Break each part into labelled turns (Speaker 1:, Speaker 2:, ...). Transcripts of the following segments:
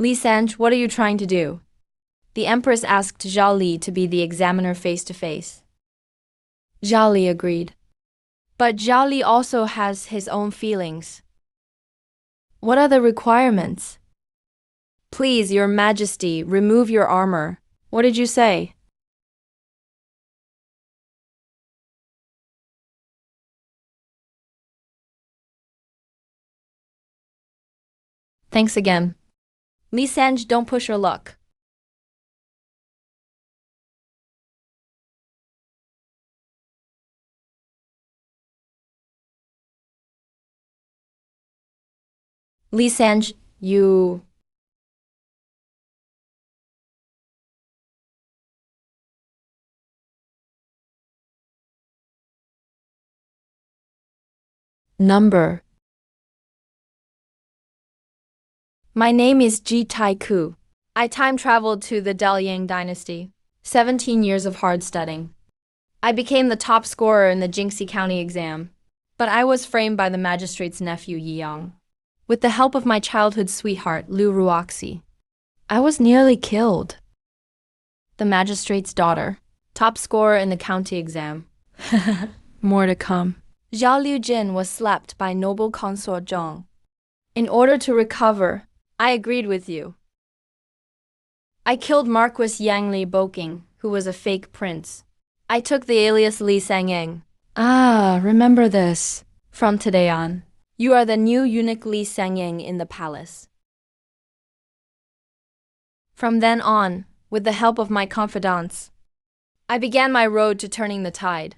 Speaker 1: Li Sanj, what are you trying to do? The empress asked Zhao Li to be the examiner face to face. Zhao Li agreed. But Zhao Li also has his own feelings. What are the requirements? Please, Your Majesty, remove your armor. What did you say? Thanks again. Li Sanj, don't push your luck. Li Sanj, you... Number. My name is Ji Taiku. I time traveled to the Daliang dynasty. 17 years of hard studying. I became the top scorer in the Jingxi County exam. But I was framed by the magistrate's nephew Yi Yang. With the help of my childhood sweetheart, Liu Ruoxi. I was nearly killed. The magistrate's daughter. Top scorer in the county exam. More to come. Zhao Liujin was slapped by noble consort Zhang. In order to recover, I agreed with you. I killed Marquis Yang Li Boking, who was a fake prince. I took the alias Li Sangyang. Ah, remember this. From today on, you are the new eunuch Li Sangyang in the palace. From then on, with the help of my confidants, I began my road to turning the tide.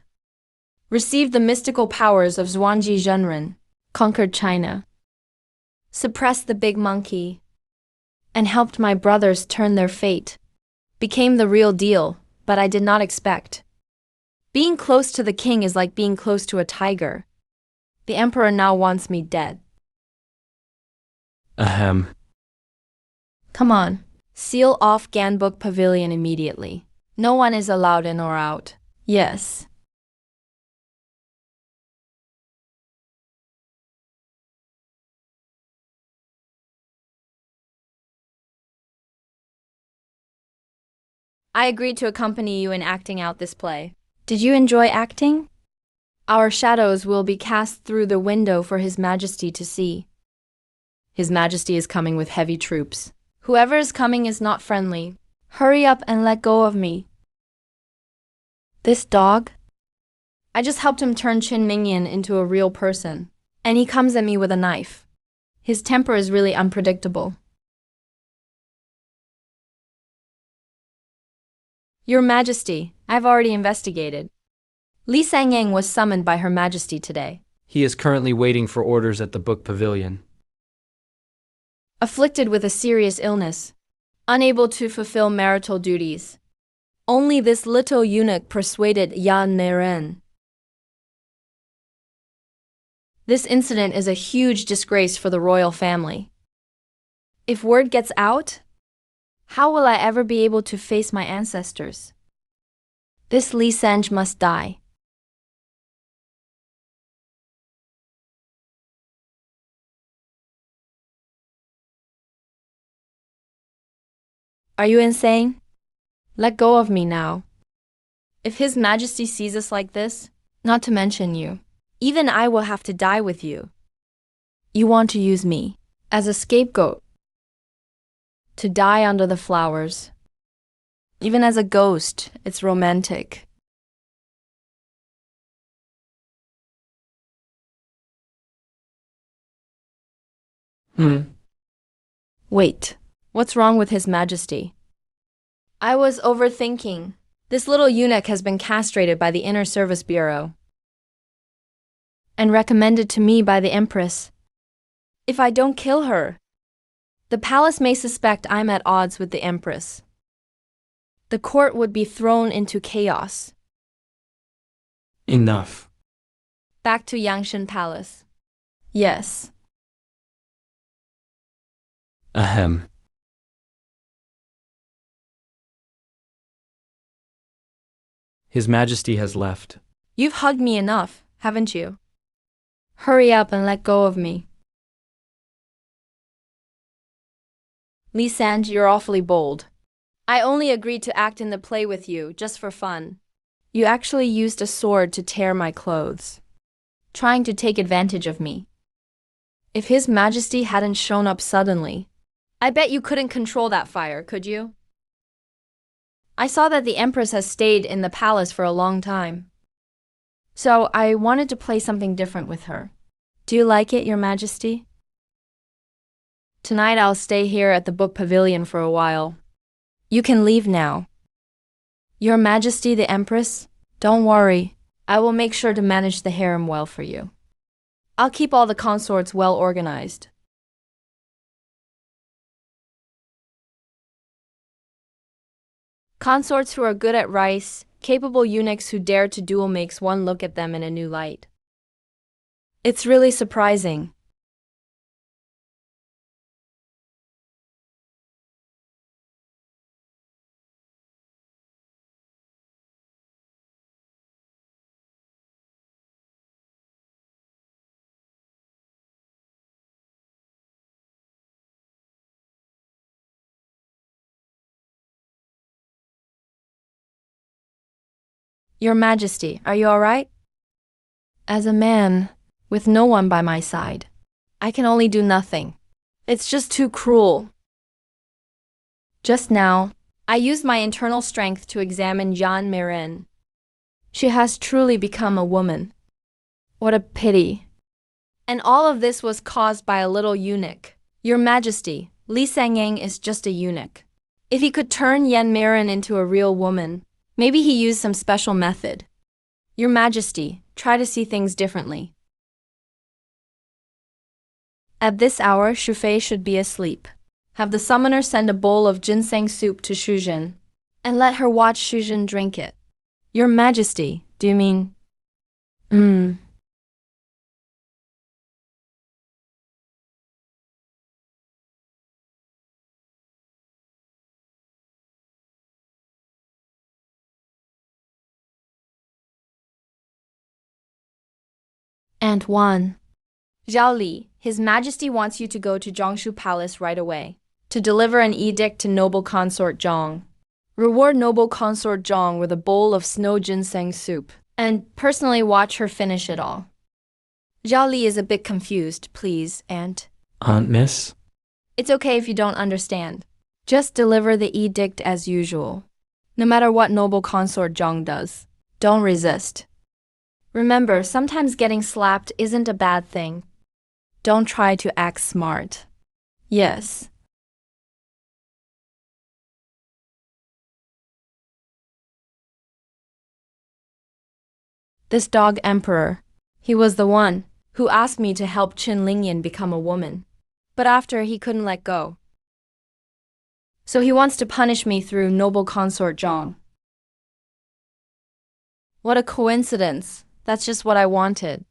Speaker 1: Received the mystical powers of Zhuangji Zhenren, conquered China, suppressed the big monkey, and helped my brothers turn their fate. Became the real deal, but I did not expect. Being close to the king is like being close to a tiger. The emperor now wants me dead.
Speaker 2: Ahem.
Speaker 1: Come on, seal off Ganbuk Pavilion immediately. No one is allowed in or out. Yes. I agreed to accompany you in acting out this play. Did you enjoy acting? Our shadows will be cast through the window for His Majesty to see. His Majesty is coming with heavy troops. Whoever is coming is not friendly. Hurry up and let go of me. This dog? I just helped him turn Qin Mingyan into a real person, and he comes at me with a knife. His temper is really unpredictable. Your Majesty, I've already investigated. Li Sangyang was summoned by Her Majesty today.
Speaker 2: He is currently waiting for orders at the book pavilion.
Speaker 1: Afflicted with a serious illness, unable to fulfill marital duties. Only this little eunuch persuaded Yan Neren. This incident is a huge disgrace for the royal family. If word gets out, how will I ever be able to face my ancestors? This Li Sanj must die. Are you insane? Let go of me now. If His Majesty sees us like this, not to mention you, even I will have to die with you. You want to use me as a scapegoat, to die under the flowers. Even as a ghost, it's romantic. Wait, what's wrong with His Majesty? I was overthinking. This little eunuch has been castrated by the Inner Service Bureau and recommended to me by the Empress. If I don't kill her, the palace may suspect I'm at odds with the Empress. The court would be thrown into chaos.
Speaker 2: Enough.
Speaker 1: Back to Yangshan Palace. Yes.
Speaker 2: Ahem. His Majesty has left.
Speaker 1: You've hugged me enough, haven't you? Hurry up and let go of me. Lee Sand, you're awfully bold. I only agreed to act in the play with you, just for fun. You actually used a sword to tear my clothes, trying to take advantage of me. If His Majesty hadn't shown up suddenly, I bet you couldn't control that fire, could you? I saw that the Empress has stayed in the palace for a long time. So I wanted to play something different with her. Do you like it, Your Majesty? Tonight I'll stay here at the book pavilion for a while. You can leave now. Your Majesty the Empress, don't worry. I will make sure to manage the harem well for you. I'll keep all the consorts well organized. Consorts who are good at rice, capable eunuchs who dare to duel makes one look at them in a new light. It's really surprising. Your Majesty, are you all right? As a man, with no one by my side, I can only do nothing. It's just too cruel. Just now, I used my internal strength to examine Jeanne Marin. She has truly become a woman. What a pity. And all of this was caused by a little eunuch. Your Majesty, Li Sangyang is just a eunuch. If he could turn Yen Marin into a real woman, maybe he used some special method. Your Majesty, try to see things differently. At this hour, Shufei should be asleep. Have the summoner send a bowl of ginseng soup to Shuzhen, and let her watch Shuzhen drink it. Your Majesty, do you mean? Aunt Wan. Zhao Li, His Majesty wants you to go to Zhongshu Palace right away, to deliver an edict to noble consort Zhong. Reward noble consort Zhong with a bowl of snow ginseng soup, and personally watch her finish it all. Zhao Li is a bit confused, please, Aunt.
Speaker 2: Aunt Miss?
Speaker 1: It's okay if you don't understand. Just deliver the edict as usual. No matter what noble consort Zhong does, don't resist. Remember, sometimes getting slapped isn't a bad thing. Don't try to act smart. Yes. This dog emperor, he was the one who asked me to help Qin Lingyan become a woman. But after, he couldn't let go. So he wants to punish me through noble consort Zhong. What a coincidence. That's just what I wanted.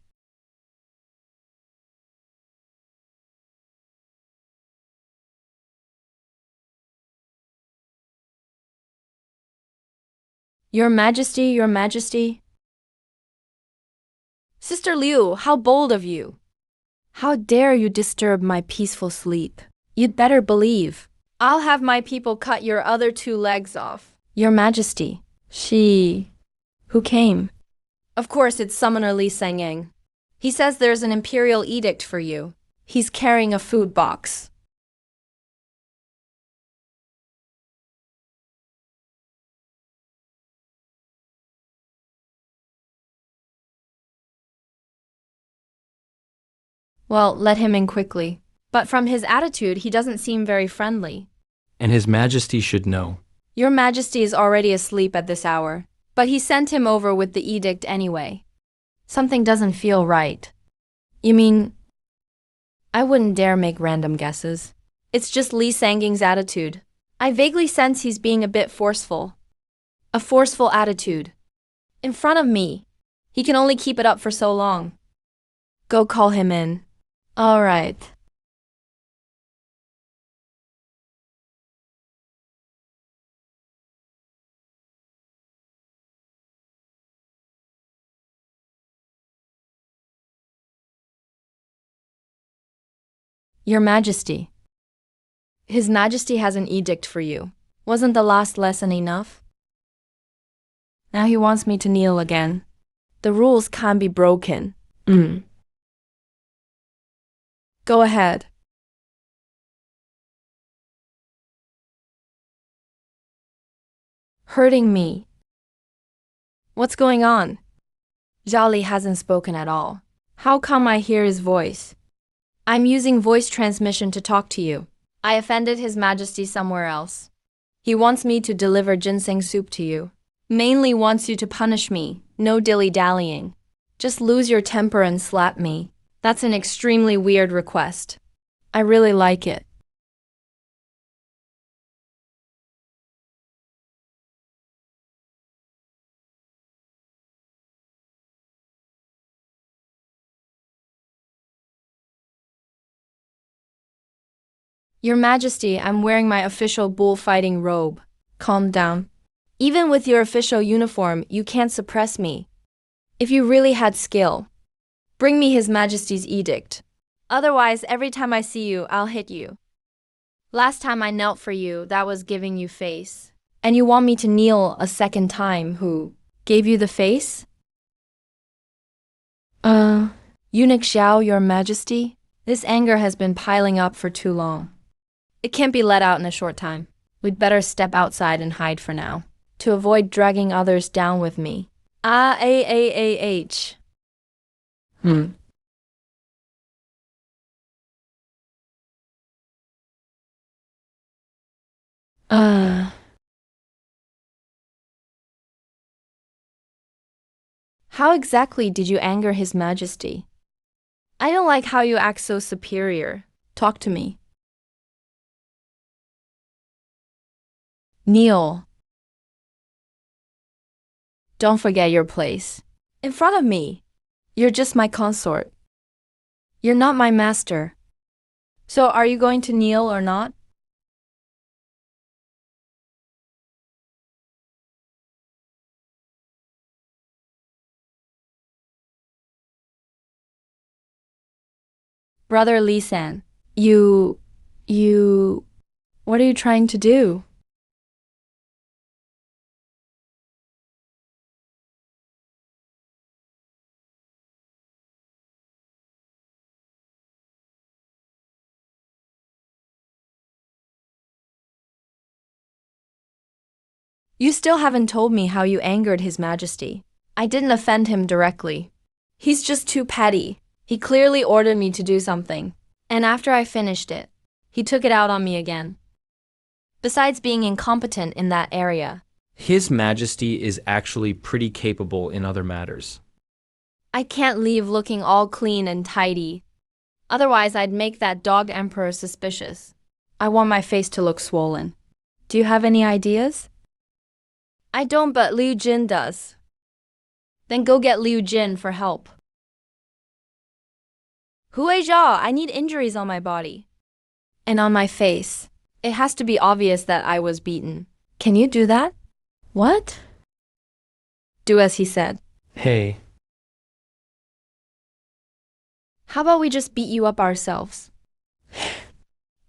Speaker 1: Your Majesty, Your Majesty. Sister Liu, how bold of you! How dare you disturb my peaceful sleep? You'd better believe. I'll have my people cut your other 2 legs off. Your Majesty, who came? Of course, it's Summoner Li Sangyang. He says there's an imperial edict for you. He's carrying a food box. Well, let him in quickly. But from his attitude, he doesn't seem very friendly.
Speaker 2: And His Majesty should know.
Speaker 1: Your Majesty is already asleep at this hour, but he sent him over with the edict anyway. Something doesn't feel right. You mean, I wouldn't dare make random guesses. It's just Li Sangyang's attitude. I vaguely sense he's being a bit forceful. A forceful attitude. In front of me. He can only keep it up for so long. Go call him in. All right. Your Majesty. His Majesty has an edict for you. Wasn't the last lesson enough? Now he wants me to kneel again. The rules can't be broken. Go ahead. Hurting me. What's going on? Zhao hasn't spoken at all. How come I hear his voice? I'm using voice transmission to talk to you. I offended His Majesty somewhere else. He wants me to deliver ginseng soup to you. Mainly wants you to punish me. No dilly-dallying. Just lose your temper and slap me. That's an extremely weird request. I really like it. Your Majesty, I'm wearing my official bullfighting robe. Calm down. Even with your official uniform, you can't suppress me. If you really had skill, bring me His Majesty's edict. Otherwise, every time I see you, I'll hit you. Last time I knelt for you, that was giving you face. And you want me to kneel a second time, who gave you the face? Eunuch Xiao, Your Majesty, this anger has been piling up for too long. It can't be let out in a short time. We'd better step outside and hide for now, to avoid dragging others down with me. H. How exactly did you anger His Majesty? I don't like how you act so superior. Talk to me. Kneel. Don't forget your place. In front of me. You're just my consort. You're not my master. So are you going to kneel or not? Brother Li-san, what are you trying to do? You still haven't told me how you angered His Majesty. I didn't offend him directly. He's just too petty. He clearly ordered me to do something. And after I finished it, he took it out on me again. Besides being incompetent in that area,
Speaker 2: His Majesty is actually pretty capable in other matters.
Speaker 1: I can't leave looking all clean and tidy. Otherwise, I'd make that dog emperor suspicious. I want my face to look swollen. Do you have any ideas? I don't, but Liu Jin does. Then go get Liu Jin for help. Hui Zhao, I need injuries on my body. And on my face. It has to be obvious that I was beaten. Can you do that? What? Do as he said.
Speaker 2: Hey,
Speaker 1: How about we just beat you up ourselves?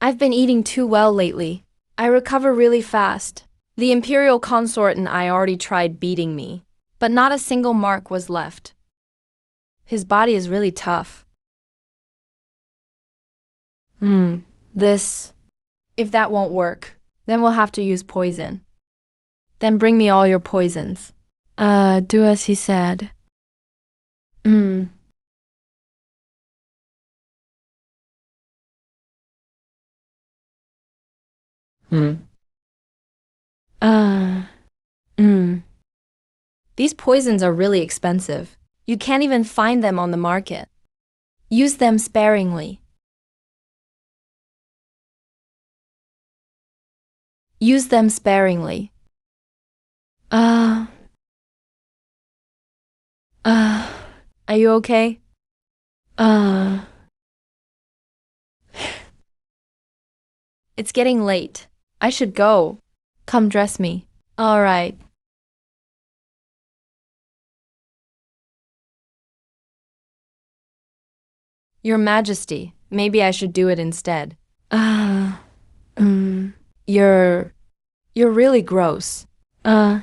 Speaker 1: I've been eating too well lately. I recover really fast. The imperial consort and I already tried beating me, but not a single mark was left. His body is really tough. If that won't work, then we'll have to use poison. Then bring me all your poisons. Do as he said. Hmm. These poisons are really expensive. You can't even find them on the market. Use them sparingly. Use them sparingly. Are you okay? It's getting late. I should go. Come dress me. All right. Your Majesty, maybe I should do it instead. Mm, you're, you're really gross. Uh,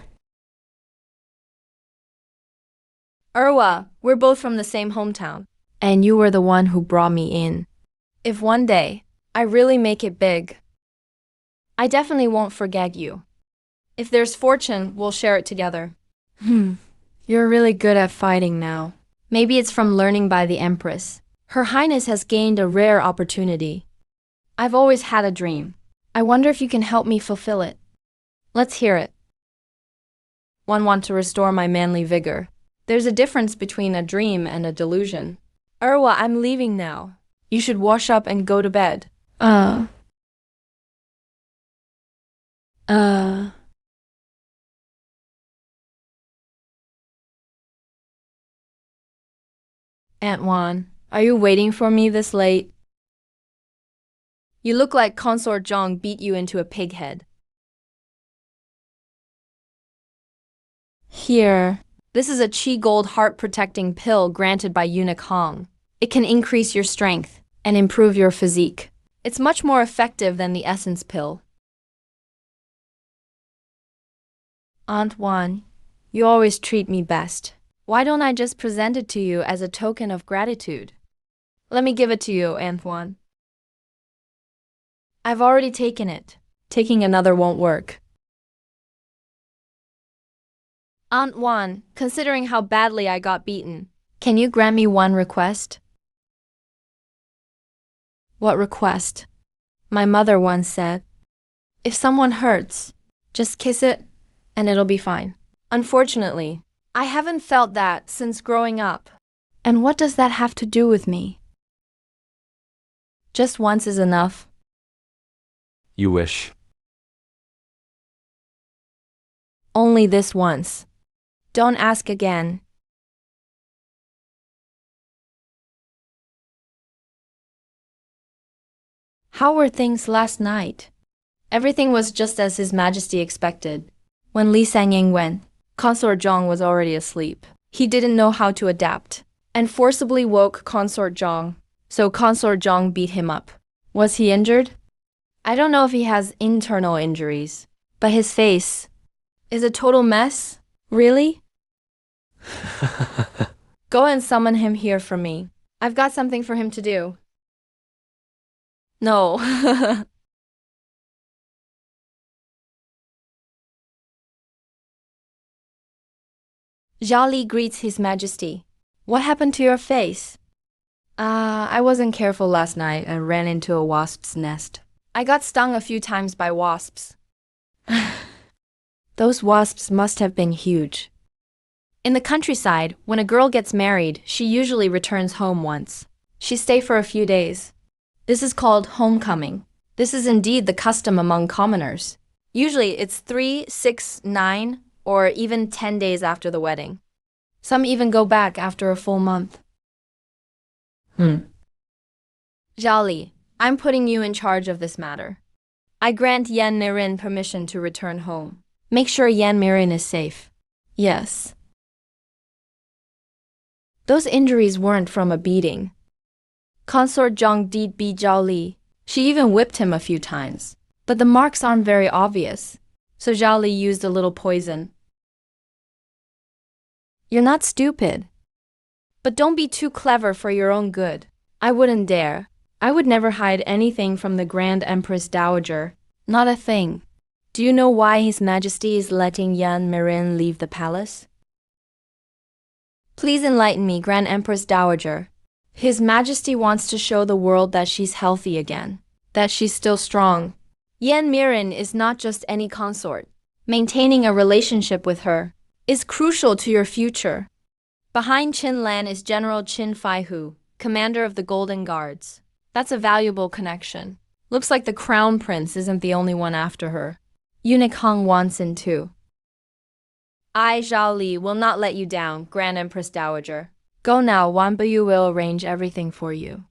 Speaker 1: Urwa, we're both from the same hometown. And you were the one who brought me in. If one day I really make it big, I definitely won't forget you. If there's fortune, we'll share it together. You're really good at fighting now. Maybe it's from learning by the Empress. Her Highness has gained a rare opportunity. I've always had a dream. I wonder if you can help me fulfill it. Let's hear it. One want to restore my manly vigor. There's a difference between a dream and a delusion. Urwa, I'm leaving now. You should wash up and go to bed. Uh. Aunt Juan, are you waiting for me this late? You look like Consort Zhang beat you into a pig head. Here. This is a Qi Gold heart-protecting pill granted by Eunuch Hong. It can increase your strength and improve your physique. It's much more effective than the essence pill. Aunt Juan, you always treat me best. Why don't I just present it to you as a token of gratitude? Let me give it to you, Aunt Juan. I've already taken it. Taking another won't work. Aunt Juan, considering how badly I got beaten, can you grant me one request? What request? My mother once said, if someone hurts, just kiss it and it'll be fine. Unfortunately, I haven't felt that since growing up. And what does that have to do with me? Just once is enough.
Speaker 2: You wish.
Speaker 1: Only this once. Don't ask again. How were things last night? Everything was just as His Majesty expected. When Li Sangying went, Consort Zhang was already asleep. He didn't know how to adapt, and forcibly woke Consort Zhang, so Consort Zhang beat him up. Was he injured? I don't know if he has internal injuries, but his face is a total mess. Really? Go and summon him here for me. I've got something for him to do. No. Zhao Li greets His Majesty. What happened to your face? I wasn't careful last night and ran into a wasp's nest. I got stung a few times by wasps. Those wasps must have been huge. In the countryside, when a girl gets married, she usually returns home once. She stays for a few days. This is called homecoming. This is indeed the custom among commoners. Usually it's 3, 6, 9, or even 10 days after the wedding. Some even go back after a full month. Zhao Li, I'm putting you in charge of this matter. I grant Yan Mirin permission to return home. Make sure Yan Mirin is safe. Yes. Those injuries weren't from a beating. Consort Zhang did beat Zhao Li. She even whipped him a few times. But the marks aren't very obvious, so Zhao Li used a little poison. You're not stupid. But don't be too clever for your own good. I wouldn't dare. I would never hide anything from the Grand Empress Dowager. Not a thing. Do you know why His Majesty is letting Yan Mirin leave the palace? Please enlighten me, Grand Empress Dowager. His Majesty wants to show the world that she's healthy again, that she's still strong. Yan Mirin is not just any consort. Maintaining a relationship with her is crucial to your future. Behind Qin Lan is General Qin Faihu, commander of the Golden Guards. That's a valuable connection. Looks like the Crown Prince isn't the only one after her. Eunuch Hong wants in too. I, Zhao Li, will not let you down, Grand Empress Dowager. Go now, Wan Buyu will arrange everything for you.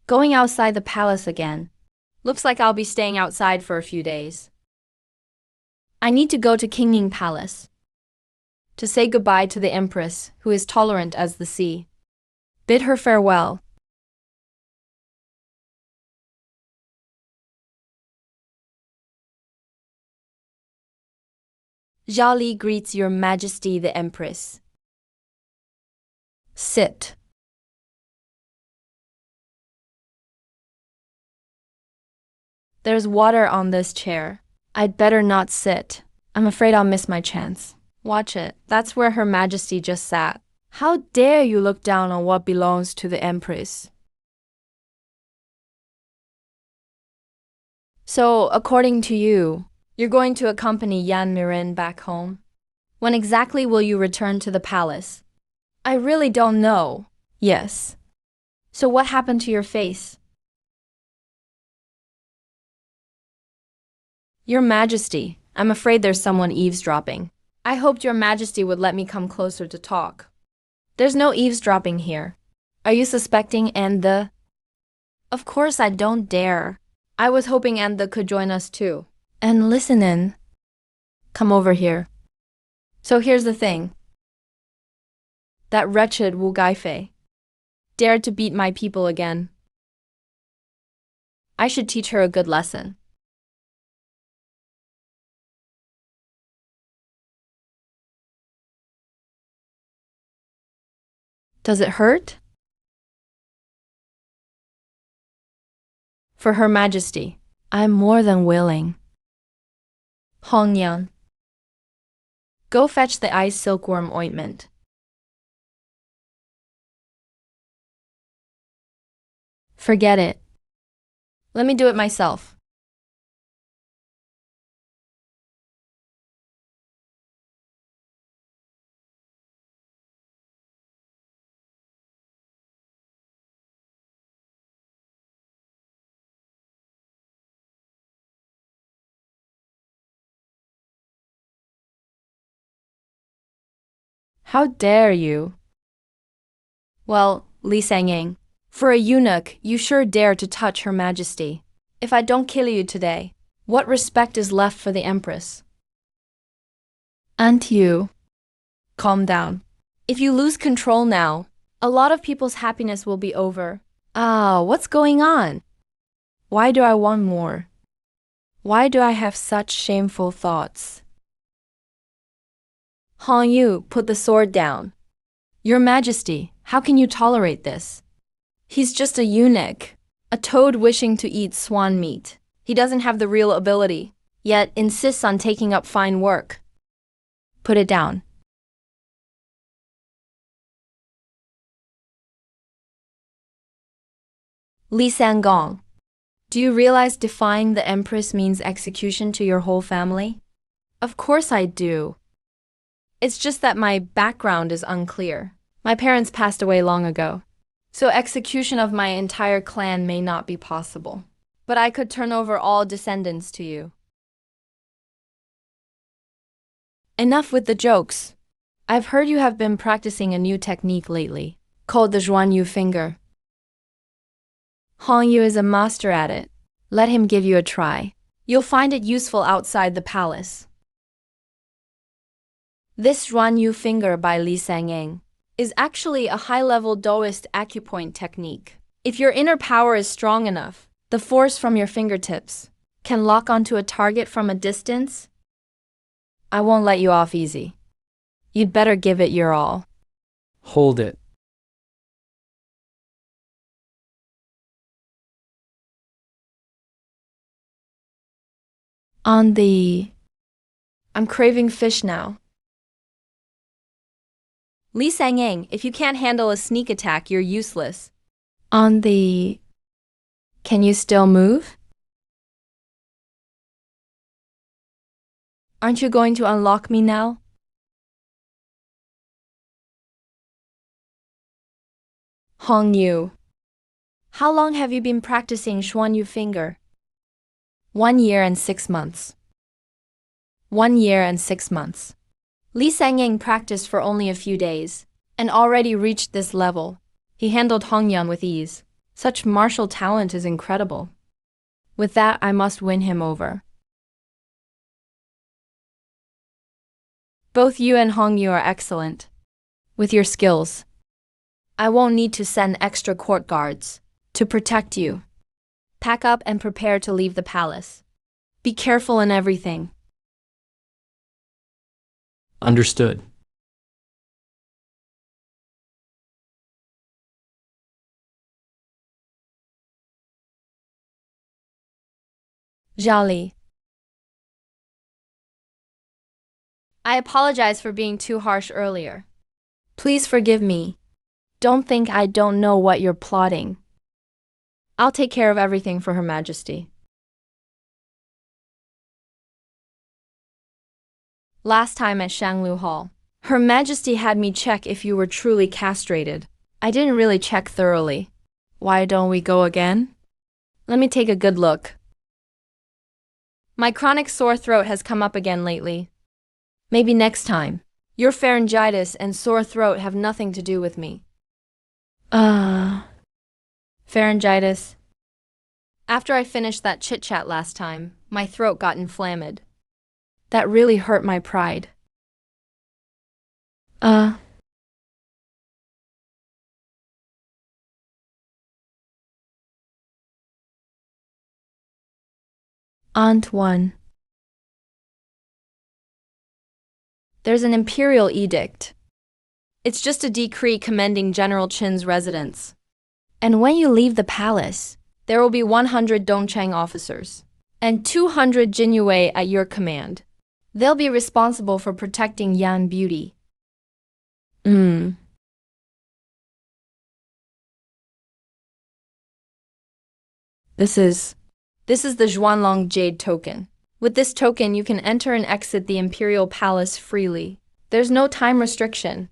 Speaker 1: Going outside the palace again. Looks like I'll be staying outside for a few days. I need to go to Qingning Palace to say goodbye to the Empress, who is tolerant as the sea. Bid her farewell. Zhao Li greets Your Majesty the Empress. Sit. There's water on this chair. I'd better not sit. I'm afraid I'll miss my chance. Watch it. That's where Her Majesty just sat. How dare you look down on what belongs to the Empress? So, according to you, you're going to accompany Yan Mirin back home? When exactly will you return to the palace? I really don't know. Yes. So what happened to your face? Your Majesty, I'm afraid there's someone eavesdropping. I hoped Your Majesty would let me come closer to talk. There's no eavesdropping here. Are you suspecting Anda? Of course I don't dare. I was hoping Anda could join us too. And listen in. Come over here. So here's the thing. That wretched Wu Gaifei dared to beat my people again. I should teach her a good lesson. Does it hurt? For Her Majesty, I'm more than willing. Hongyan, go fetch the ice silkworm ointment. Forget it. Let me do it myself. How dare you? Well, Li Sangying, for a eunuch, you sure dare to touch Her Majesty. If I don't kill you today, what respect is left for the Empress? And you, calm down. If you lose control now, a lot of people's happiness will be over. What's going on? Why do I want more? Why do I have such shameful thoughts? Hong Yu, put the sword down. Your Majesty, how can you tolerate this? He's just a eunuch, a toad wishing to eat swan meat. He doesn't have the real ability, yet insists on taking up fine work. Put it down. Li Sangong, do you realize defying the Empress means execution to your whole family? Of course I do. It's just that my background is unclear. My parents passed away long ago, so execution of my entire clan may not be possible. But I could turn over all descendants to you. Enough with the jokes. I've heard you have been practicing a new technique lately, called the Zhuan Yu finger. Hong Yu is a master at it. Let him give you a try. You'll find it useful outside the palace. This Zhuan Yu finger by Li Sangying is actually a high-level Taoist acupoint technique. If your inner power is strong enough, the force from your fingertips can lock onto a target from a distance. I won't let you off easy. You'd better give it your all.
Speaker 2: Hold it.
Speaker 1: I'm craving fish now. Li Sangying, if you can't handle a sneak attack, you're useless. Can you still move? Aren't you going to unlock me now? Hong Yu, how long have you been practicing Zhuan Yu finger? 1 year and 6 months. 1 year and 6 months. Li Sangying practiced for only a few days and already reached this level. He handled Hongyan with ease. Such martial talent is incredible. With that, I must win him over. Both you and Hong Yu are excellent. With your skills, I won't need to send extra court guards to protect you. Pack up and prepare to leave the palace. Be careful in everything.
Speaker 2: Understood.
Speaker 1: Zhao, I apologize for being too harsh earlier. Please forgive me. Don't think I don't know what you're plotting. I'll take care of everything for Her Majesty. Last time at Shanglu Hall, Her Majesty had me check if you were truly castrated. I didn't really check thoroughly. Why don't we go again? Let me take a good look. My chronic sore throat has come up again lately. Maybe next time. Your pharyngitis and sore throat have nothing to do with me. Pharyngitis. After I finished that chit-chat last time, my throat got inflamed. That really hurt my pride. Aunt 1. There's an imperial edict. It's just a decree commending General Qin's residence. And when you leave the palace, there will be 100 Dongchang officers and 200 Jinyue at your command. They'll be responsible for protecting Yan Beauty. This is the Zhuanlong Jade token. With this token, you can enter and exit the Imperial Palace freely. There's no time restriction.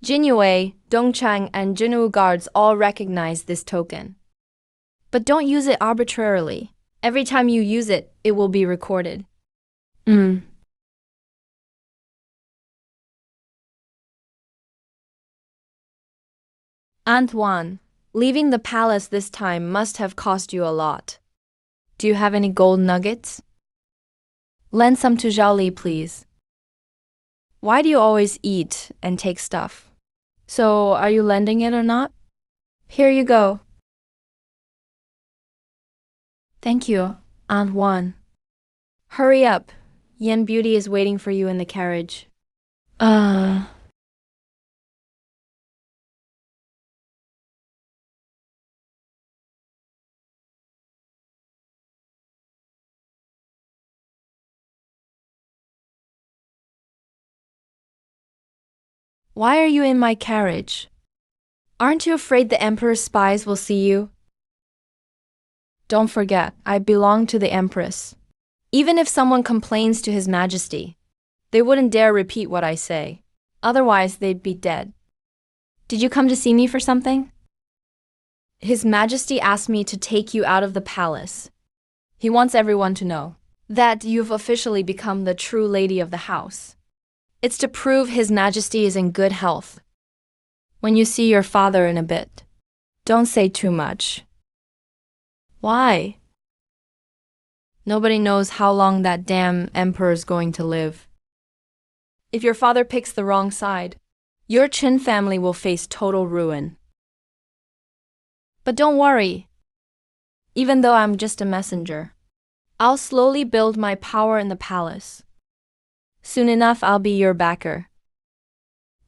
Speaker 1: Jinyue, Dongchang, and Jinwu guards all recognize this token. But don't use it arbitrarily. Every time you use it, it will be recorded. Antoine, leaving the palace this time must have cost you a lot. Do you have any gold nuggets? Lend some to Zhao Li, please. Why do you always eat and take stuff? So, are you lending it or not? Here you go. Thank you, Aunt Wan. Hurry up. Yan Beauty is waiting for you in the carriage. Why are you in my carriage? Aren't you afraid the Emperor's spies will see you? Don't forget, I belong to the Empress. Even if someone complains to His Majesty, they wouldn't dare repeat what I say. Otherwise, they'd be dead. Did you come to see me for something? His Majesty asked me to take you out of the palace. He wants everyone to know that you've officially become the true lady of the house. It's to prove His Majesty is in good health. When you see your father in a bit, don't say too much. Why? Nobody knows how long that damn emperor's going to live. If your father picks the wrong side, your Qin family will face total ruin. But don't worry. Even though I'm just a messenger, I'll slowly build my power in the palace. Soon enough, I'll be your backer.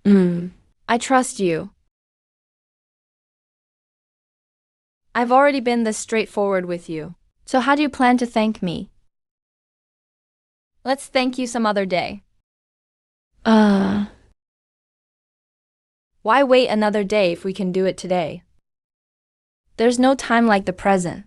Speaker 1: I trust you. I've already been this straightforward with you. So how do you plan to thank me? Let's thank you some other day. Why wait another day if we can do it today? There's no time like the present.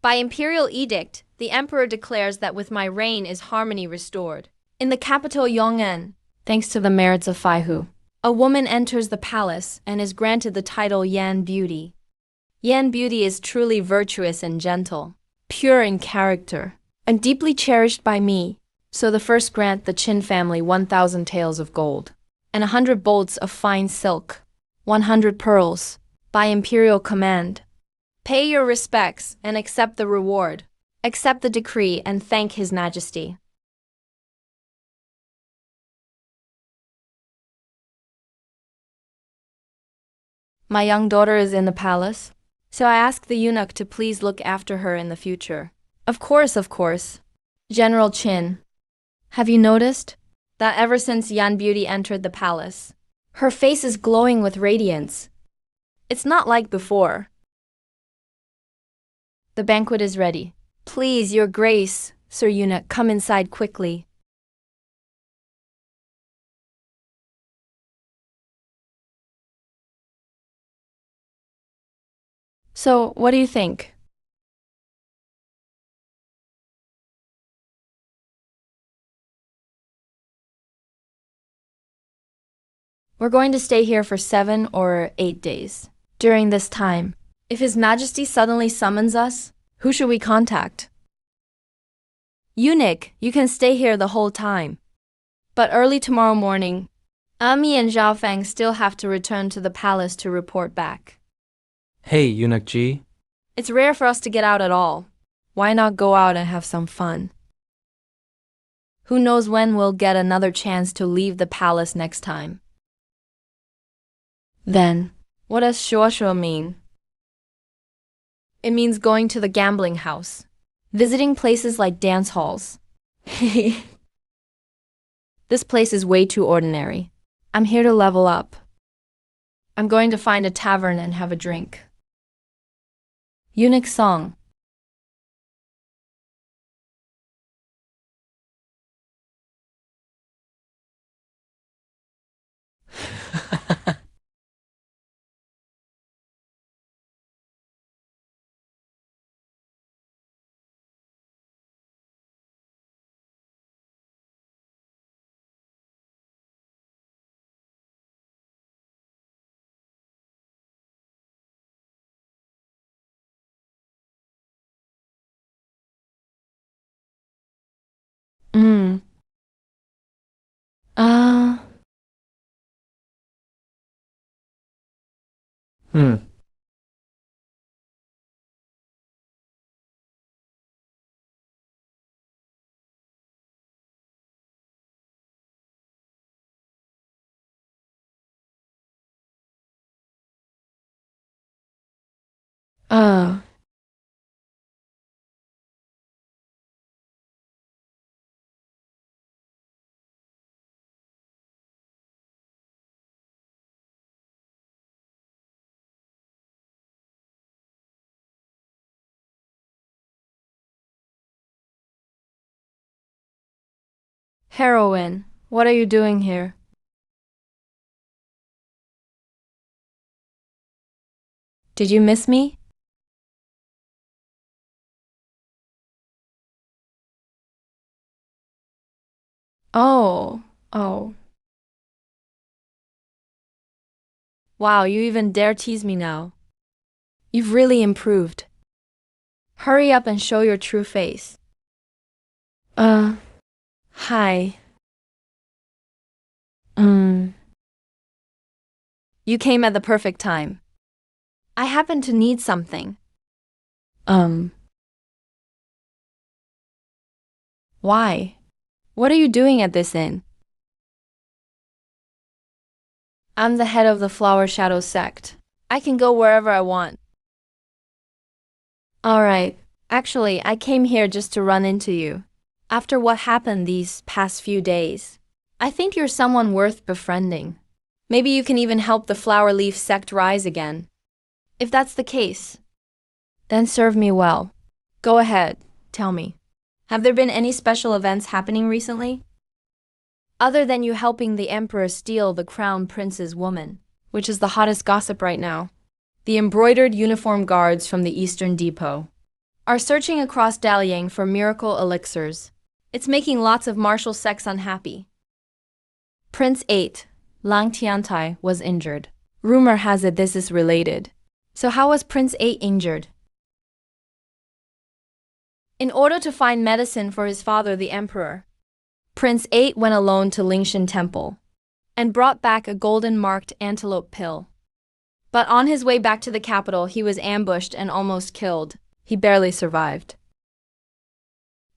Speaker 1: By imperial edict, the emperor declares that with my reign is harmony restored. In the capital Yong'an, thanks to the merits of Faihu, a woman enters the palace and is granted the title Yan Beauty. Yan Beauty is truly virtuous and gentle, pure in character, and deeply cherished by me. So the first grant the Qin family 1,000 taels of gold, and 100 bolts of fine silk, 100 pearls, by imperial command. Pay your respects and accept the reward. Accept the decree and thank His Majesty. My young daughter is in the palace, so I ask the eunuch to please look after her in the future. Of course, of course. General Qin, have you noticed that ever since Yan Beauty entered the palace, her face is glowing with radiance? It's not like before. The banquet is ready. Please, Your Grace, Sir Eunuch, come inside quickly. So, what do you think? We're going to stay here for 7 or 8 days. During this time, if His Majesty suddenly summons us, who should we contact? Eunuch, you can stay here the whole time. But early tomorrow morning, Ami and Zhao Fang still have to return to the palace to report back.
Speaker 2: Hey, Eunuch G.
Speaker 1: It's rare for us to get out at all. Why not go out and have some fun? Who knows when we'll get another chance to leave the palace next time. Then, what does shuo mean? It means going to the gambling house, visiting places like dance halls. This place is way too ordinary. I'm here to level up. I'm going to find a tavern and have a drink. Eunuch song. Mm. Uh,
Speaker 2: Hmm.
Speaker 1: uh. Heroine, what are you doing here? Did you miss me? Oh, oh. Wow, you even dare tease me now. You've really improved. Hurry up and show your true face. Hi. You came at the perfect time. I happen to need something. Why? What are you doing at this inn? I'm the head of the Flower Shadow sect. I can go wherever I want. Alright, actually, I came here just to run into you. After what happened these past few days, I think you're someone worth befriending. Maybe you can even help the Flower Leaf sect rise again. If that's the case, then serve me well. Go ahead, tell me. Have there been any special events happening recently? Other than you helping the emperor steal the crown prince's woman, which is the hottest gossip right now. The embroidered uniform guards from the Eastern Depot are searching across Dalian for miracle elixirs. It's making lots of martial sects unhappy. Prince 8, Lang Tiantai, was injured. Rumor has it this is related. So how was Prince 8 injured? In order to find medicine for his father, the emperor, Prince 8 went alone to Lingshan Temple and brought back a golden-marked antelope pill. But on his way back to the capital, he was ambushed and almost killed. He barely survived.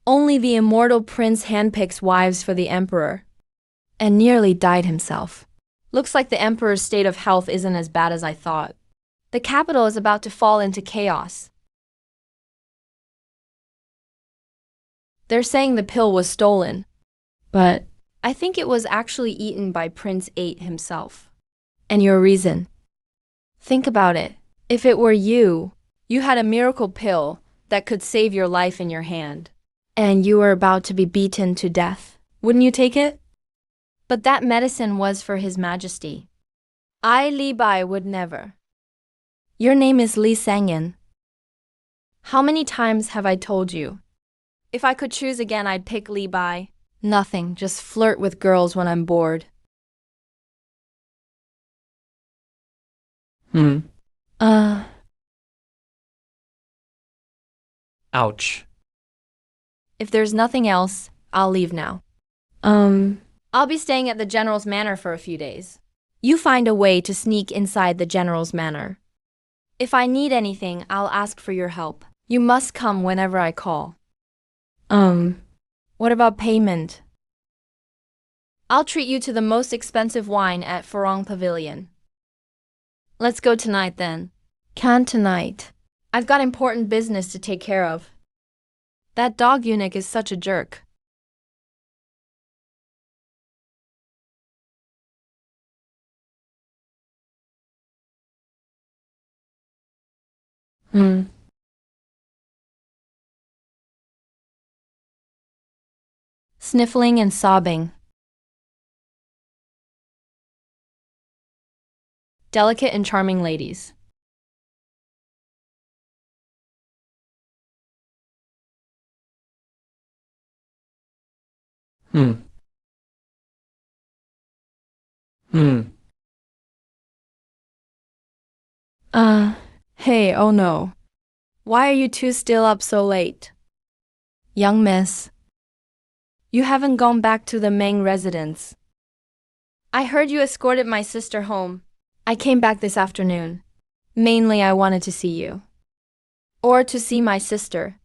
Speaker 1: Only the immortal prince handpicks wives for the emperor and nearly died himself. Looks like the emperor's state of health isn't as bad as I thought. The capital is about to fall into chaos. They're saying the pill was stolen, but I think it was actually eaten by Prince 8 himself. And your reason? Think about it. If it were you, you had a miracle pill that could save your life in your hand, and you were about to be beaten to death. Wouldn't you take it? But that medicine was for His Majesty. I, Li Bai, would never. Your name is Li Sangyan. How many times have I told you? If I could choose again, I'd pick Li Bai. Nothing, just flirt with girls when I'm bored.
Speaker 2: Ouch.
Speaker 1: If there's nothing else, I'll leave now. I'll be staying at the General's Manor for a few days. You find a way to sneak inside the General's Manor. If I need anything, I'll ask for your help. You must come whenever I call. What about payment? I'll treat you to the most expensive wine at Farong Pavilion. Let's go tonight then. Can't tonight. I've got important business to take care of. That dog eunuch is such a jerk. Sniffling and sobbing. Delicate and charming ladies.
Speaker 2: Hmm. Hmm.
Speaker 1: Hey, oh no. Why are you two still up so late? Young miss, you haven't gone back to the main residence. I heard you escorted my sister home. I came back this afternoon. Mainly I wanted to see you. Or to see my sister.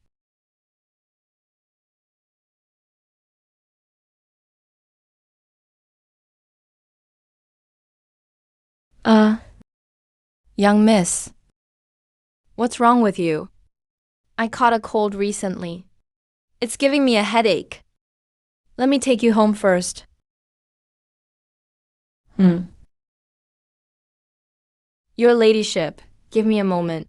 Speaker 1: Young miss. What's wrong with you? I caught a cold recently. It's giving me a headache. Let me take you home first. Your ladyship, give me a moment.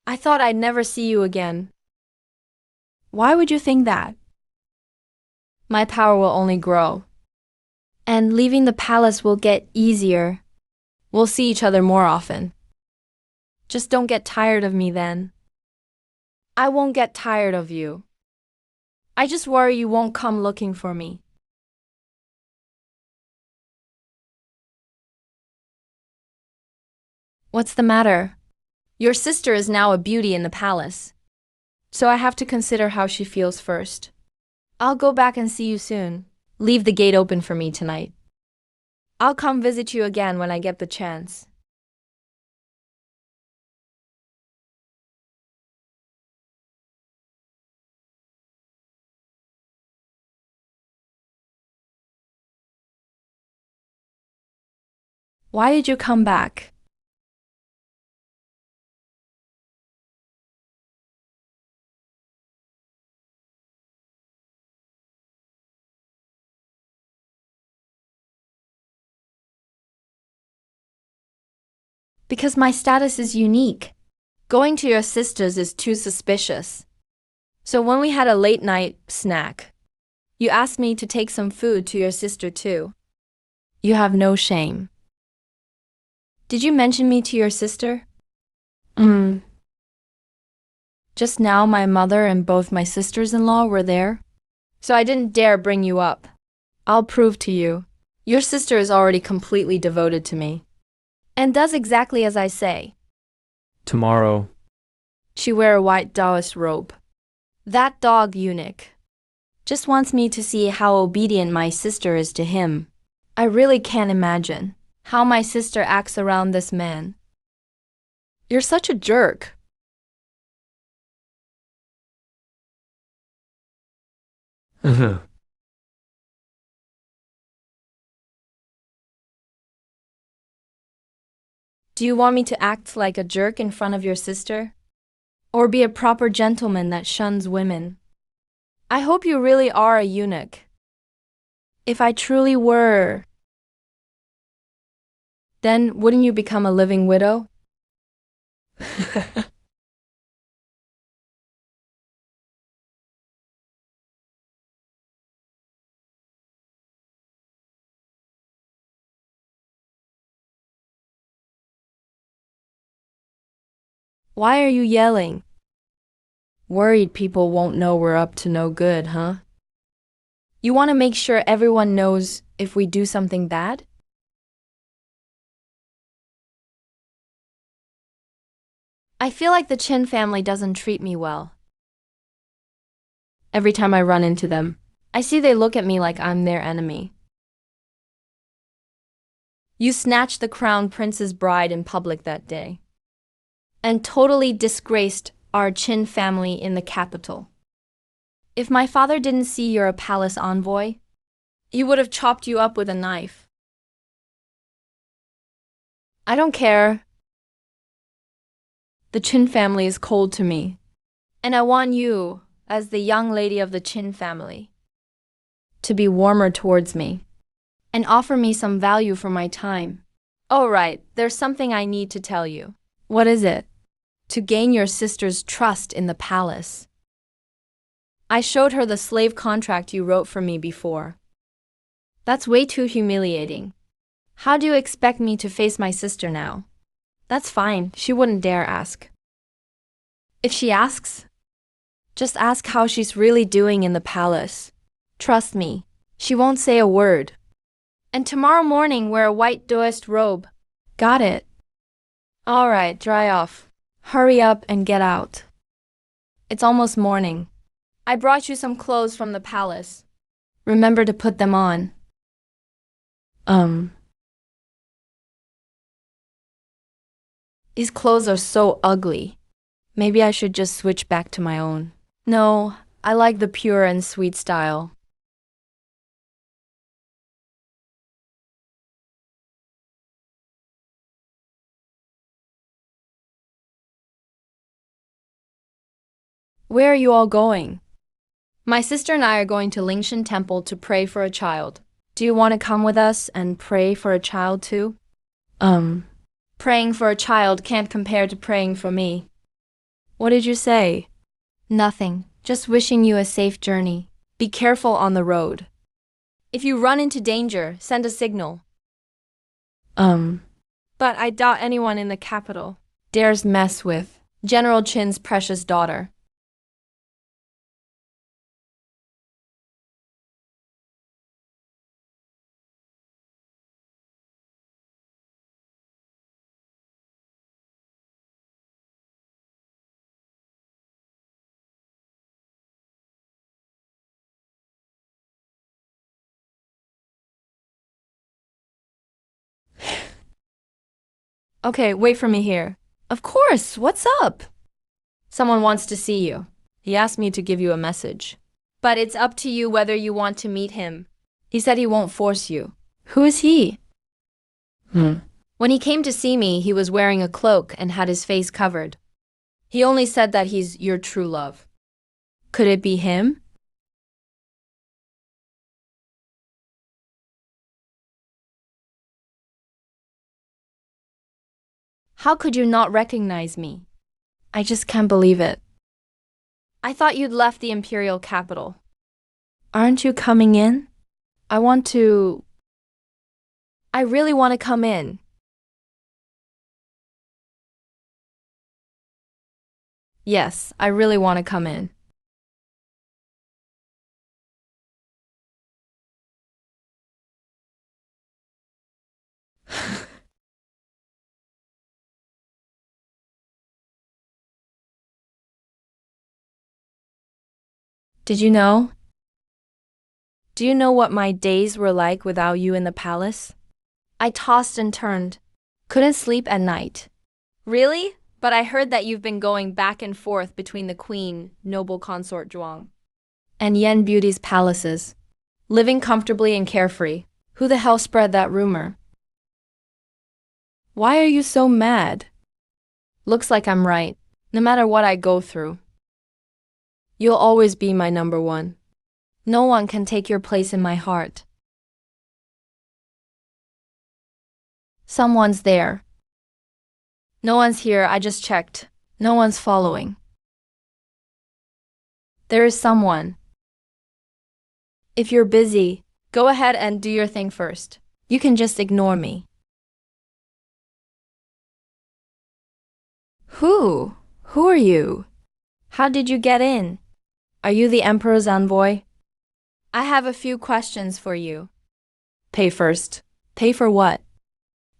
Speaker 1: I thought I'd never see you again. Why would you think that? My power will only grow. And leaving the palace will get easier. We'll see each other more often. Just don't get tired of me then. I won't get tired of you. I just worry you won't come looking for me. What's the matter? Your sister is now a beauty in the palace, so I have to consider how she feels first. I'll go back and see you soon. Leave the gate open for me tonight. I'll come visit you again when I get the chance. Why did you come back? Because my status is unique. Going to your sister's is too suspicious. So when we had a late night snack, you asked me to take some food to your sister too. You have no shame. Did you mention me to your sister? Just now my mother and both my sisters-in-law were there, so I didn't dare bring you up. I'll prove to you. Your sister is already completely devoted to me, and does exactly as I say.
Speaker 2: Tomorrow.
Speaker 1: She wear a white Taoist robe. That dog eunuch just wants me to see how obedient my sister is to him. I really can't imagine how my sister acts around this man. You're such a jerk. Do you want me to act like a jerk in front of your sister? Or be a proper gentleman that shuns women? I hope you really are a eunuch. If I truly were, then wouldn't you become a living widow? Why are you yelling? Worried people won't know we're up to no good, huh? You want to make sure everyone knows if we do something bad? I feel like the Chin family doesn't treat me well. Every time I run into them, I see they look at me like I'm their enemy. You snatched the crown prince's bride in public that day, and totally disgraced our Chin family in the capital. If my father didn't see you're a palace envoy, he would have chopped you up with a knife. I don't care. The Chin family is cold to me, and I want you, as the young lady of the Chin family, to be warmer towards me and offer me some value for my time. Oh, right, there's something I need to tell you. What is it? To gain your sister's trust in the palace. I showed her the slave contract you wrote for me before. That's way too humiliating. How do you expect me to face my sister now? That's fine, she wouldn't dare ask. If she asks, just ask how she's really doing in the palace. Trust me, she won't say a word. And tomorrow morning wear a white Taoist robe. Got it? All right, dry off. Hurry up and get out. It's almost morning. I brought you some clothes from the palace. Remember to put them on. These clothes are so ugly. Maybe I should just switch back to my own. No, I like the pure and sweet style. Where are you all going? My sister and I are going to Lingshan Temple to pray for a child. Do you want to come with us and pray for a child too? Praying for a child can't compare to praying for me. What did you say? Nothing. Just wishing you a safe journey. Be careful on the road. If you run into danger, send a signal. But I doubt anyone in the capital dares mess with General Chin's precious daughter. Okay, wait for me here. Of course, what's up? Someone wants to see you. He asked me to give you a message. But it's up to you whether you want to meet him. He said he won't force you. Who is he? When he came to see me, he was wearing a cloak and had his face covered. He only said that he's your true love. Could it be him? How could you not recognize me? I just can't believe it. I thought you'd left the imperial capital. Aren't you coming in? I really want to come in. Yes, I really want to come in. Did you know? Do you know what my days were like without you in the palace? I tossed and turned. Couldn't sleep at night. Really? But I heard that you've been going back and forth between the queen, noble consort Zhuang, and Yen Beauty's palaces, living comfortably and carefree. Who the hell spread that rumor? Why are you so mad? Looks like I'm right, no matter what I go through. You'll always be my number one. No one can take your place in my heart. Someone's there. No one's here, I just checked. No one's following. There is someone. If you're busy, go ahead and do your thing first. You can just ignore me. Who? Who are you? How did you get in? Are you the Emperor's envoy? I have a few questions for you. Pay first. Pay for what?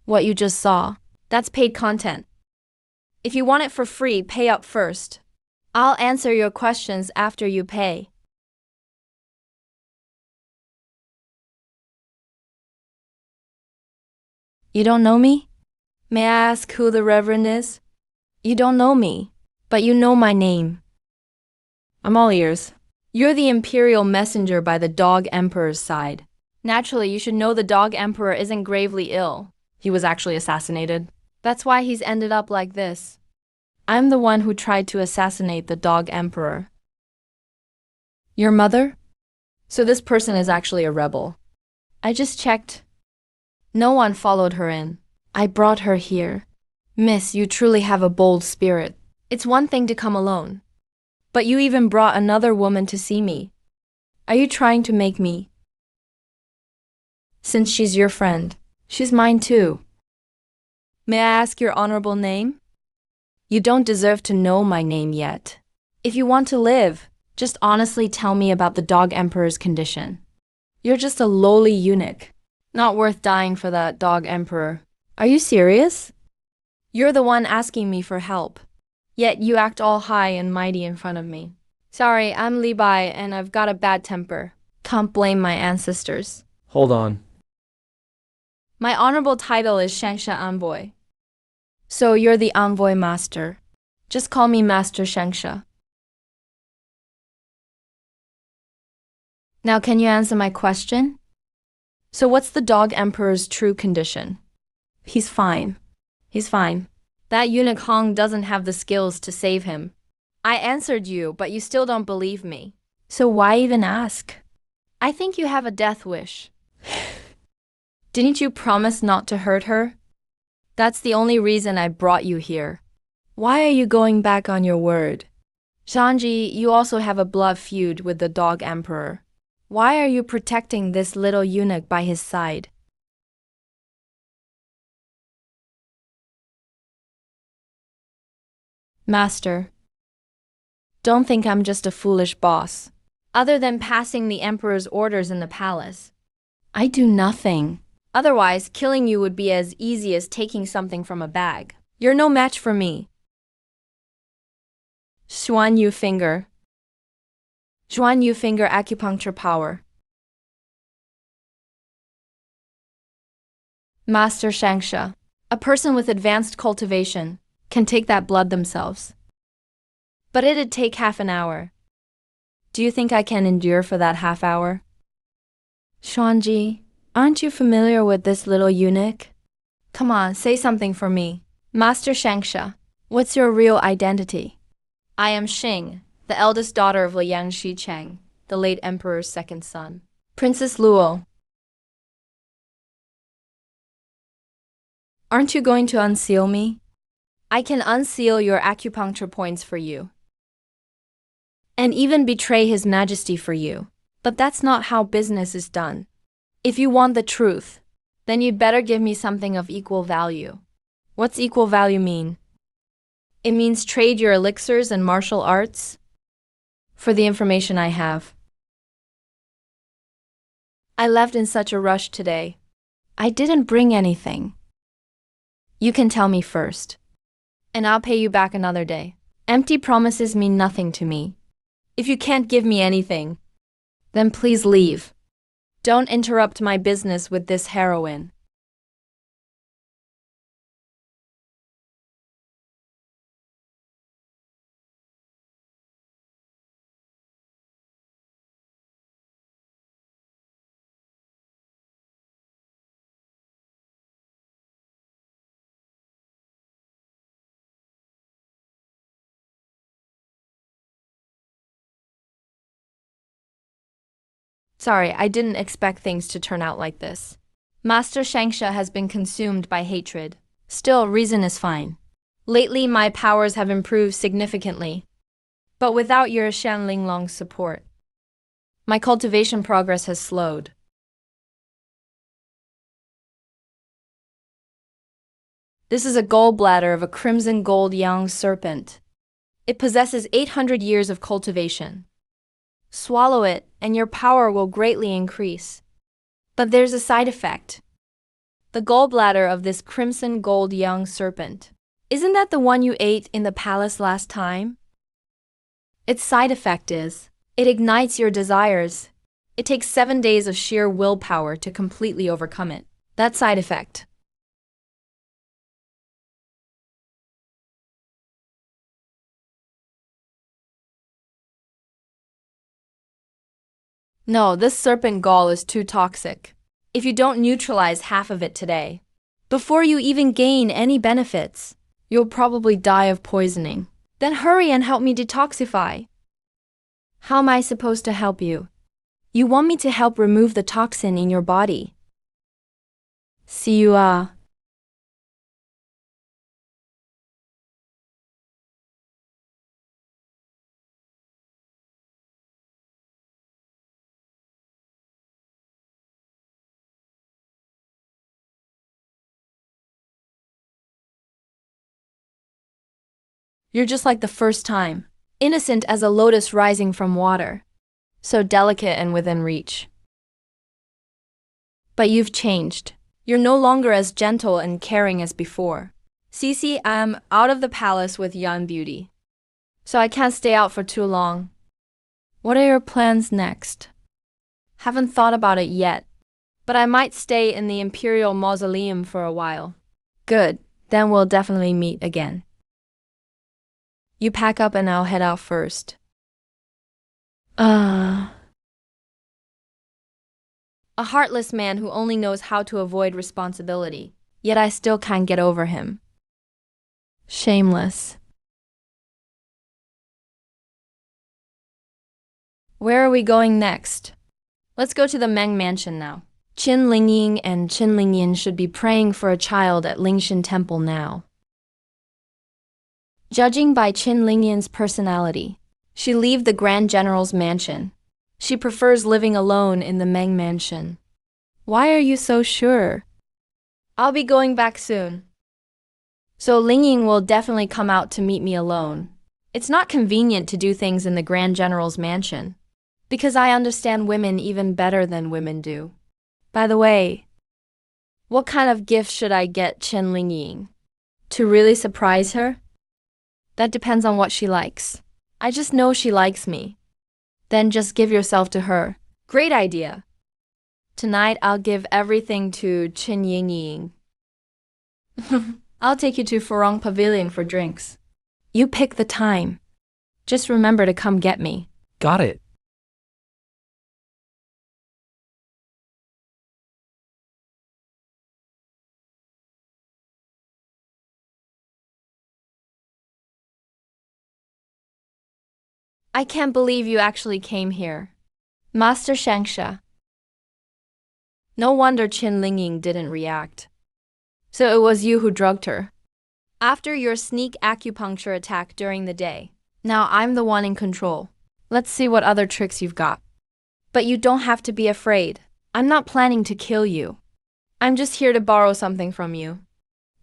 Speaker 1: What you just saw. That's paid content. If you want it for free, pay up first. I'll answer your questions after you pay. You don't know me? May I ask who the Reverend is? You don't know me, but you know my name. I'm all ears. You're the Imperial messenger by the Dog Emperor's side. Naturally, you should know the Dog Emperor isn't gravely ill. He was actually assassinated. That's why he's ended up like this. I'm the one who tried to assassinate the Dog Emperor. Your mother? So this person is actually a rebel. I just checked. No one followed her in. I brought her here. Miss, you truly have a bold spirit. It's one thing to come alone. But you even brought another woman to see me. Are you trying to make me? Since she's your friend, she's mine too. May I ask your honorable name? You don't deserve to know my name yet. If you want to live, just honestly tell me about the Dog Emperor's condition. You're just a lowly eunuch. Not worth dying for that Dog Emperor. Are you serious? You're the one asking me for help. Yet you act all high and mighty in front of me. Sorry, I'm Li Bai and I've got a bad temper. Can't blame my ancestors.
Speaker 2: Hold on.
Speaker 1: My honorable title is Shangsha Envoy. So you're the Envoy Master. Just call me Master Shangsha. Now can you answer my question? So what's the Dog Emperor's true condition? He's fine. He's fine. That eunuch Hong doesn't have the skills to save him. I answered you, but you still don't believe me. So why even ask? I think you have a death wish. Didn't you promise not to hurt her? That's the only reason I brought you here. Why are you going back on your word? Zhangji, you also have a blood feud with the Dog Emperor. Why are you protecting this little eunuch by his side? Master, don't think I'm just a foolish boss. Other than passing the Emperor's orders in the palace, I do nothing. Otherwise, killing you would be as easy as taking something from a bag. You're no match for me. Xuan Yu Finger. Xuan Yu Finger acupuncture power. Master Shangsha, a person with advanced cultivation, can take that blood themselves. But it'd take half an hour. Do you think I can endure for that half hour? Xuanji, aren't you familiar with this little eunuch? Come on, say something for me. Master Shangsha, what's your real identity? I am Xing, the eldest daughter of Liang Shicheng, the late emperor's second son. Princess Luo, aren't you going to unseal me? I can unseal your acupuncture points for you. And even betray His Majesty for you. But that's not how business is done. If you want the truth, then you'd better give me something of equal value. What's equal value mean? It means trade your elixirs and martial arts for the information I have. I left in such a rush today. I didn't bring anything. You can tell me first, and I'll pay you back another day. Empty promises mean nothing to me. If you can't give me anything, then please leave. Don't interrupt my business with this heroine. Sorry, I didn't expect things to turn out like this. Master Shangsha has been consumed by hatred. Still, reason is fine. Lately, my powers have improved significantly, but without your Shan Linglong's support, my cultivation progress has slowed. This is a gallbladder of a crimson gold young serpent. It possesses 800 years of cultivation. Swallow it, and your power will greatly increase. But there's a side effect. The gallbladder of this crimson gold young serpent. Isn't that the one you ate in the palace last time? Its side effect is, it ignites your desires. It takes 7 days of sheer willpower to completely overcome it. That side effect. No, this serpent gall is too toxic. If you don't neutralize half of it today, before you even gain any benefits, you'll probably die of poisoning. Then hurry and help me detoxify. How am I supposed to help you? You want me to help remove the toxin in your body. See you You're just like the first time, innocent as a lotus rising from water, so delicate and within reach. But you've changed. You're no longer as gentle and caring as before. Cece, I'm out of the palace with Yan Beauty, so I can't stay out for too long. What are your plans next? Haven't thought about it yet, but I might stay in the Imperial Mausoleum for a while. Good, then we'll definitely meet again. You pack up and I'll head out first. A heartless man who only knows how to avoid responsibility, yet I still can't get over him. Shameless. Where are we going next? Let's go to the Meng Mansion now. Qin Lingying and Qin Lingyan should be praying for a child at Lingshan Temple now. Judging by Qin Lingyan's personality, she leave the Grand General's mansion. She prefers living alone in the Meng Mansion. Why are you so sure? I'll be going back soon. So Lingying will definitely come out to meet me alone. It's not convenient to do things in the Grand General's mansion, because I understand women even better than women do. By the way, what kind of gift should I get Qin Lingying? To really surprise her? That depends on what she likes. I just know she likes me. Then just give yourself to her. Great idea. Tonight I'll give everything to Qin Yingying. I'll take you to Furong Pavilion for drinks. You pick the time. Just remember to come get me.
Speaker 2: Got it.
Speaker 1: I can't believe you actually came here. Master Shangsha. No wonder Qin Lingying didn't react. So it was you who drugged her. After your sneak acupuncture attack during the day. Now I'm the one in control. Let's see what other tricks you've got. But you don't have to be afraid. I'm not planning to kill you. I'm just here to borrow something from you.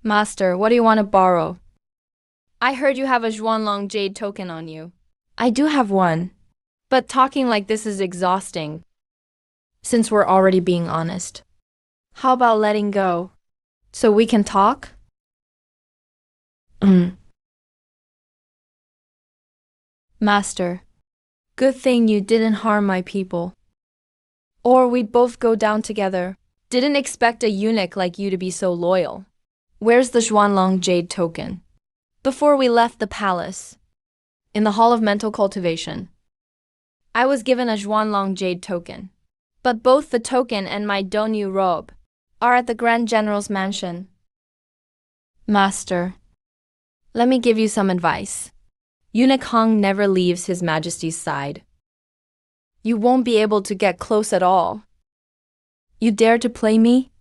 Speaker 1: Master, what do you want to borrow? I heard you have a Zhuanlong jade token on you. I do have one. But talking like this is exhausting. Since we're already being honest. How about letting go? So we can talk? Master, good thing you didn't harm my people. Or we'd both go down together. Didn't expect a eunuch like you to be so loyal. Where's the Zhuanlong jade token? Before we left the palace. In the Hall of Mental Cultivation. I was given a Zhuanlong jade token. But both the token and my Donyu robe are at the Grand General's mansion. Master, let me give you some advice. Eunuch Hong never leaves His Majesty's side. You won't be able to get close at all. You dare to play me?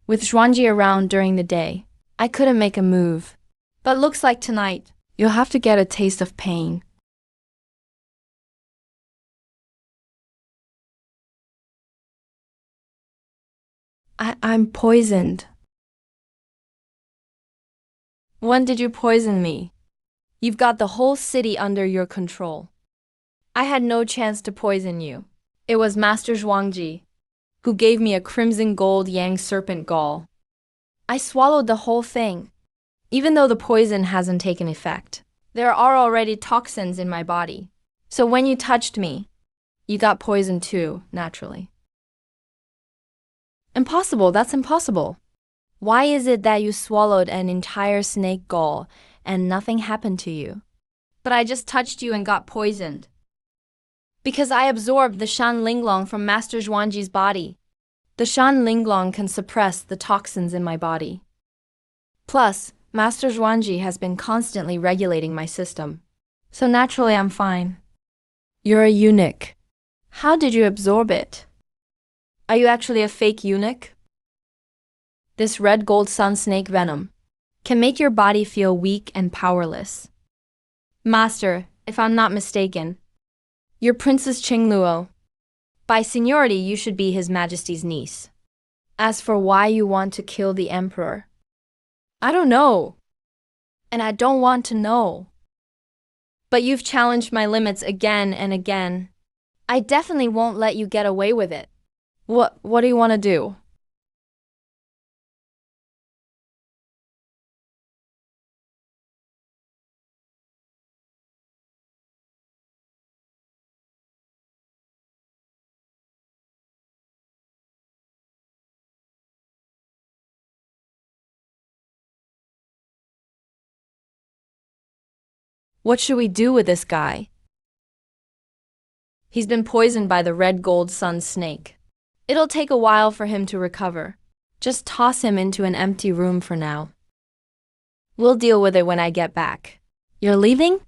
Speaker 1: With Zhuangji around during the day, I couldn't make a move. But looks like tonight, you'll have to get a taste of pain. I'm poisoned. When did you poison me? You've got the whole city under your control. I had no chance to poison you. It was Master Zhuangji who gave me a crimson gold yang serpent gall. I swallowed the whole thing. Even though the poison hasn't taken effect, there are already toxins in my body. So when you touched me, you got poisoned too, naturally. Impossible, that's impossible. Why is it that you swallowed an entire snake gall and nothing happened to you? But I just touched you and got poisoned. Because I absorbed the Shan Linglong from Master Zhuangji's body. The Shan Linglong can suppress the toxins in my body. Plus, Master Zhuangji has been constantly regulating my system. So naturally I'm fine. You're a eunuch. How did you absorb it? Are you actually a fake eunuch? This red gold sun snake venom can make your body feel weak and powerless. Master, if I'm not mistaken, you're Princess Qingluo. By seniority, you should be His Majesty's niece. As for why you want to kill the Emperor, I don't know. And I don't want to know. But you've challenged my limits again and again. I definitely won't let you get away with it. What do you want to do? What should we do with this guy? He's been poisoned by the red gold sun snake. It'll take a while for him to recover. Just toss him into an empty room for now. We'll deal with it when I get back. You're leaving?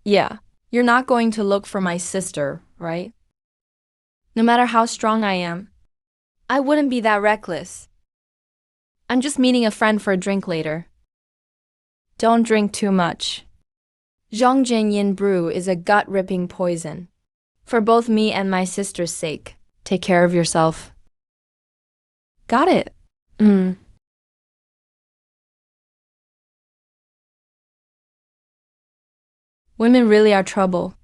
Speaker 1: Yeah. You're not going to look for my sister, right? No matter how strong I am, I wouldn't be that reckless. I'm just meeting a friend for a drink later. Don't drink too much. Zhongjin Yin brew is a gut-ripping poison. For both me and my sister's sake, take care of yourself. Got it. Women really are trouble.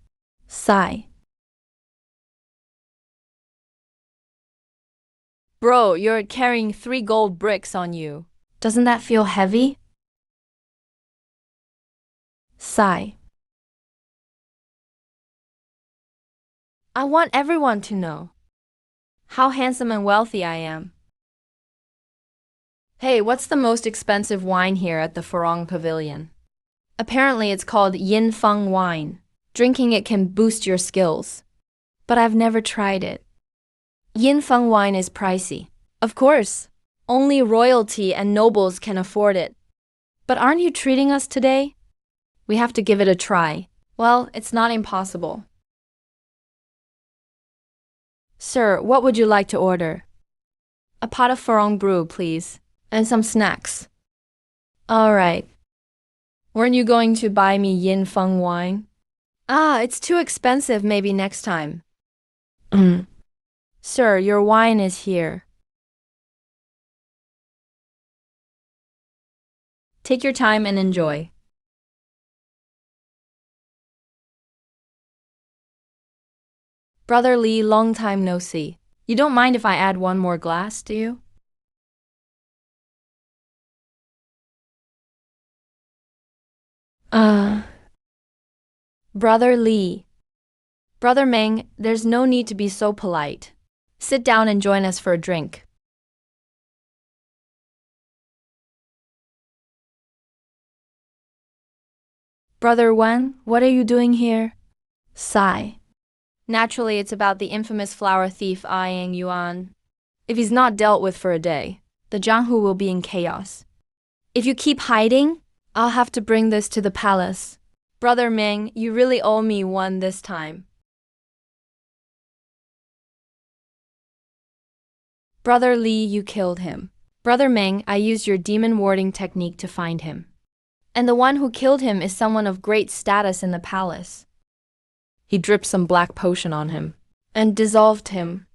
Speaker 1: Sigh. Bro, you're carrying 3 gold bricks on you. Doesn't that feel heavy? Sigh. I want everyone to know how handsome and wealthy I am. Hey, what's the most expensive wine here at the Farong Pavilion? Apparently it's called Yin Feng wine. Drinking it can boost your skills. But I've never tried it. Yin Feng wine is pricey. Of course, only royalty and nobles can afford it. But aren't you treating us today? We have to give it a try. Well, it's not impossible. Sir, what would you like to order? A pot of farong brew, please. And some snacks. All right. Weren't you going to buy me yin feng wine? Ah, it's too expensive, maybe next time. Sir, your wine is here. Take your time and enjoy. Brother Lee, long time no see. You don't mind if I add one more glass, do you? Brother Lee. Brother Meng, there's no need to be so polite. Sit down and join us for a drink. Brother Wen, what are you doing here? Sigh. Naturally, it's about the infamous flower thief Yang Yuan. If he's not dealt with for a day, the Jianghu will be in chaos. If you keep hiding, I'll have to bring this to the palace. Brother Ming, you really owe me one this time. Brother Lee, you killed him. Brother Ming, I used your demon warding technique to find him. And the one who killed him is someone of great status in the palace. He dripped some black potion on him and dissolved him.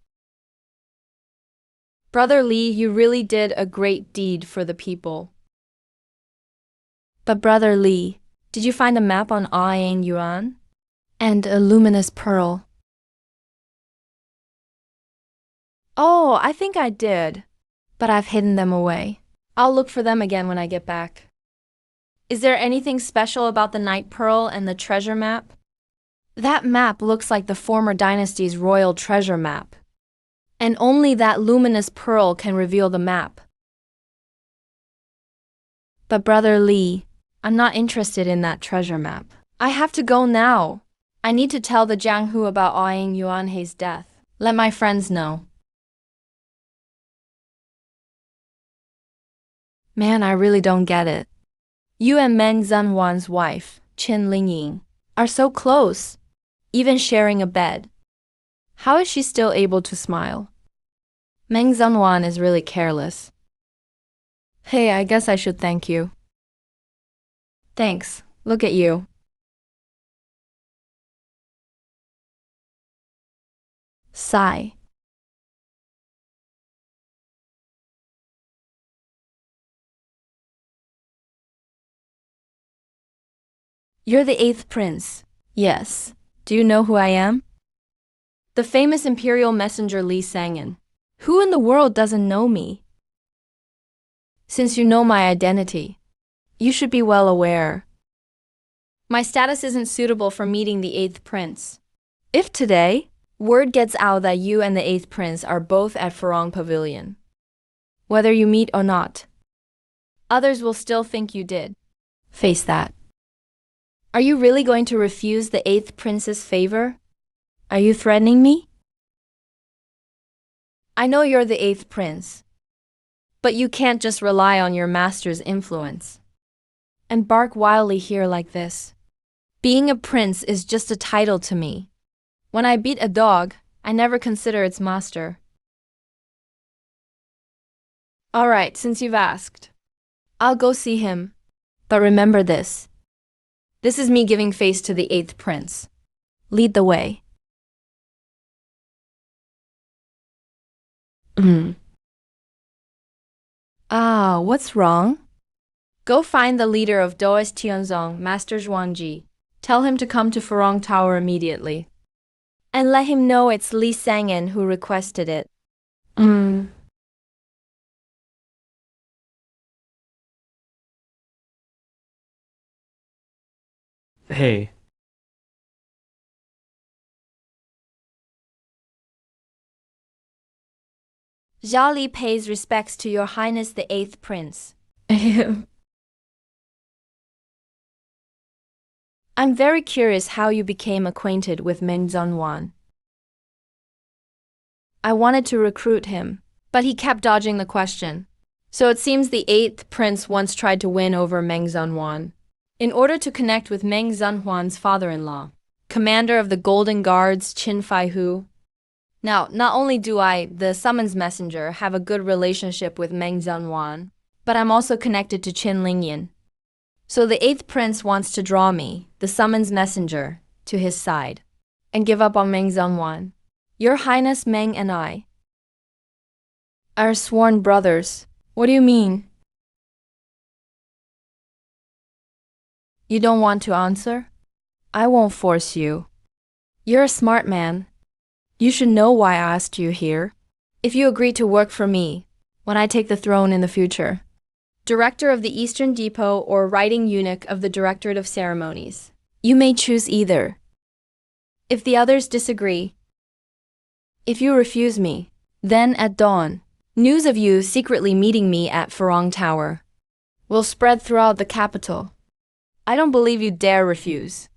Speaker 1: Brother Lee, you really did a great deed for the people. But Brother Lee, did you find a map on Yang Yuan? And a luminous pearl? Oh, I think I did, but I've hidden them away. I'll look for them again when I get back. Is there anything special about the Night Pearl and the treasure map? That map looks like the former dynasty's royal treasure map. And only that luminous pearl can reveal the map. But Brother Lee, I'm not interested in that treasure map. I have to go now. I need to tell the Jianghu about Yang Yuanhei's death. Let my friends know. Man, I really don't get it. You and Meng Zhenwan's wife, Qin Lingying, are so close, even sharing a bed. How is she still able to smile? Meng Zhenwan is really careless. Hey, I guess I should thank you. Thanks. Look at you. Sigh. You're the 8th prince. Yes. Do you know who I am? The famous imperial messenger Li Sangin. Who in the world doesn't know me? Since you know my identity, you should be well aware. My status isn't suitable for meeting the 8th prince. If today, word gets out that you and the 8th prince are both at Farong Pavilion, whether you meet or not, others will still think you did. Face that. Are you really going to refuse the 8th prince's favor? Are you threatening me? I know you're the 8th prince, but you can't just rely on your master's influence and bark wildly here like this. Being a prince is just a title to me. When I beat a dog, I never consider its master. All right, since you've asked, I'll go see him. But remember this. This is me giving face to the 8th prince. Lead the way. What's wrong? Go find the leader of Dois Tianzong, Master Zhuangji. Tell him to come to Farong Tower immediately. And let him know it's Li Sangin who requested it.
Speaker 2: Hey,
Speaker 1: Zhao Li pays respects to Your Highness the 8th Prince. I'm very curious how you became acquainted with Meng Zhenwan. I wanted to recruit him, but he kept dodging the question. So it seems the 8th Prince once tried to win over Meng Zhenwan. in order to connect with Meng Zhenhuan's father-in-law, commander of the Golden Guards Qin Fai Hu. Now, not only do I, the summons messenger, have a good relationship with Meng Zhenhuan, but I'm also connected to Qin Lingyan. So the eighth prince wants to draw me, the summons messenger, to his side, and give up on Meng Zhenhuan. Your Highness Meng and I are sworn brothers. What do you mean? You don't want to answer? I won't force you. You're a smart man. You should know why I asked you here. If you agree to work for me, when I take the throne in the future, Director of the Eastern Depot or writing eunuch of the Directorate of Ceremonies, you may choose either. If the others disagree, if you refuse me, then at dawn, news of you secretly meeting me at Farong Tower will spread throughout the capital. I don't believe you dare refuse.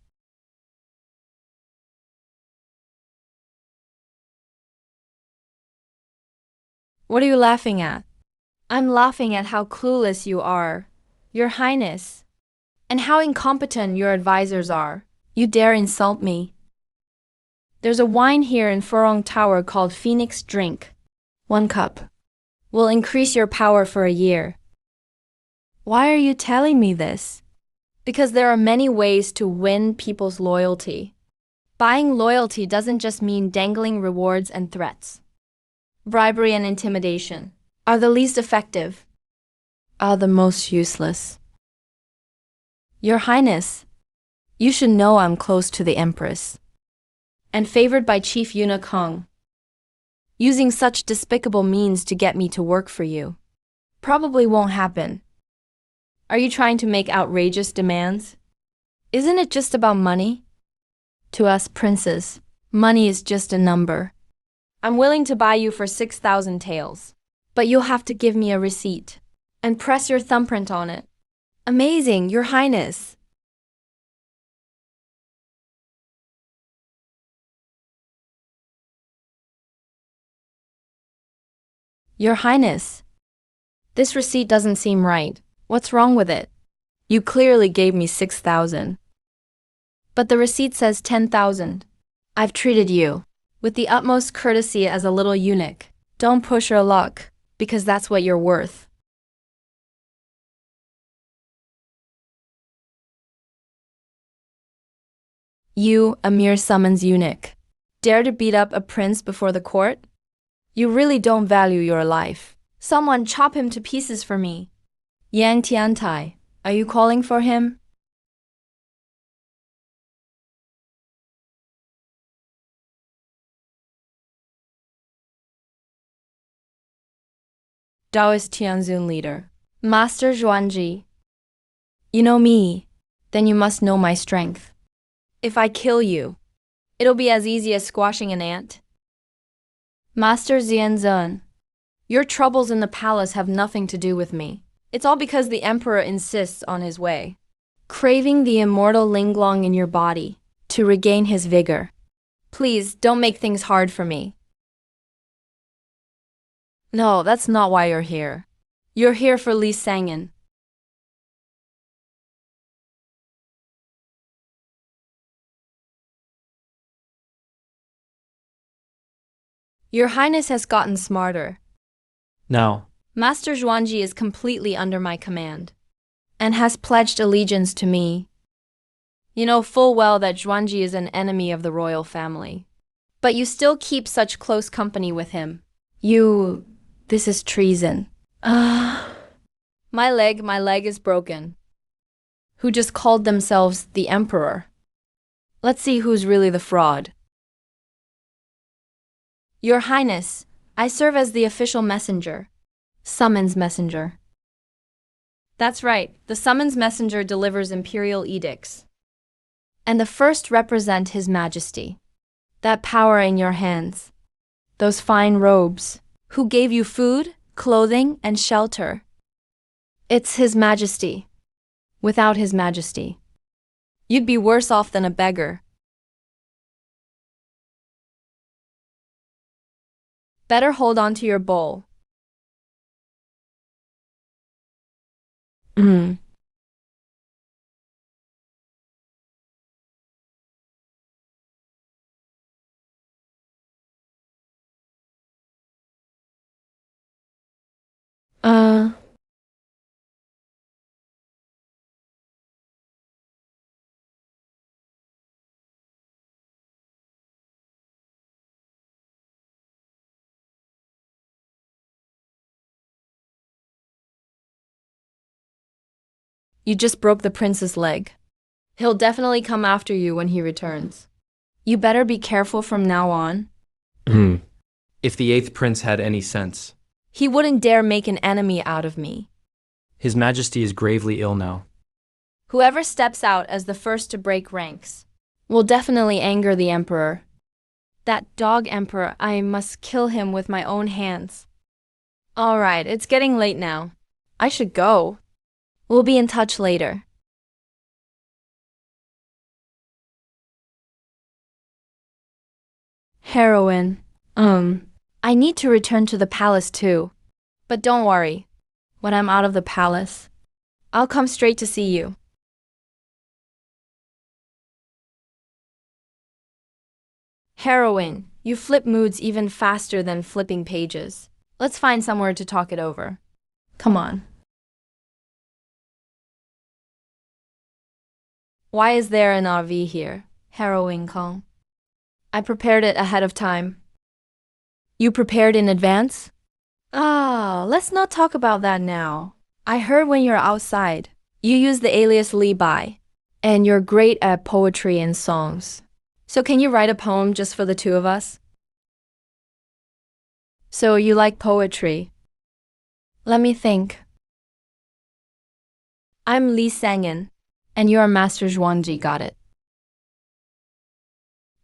Speaker 1: What are you laughing at? I'm laughing at how clueless you are, Your Highness, and how incompetent your advisors are. You dare insult me. There's a wine here in Furong Tower called Phoenix Drink. 1 cup will increase your power for a year. Why are you telling me this? Because there are many ways to win people's loyalty. Buying loyalty doesn't just mean dangling rewards and threats. Bribery and intimidation are the least effective, are the most useless. Your Highness, you should know I'm close to the Empress and favored by Chief Eunuch Hong. Using such despicable means to get me to work for you probably won't happen. Are you trying to make outrageous demands? Isn't it just about money? To us princes, money is just a number. I'm willing to buy you for 6,000 taels, but you'll have to give me a receipt and press your thumbprint on it. Amazing, Your Highness. Your Highness, this receipt doesn't seem right. What's wrong with it? You clearly gave me 6,000. But the receipt says 10,000. I've treated you with the utmost courtesy as a little eunuch. Don't push your luck, because that's what you're worth. You, a mere summons eunuch, dare to beat up a prince before the court? You really don't value your life. Someone chop him to pieces for me. Yang Tiantai, are you calling for him? Taoist Tianzun leader. Master Zhuanji. You know me, then you must know my strength. If I kill you, it'll be as easy as squashing an ant. Master Xianzhen, your troubles in the palace have nothing to do with me. It's all because the emperor insists on his way, craving the immortal Linglong in your body to regain his vigor. Please, don't make things hard for me. No, that's not why you're here. You're here for Li Sangin. Your Highness has gotten smarter.
Speaker 2: Now,
Speaker 1: Master Zhuanji is completely under my command and has pledged allegiance to me. You know full well that Zhuanji is an enemy of the royal family, but you still keep such close company with him. This is treason. My leg is broken. Who just called themselves the emperor? Let's see who's really the fraud. Your Highness, I serve as the official messenger. Summons messenger. That's right, the summons messenger delivers imperial edicts. And the first represent His Majesty. That power in your hands. Those fine robes. Who gave you food, clothing, and shelter? It's His Majesty. Without His Majesty, you'd be worse off than a beggar. Better hold on to your bowl. You just broke the prince's leg. He'll definitely come after you when he returns. You better be careful from now on.
Speaker 2: If the eighth prince had any sense.
Speaker 1: He wouldn't dare make an enemy out of me.
Speaker 2: His Majesty is gravely ill now.
Speaker 1: Whoever steps out as the first to break ranks will definitely anger the emperor. That dog emperor, I must kill him with my own hands. All right, it's getting late now. I should go. We'll be in touch later. Heroine. I need to return to the palace too. But don't worry. When I'm out of the palace, I'll come straight to see you. Heroine, you flip moods even faster than flipping pages. Let's find somewhere to talk it over. Come on. Why is there an RV here, Heroine Kong? I prepared it ahead of time. You prepared in advance? Let's not talk about that now. I heard when you're outside, you use the alias Li Bai, and you're great at poetry and songs. So can you write a poem just for the two of us? So you like poetry? Let me think. I'm Li Sangin, and you're Master Zhuangji, got it.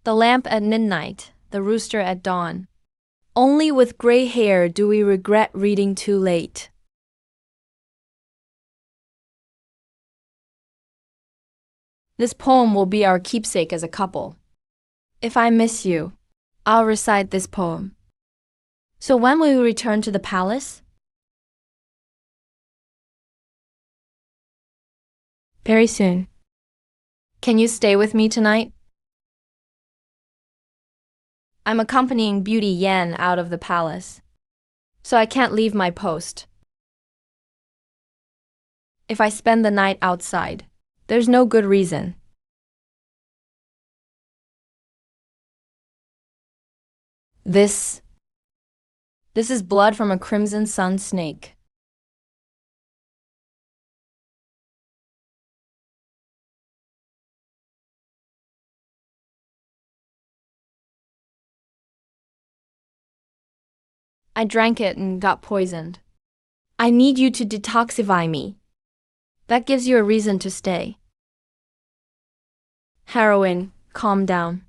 Speaker 1: The lamp at midnight, the rooster at dawn. Only with gray hair do we regret reading too late. This poem will be our keepsake as a couple. If I miss you, I'll recite this poem. So when will you return to the palace? Very soon. Can you stay with me tonight? I'm accompanying Beauty Yan out of the palace, so I can't leave my post. If I spend the night outside, there's no good reason. This is blood from a crimson sun snake. I drank it and got poisoned. I need you to detoxify me. That gives you a reason to stay. Heroine, calm down.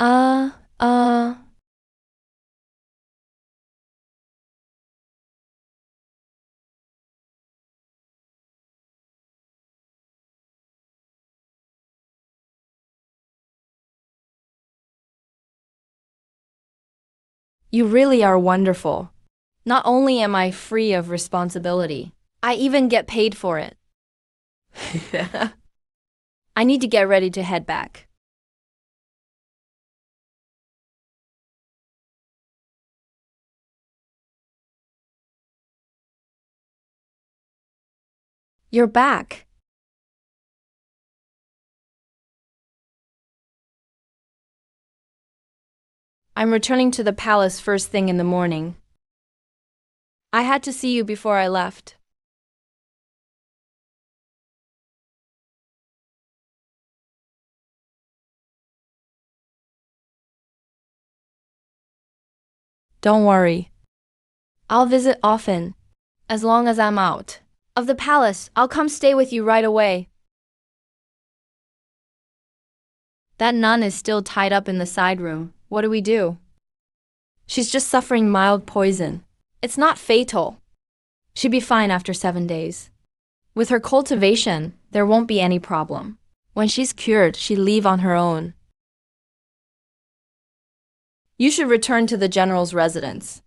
Speaker 1: Uh, uh. You really are wonderful. Not only am I free of responsibility, I even get paid for it. I need to get ready to head back. You're back. I'm returning to the palace first thing in the morning. I had to see you before I left. Don't worry. I'll visit often, as long as I'm out of the palace. I'll come stay with you right away. That nun is still tied up in the side room. What do we do? She's just suffering mild poison. It's not fatal. She'd be fine after 7 days. With her cultivation, there won't be any problem. When she's cured, she'll leave on her own. You should return to the general's residence.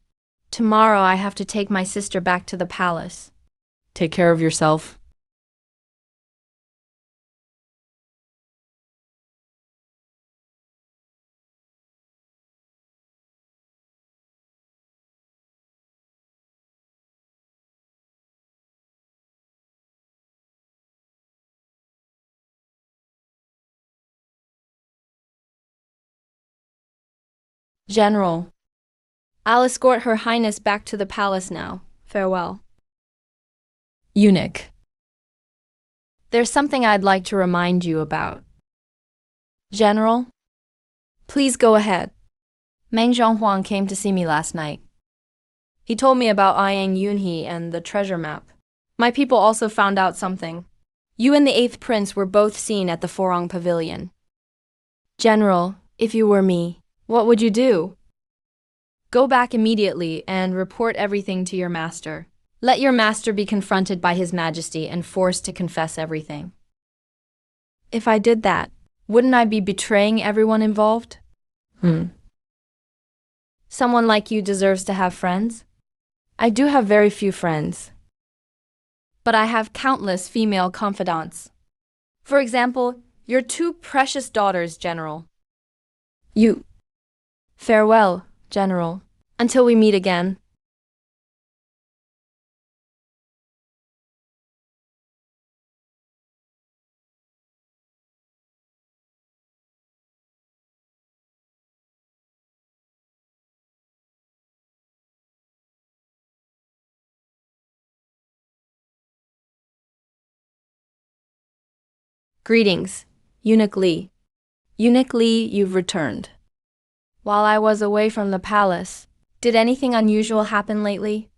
Speaker 1: Tomorrow I have to take my sister back to the palace. Take care of yourself. General, I'll escort Her Highness back to the palace now. Farewell. Eunuch, there's something I'd like to remind you about. General, please go ahead. Meng Zhonghuang came to see me last night. He told me about Yang Yunhe and the treasure map. My people also found out something. You and the 8th Prince were both seen at the Forong Pavilion. General, if you were me, what would you do? Go back immediately and report everything to your master. Let your master be confronted by His Majesty and forced to confess everything. If I did that, wouldn't I be betraying everyone involved? Someone like you deserves to have friends. I do have very few friends, but I have countless female confidants. For example, your 2 precious daughters, General. Farewell, General, until we meet again. Greetings, Eunuch Li. Eunuch Li, you've returned. While I was away from the palace, did anything unusual happen lately?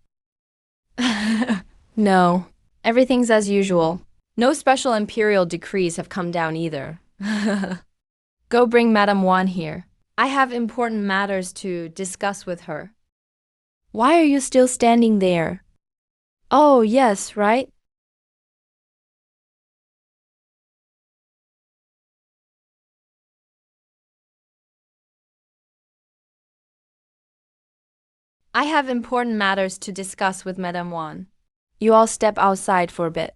Speaker 1: No, everything's as usual. No special imperial decrees have come down either. Go bring Madame Wan here. I have important matters to discuss with her. Why are you still standing there? Oh, yes, right? I have important matters to discuss with Madame Wan. You all step outside for a bit.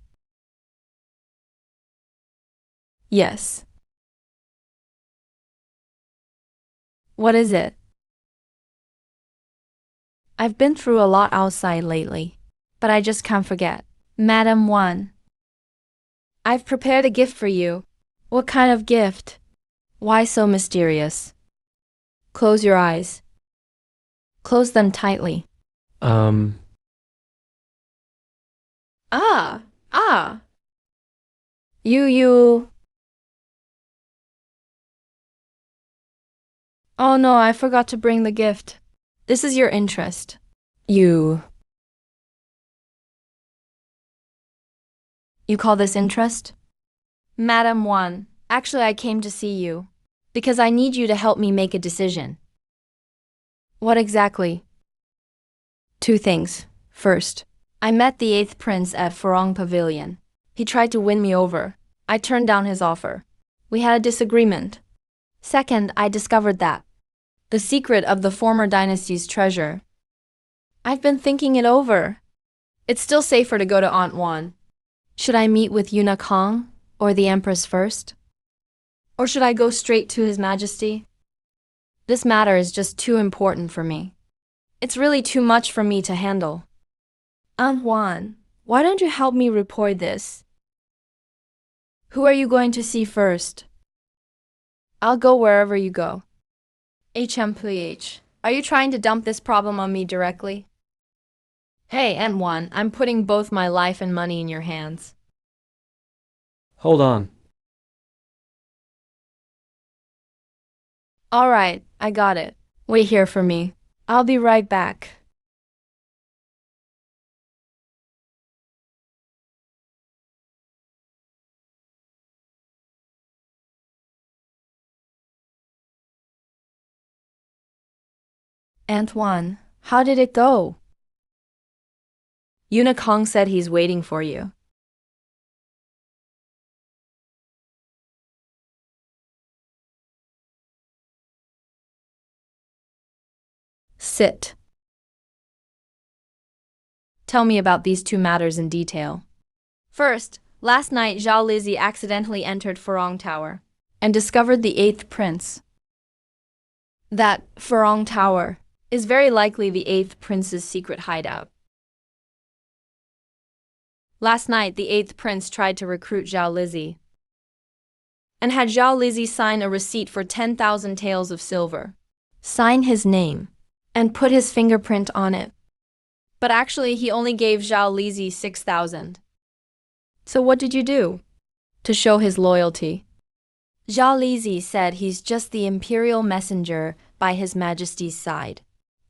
Speaker 1: Yes. What is it? I've been through a lot outside lately, but I just can't forget. Madame Wan, I've prepared a gift for you. What kind of gift? Why so mysterious? Close your eyes. Close them tightly. Ah. You. Oh no, I forgot to bring the gift. This is your interest. You call this interest? Madame Wan, actually I came to see you because I need you to help me make a decision. What exactly? 2 things. First, I met the 8th Prince at Forong Pavilion. He tried to win me over. I turned down his offer. We had a disagreement. Second, I discovered that the secret of the former dynasty's treasure. I've been thinking it over. It's still safer to go to Aunt Wan. Should I meet with Eunuch Hong or the Empress first? Or should I go straight to His Majesty? This matter is just too important for me. It's really too much for me to handle. Aunt Wan, why don't you help me report this? Who are you going to see first? I'll go wherever you go. HMPH, are you trying to dump this problem on me directly? Hey, Aunt Wan, I'm putting both my life and money in your hands.
Speaker 2: Hold on.
Speaker 1: All right, I got it. Wait here for me. I'll be right back. Aunt Wan, how did it go? Eunuch Hong said he's waiting for you. Sit. Tell me about these 2 matters in detail. First, last night Zhao Lizzie accidentally entered Forong Tower and discovered the 8th Prince. That Forong Tower is very likely the 8th Prince's secret hideout. Last night, the 8th Prince tried to recruit Zhao Lizzie and had Zhao Lizzie sign a receipt for 10,000 taels of silver. sign his name, and put his fingerprint on it. But actually, he only gave Zhao Lizi 6,000. So what did you do? To show his loyalty. Zhao Lizi said he's just the imperial messenger by His Majesty's side,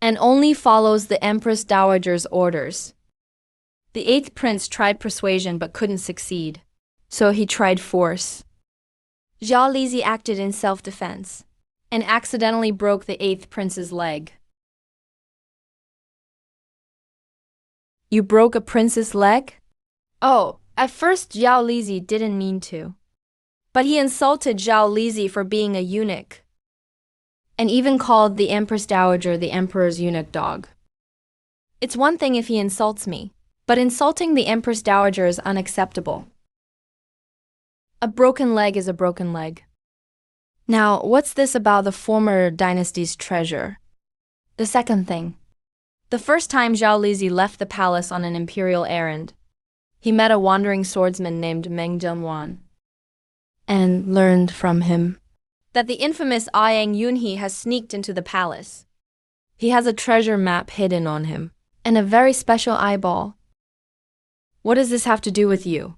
Speaker 1: and only follows the Empress Dowager's orders. The 8th prince tried persuasion but couldn't succeed, so he tried force. Zhao Lizi acted in self-defense, and accidentally broke the 8th prince's leg. You broke a prince's leg? Oh, at first Zhao Lizi didn't mean to. But he insulted Zhao Lizi for being a eunuch, and even called the Empress Dowager the Emperor's eunuch dog. It's one thing if he insults me, but insulting the Empress Dowager is unacceptable. A broken leg is a broken leg. Now, what's this about the former dynasty's treasure? The second thing. The first time Zhao Lizi left the palace on an imperial errand, he met a wandering swordsman named Meng Zhenwan, and learned from him that the infamous Yang Yunhe has sneaked into the palace. He has a treasure map hidden on him, and a very special eyeball. What does this have to do with you?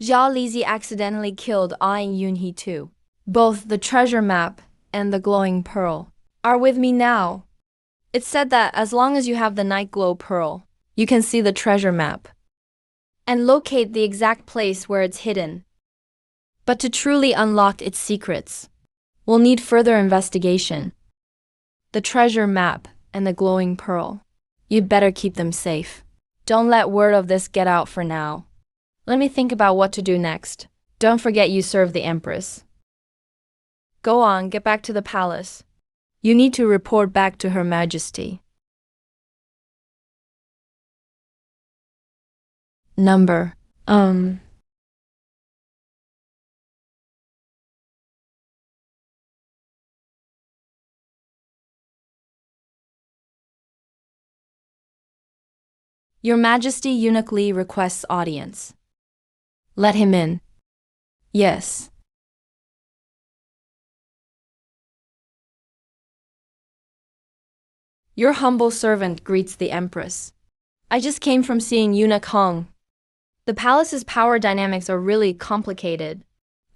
Speaker 1: Zhao Lizi accidentally killed Yang Yunhe too. Both the treasure map and the glowing pearl are with me now. It's said that as long as you have the night glow pearl, you can see the treasure map and locate the exact place where it's hidden. But to truly unlock its secrets, we'll need further investigation. The treasure map and the glowing pearl, you'd better keep them safe. Don't let word of this get out for now. Let me think about what to do next. Don't forget you serve the Empress. Go on, get back to the palace. You need to report back to Her Majesty. Number, Your Majesty Eunuch Li requests audience. Let him in. Yes. Your humble servant greets the Empress. I just came from seeing Eunuch Hong. The palace's power dynamics are really complicated.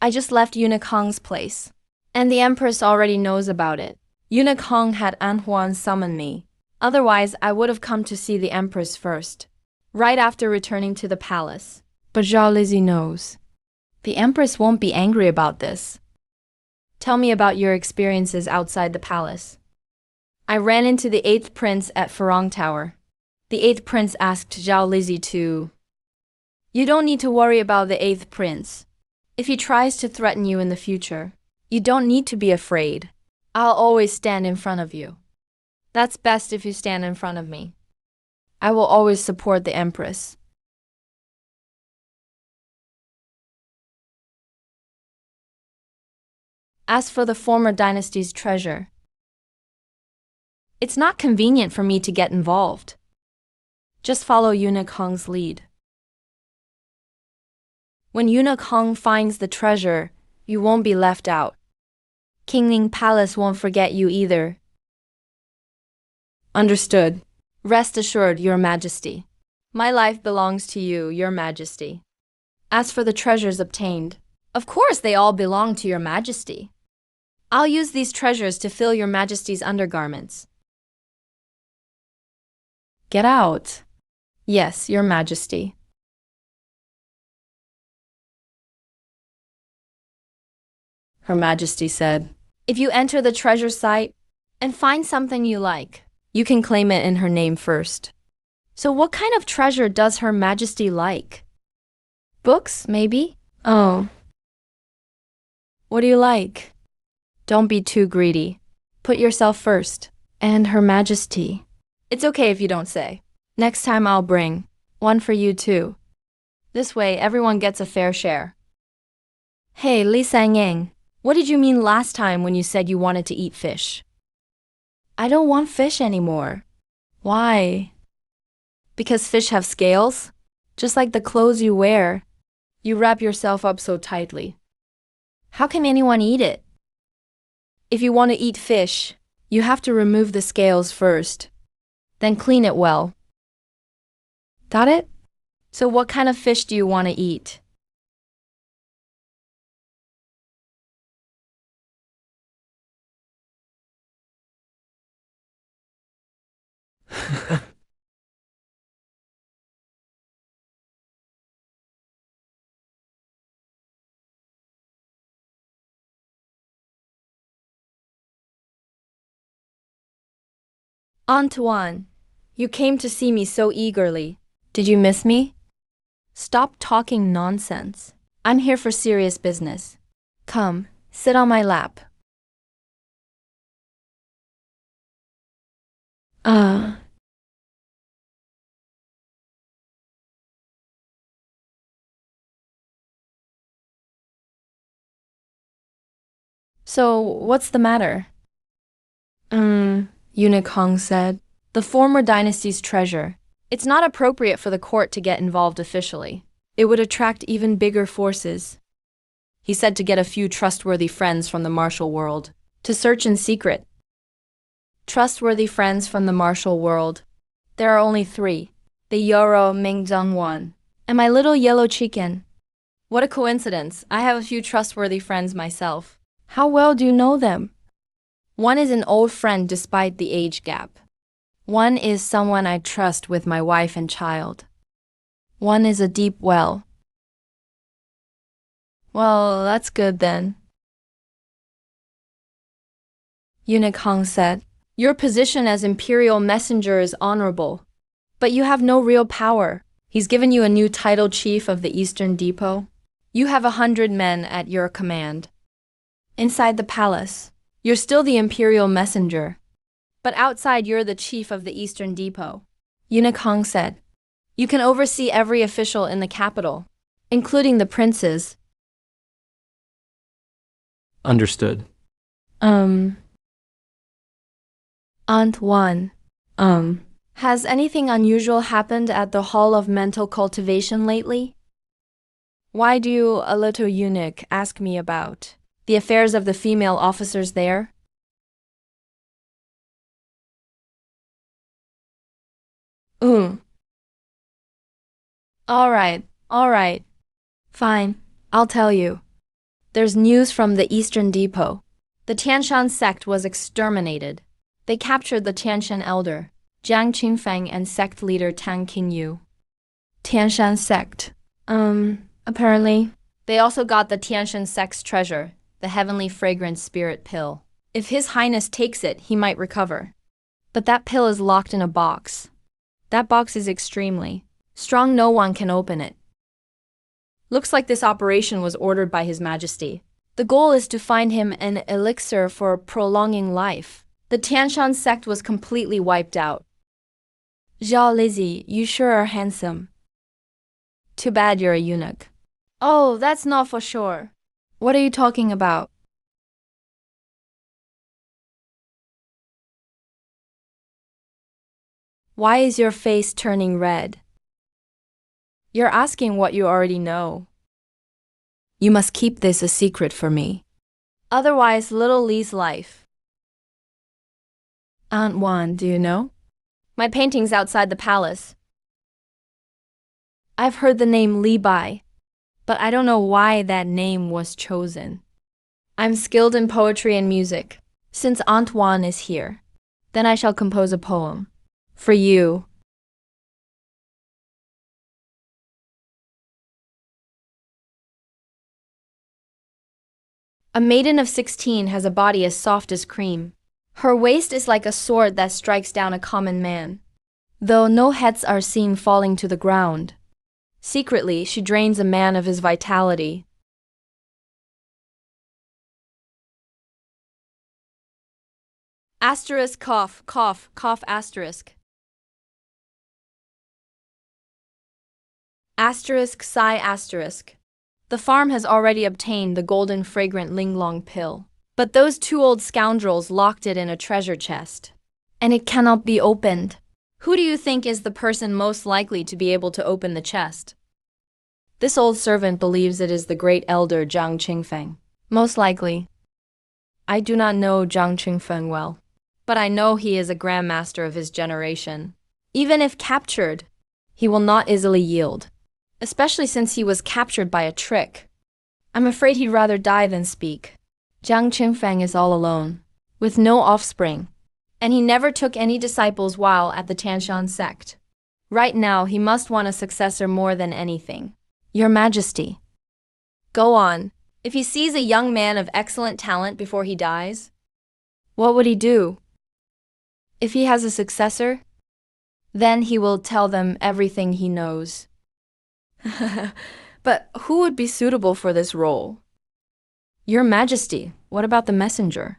Speaker 1: I just left Eunuch Hong's place, and the Empress already knows about it. Eunuch Hong had An Huan summon me. Otherwise, I would have come to see the Empress first, right after returning to the palace. But Zhao Lizi knows. The Empress won't be angry about this. Tell me about your experiences outside the palace. I ran into the 8th prince at Farong Tower. The 8th prince asked Zhao Lizi to... You don't need to worry about the 8th prince. If he tries to threaten you in the future, you don't need to be afraid. I'll always stand in front of you. That's best if you stand in front of me. I will always support the Empress. As for the former dynasty's treasure, it's not convenient for me to get involved. Just follow Eunuch Hong's lead. When Eunuch Hong finds the treasure, you won't be left out. King Ning Palace won't forget you either. Understood. Rest assured, Your Majesty. My life belongs to you, Your Majesty. As for the treasures obtained, of course they all belong to Your Majesty. I'll use these treasures to fill Your Majesty's undergarments. Get out. Yes, Your Majesty. Her Majesty said, if you enter the treasure site and find something you like, you can claim it in her name first. So what kind of treasure does Her Majesty like? Books, maybe? Oh. What do you like? Don't be too greedy. Put yourself first. And Her Majesty. It's okay if you don't say. Next time I'll bring one for you too. This way everyone gets a fair share. Hey, Li Sangyang, what did you mean last time when you said you wanted to eat fish? I don't want fish anymore. Why? Because fish have scales? Just like the clothes you wear. You wrap yourself up so tightly. How can anyone eat it? If you want to eat fish, you have to remove the scales first, then clean it well. Got it? So what kind of fish do you want to eat? Antoine, you came to see me so eagerly. Did you miss me? Stop talking nonsense. I'm here for serious business. Come, sit on my lap. Uh. So, what's the matter? Eunuch Hong said. The former dynasty's treasure. It's not appropriate for the court to get involved officially. It would attract even bigger forces. He said to get a few trustworthy friends from the martial world, to search in secret. Trustworthy friends from the martial world. There are only 3. The Yoro Mingzhongwan, and my little yellow chicken. What a coincidence. I have a few trustworthy friends myself. How well do you know them? One is an old friend despite the age gap. One is someone I trust with my wife and child. One is a deep well. Well, that's good then. Eunuch Hong said, your position as imperial messenger is honorable, but you have no real power. He's given you a new title, chief of the Eastern Depot. You have 100 men at your command. Inside the palace, you're still the imperial messenger, but outside you're the chief of the Eastern Depot. Eunuch Hong said, you can oversee every official in the capital, including the princes.
Speaker 2: Understood.
Speaker 1: Antoine, has anything unusual happened at the Hall of Mental Cultivation lately? Why do you, a little eunuch, ask me about the affairs of the female officers there? All right. Fine, I'll tell you. There's news from the Eastern Depot. The Tianshan sect was exterminated. They captured the Tianshan elder, Jiang Qingfeng, and sect leader Tang Qingyu. Tianshan sect. Apparently. They also got the Tianshan sect's treasure, the heavenly fragrant spirit pill. If His Highness takes it, he might recover. But that pill is locked in a box. That box is extremely strong, no one can open it. Looks like this operation was ordered by His Majesty. The goal is to find him an elixir for prolonging life. The Tianshan sect was completely wiped out. Zhao Lizzie, you sure are handsome. Too bad you're a eunuch. Oh, that's not for sure. What are you talking about? Why is your face turning red? You're asking what you already know. You must keep this a secret for me. Otherwise, little Li's life. Aunt Wan, do you know? My painting's outside the palace. I've heard the name Li Bai, but I don't know why that name was chosen. I'm skilled in poetry and music. Since Aunt Wan is here, then I shall compose a poem. For you. A maiden of 16 has a body as soft as cream. Her waist is like a sword that strikes down a common man. Though no heads are seen falling to the ground, secretly she drains a man of his vitality. Asterisk cough, cough, cough asterisk. Asterisk sigh asterisk. The farm has already obtained the golden fragrant linglong pill. But those 2 old scoundrels locked it in a treasure chest. And it cannot be opened. Who do you think is the person most likely to be able to open the chest? This old servant believes it is the great elder Jiang Qingfeng. Most likely. I do not know Zhang Qingfeng well, but I know he is a grandmaster of his generation. Even if captured, he will not easily yield, especially since he was captured by a trick. I'm afraid he'd rather die than speak. Zhang Qingfeng is all alone, with no offspring, and he never took any disciples while at the Tianshan sect. Right now, he must want a successor more than anything. Your Majesty. Go on. If he sees a young man of excellent talent before he dies, what would he do? If he has a successor, then he will tell them everything he knows. But who would be suitable for this role? Your Majesty, what about the messenger?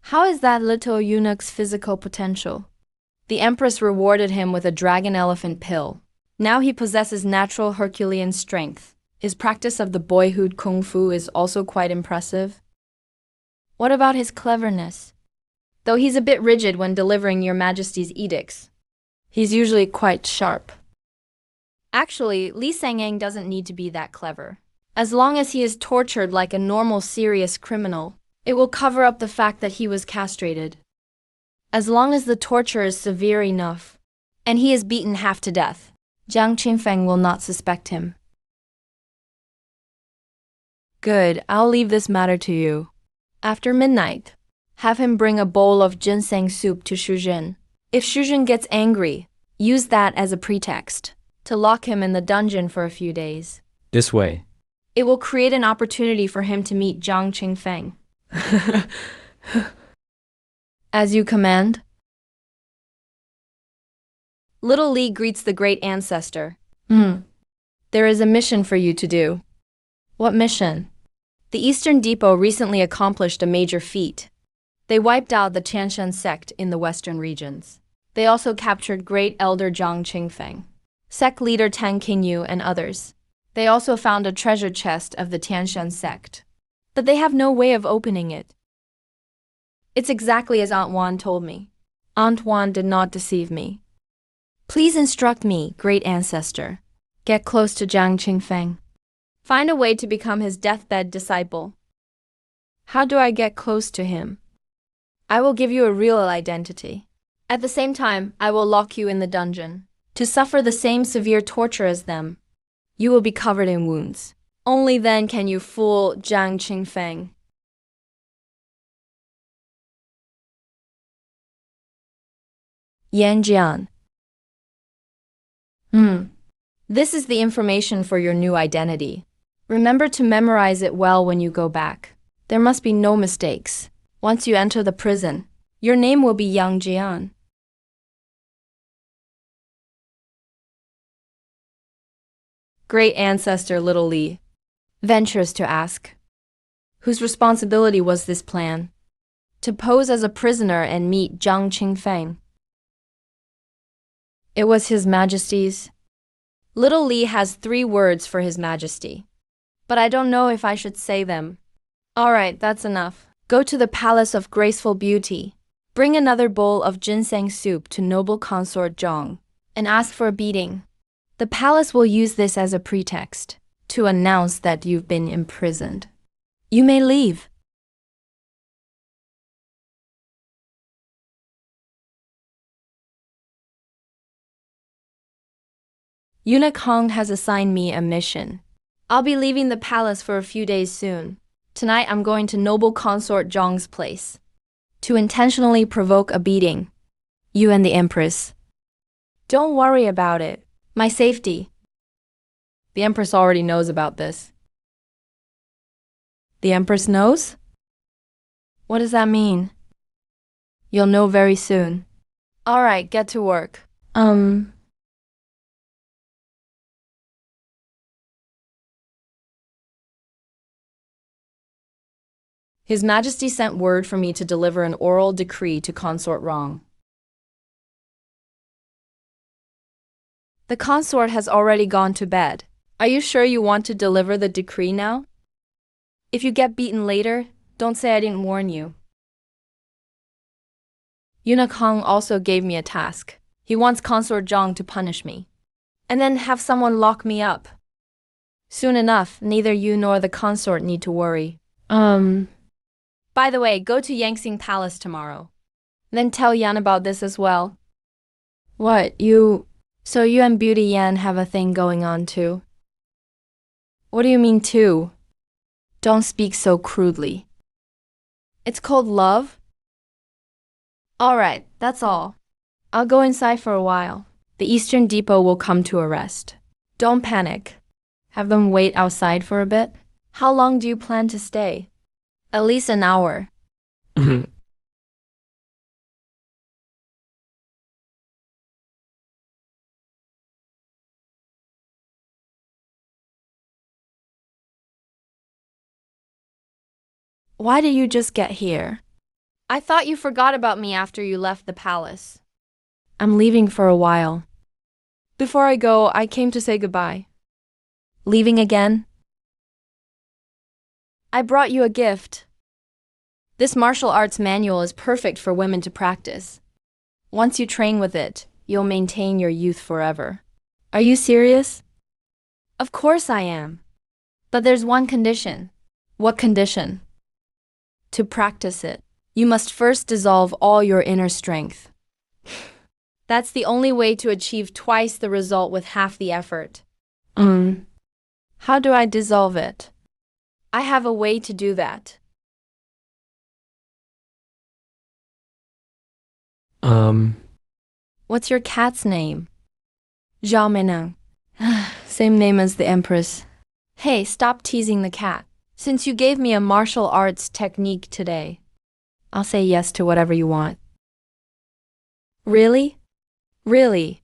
Speaker 1: How is that little eunuch's physical potential? The Empress rewarded him with a dragon elephant pill. Now he possesses natural Herculean strength. His practice of the boyhood kung fu is also quite impressive. What about his cleverness? Though he's a bit rigid when delivering Your Majesty's edicts, he's usually quite sharp. Actually, Li Sangyang doesn't need to be that clever. As long as he is tortured like a normal serious criminal, it will cover up the fact that he was castrated. As long as the torture is severe enough, and he is beaten half to death, Zhang Qingfeng will not suspect him. Good, I'll leave this matter to you. After midnight, have him bring a bowl of ginseng soup to Shuzhen. If Shuzhen gets angry, use that as a pretext to lock him in the dungeon for a few days.
Speaker 2: This way.
Speaker 1: It will create an opportunity for him to meet Zhang Qingfeng. As you command. Little Li greets the great ancestor. There is a mission for you to do. What mission? The Eastern Depot recently accomplished a major feat. They wiped out the Tianshan sect in the western regions. They also captured great elder Zhang Qingfeng, sect leader Tang Qingyu, and others. They also found a treasure chest of the Tianshan sect, but they have no way of opening it. It's exactly as Aunt Wan told me. Aunt Wan did not deceive me. Please instruct me, great ancestor. Get close to Zhang Qingfeng. Find a way to become his deathbed disciple. How do I get close to him? I will give you a real identity. At the same time, I will lock you in the dungeon to suffer the same severe torture as them. You will be covered in wounds. Only then can you fool Zhang Qingfeng. Yan Jian. This is the information for your new identity. Remember to memorize it well when you go back. There must be no mistakes. Once you enter the prison, your name will be Yang Jian. Great ancestor Little Li ventures to ask, whose responsibility was this plan? To pose as a prisoner and meet Zhang Qingfeng. It was His Majesty's. Little Li has 3 words for His Majesty, but I don't know if I should say them. All right, that's enough. Go to the palace of graceful beauty. Bring another bowl of ginseng soup to noble consort Zhang, and ask for a beating. The palace will use this as a pretext to announce that you've been imprisoned. You may leave. Eunuch Hong has assigned me a mission. I'll be leaving the palace for a few days soon. Tonight I'm going to noble consort Zhang's place to intentionally provoke a beating. You and the Empress. Don't worry about it. My safety. The Empress already knows about this. The Empress knows? What does that mean? You'll know very soon. All right, get to work. His Majesty sent word for me to deliver an oral decree to Consort Rong. The consort has already gone to bed. Are you sure you want to deliver the decree now? If you get beaten later, don't say I didn't warn you. Eunuch Hong also gave me a task. He wants Consort Zhang to punish me. And then have someone lock me up. Soon enough, neither you nor the consort need to worry. By the way, go to Yangxing Palace tomorrow. Then tell Yan about this as well. What, So you and Beauty Yan have a thing going on too? What do you mean too? Don't speak so crudely. It's called love? Alright, that's all. I'll go inside for a while. The Eastern Depot will come to arrest. Don't panic. Have them wait outside for a bit. How long do you plan to stay? At least an hour. Why did you just get here? I thought you forgot about me after you left the palace. I'm leaving for a while. Before I go, I came to say goodbye. Leaving again? I brought you a gift. This martial arts manual is perfect for women to practice. Once you train with it, you'll maintain your youth forever. Are you serious? Of course I am. But there's one condition. What condition? To practice it, you must first dissolve all your inner strength. That's the only way to achieve twice the result with half the effort. How do I dissolve it? I have a way to do that. What's your cat's name? Zhao Meneng. Same name as the Empress. Hey, stop teasing the cat. Since you gave me a martial arts technique today, I'll say yes to whatever you want. Really? Really?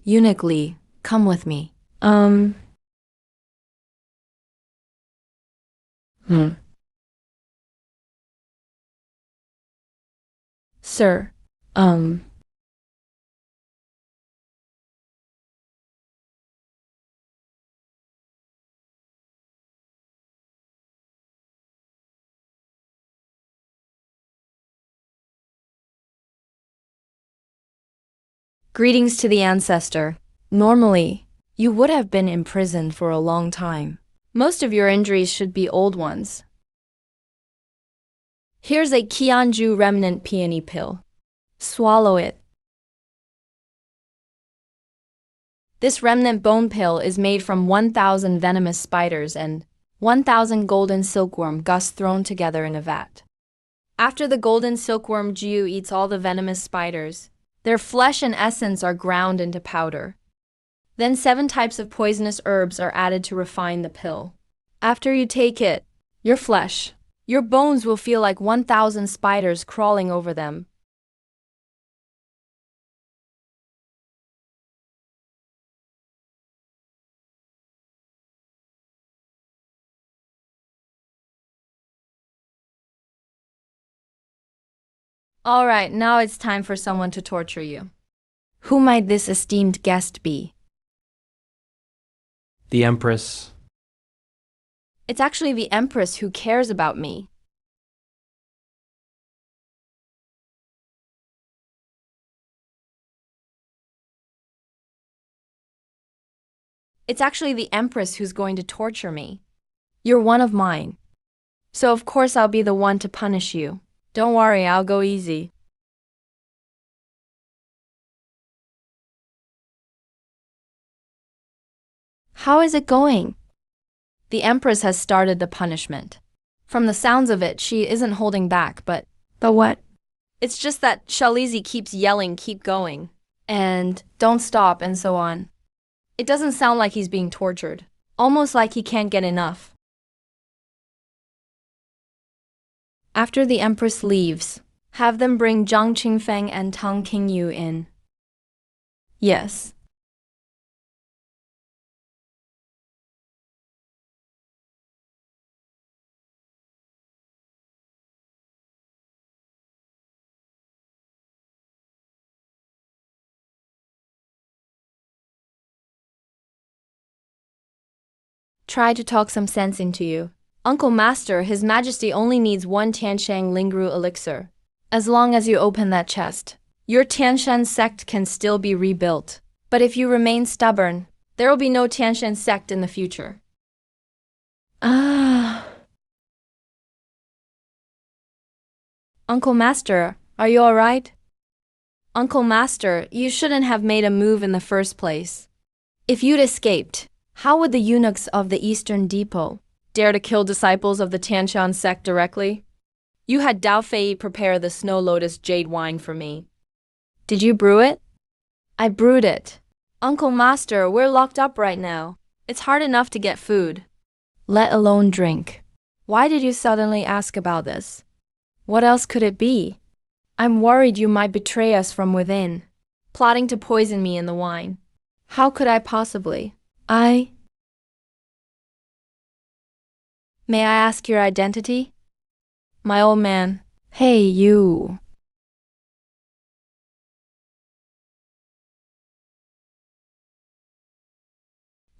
Speaker 1: Eunuch Lee, come with me. Sir, Greetings to the ancestor. Normally, you would have been imprisoned for a long time. Most of your injuries should be old ones. Here's a Qianju remnant peony pill. Swallow it. This remnant bone pill is made from 1,000 venomous spiders and 1,000 golden silkworm gusts thrown together in a vat. After the golden silkworm Jiu eats all the venomous spiders, their flesh and essence are ground into powder. Then 7 types of poisonous herbs are added to refine the pill. After you take it, your bones will feel like 1,000 spiders crawling over them. Alright, now it's time for someone to torture you. Who might this esteemed guest be?
Speaker 2: The Empress.
Speaker 1: It's actually the Empress who cares about me. It's actually the Empress who's going to torture me. You're one of mine. So of course I'll be the one to punish you. Don't worry, I'll go easy. How is it going? The Empress has started the punishment. From the sounds of it, she isn't holding back, but what? It's just that Shalizi keeps yelling, keep going, and don't stop, and so on. It doesn't sound like he's being tortured. Almost like he can't get enough. After the Empress leaves, have them bring Zhang Qingfeng and Tang Qingyu in. Yes. Try to talk some sense into you. Uncle Master, His Majesty only needs one Tianshang Lingru elixir. As long as you open that chest, your Tianshan sect can still be rebuilt. But if you remain stubborn, there will be no Tianshan sect in the future. Uncle Master, are you alright? Uncle Master, you shouldn't have made a move in the first place. If you'd escaped, how would the eunuchs of the Eastern Depot dare to kill disciples of the Tianshan sect directly? You had Dao Fei prepare the Snow Lotus jade wine for me. Did you brew it? I brewed it. Uncle Master, we're locked up right now. It's hard enough to get food, let alone drink. Why did you suddenly ask about this? What else could it be? I'm worried you might betray us from within, plotting to poison me in the wine. How could I possibly? May I ask your identity? My old man. Hey, you.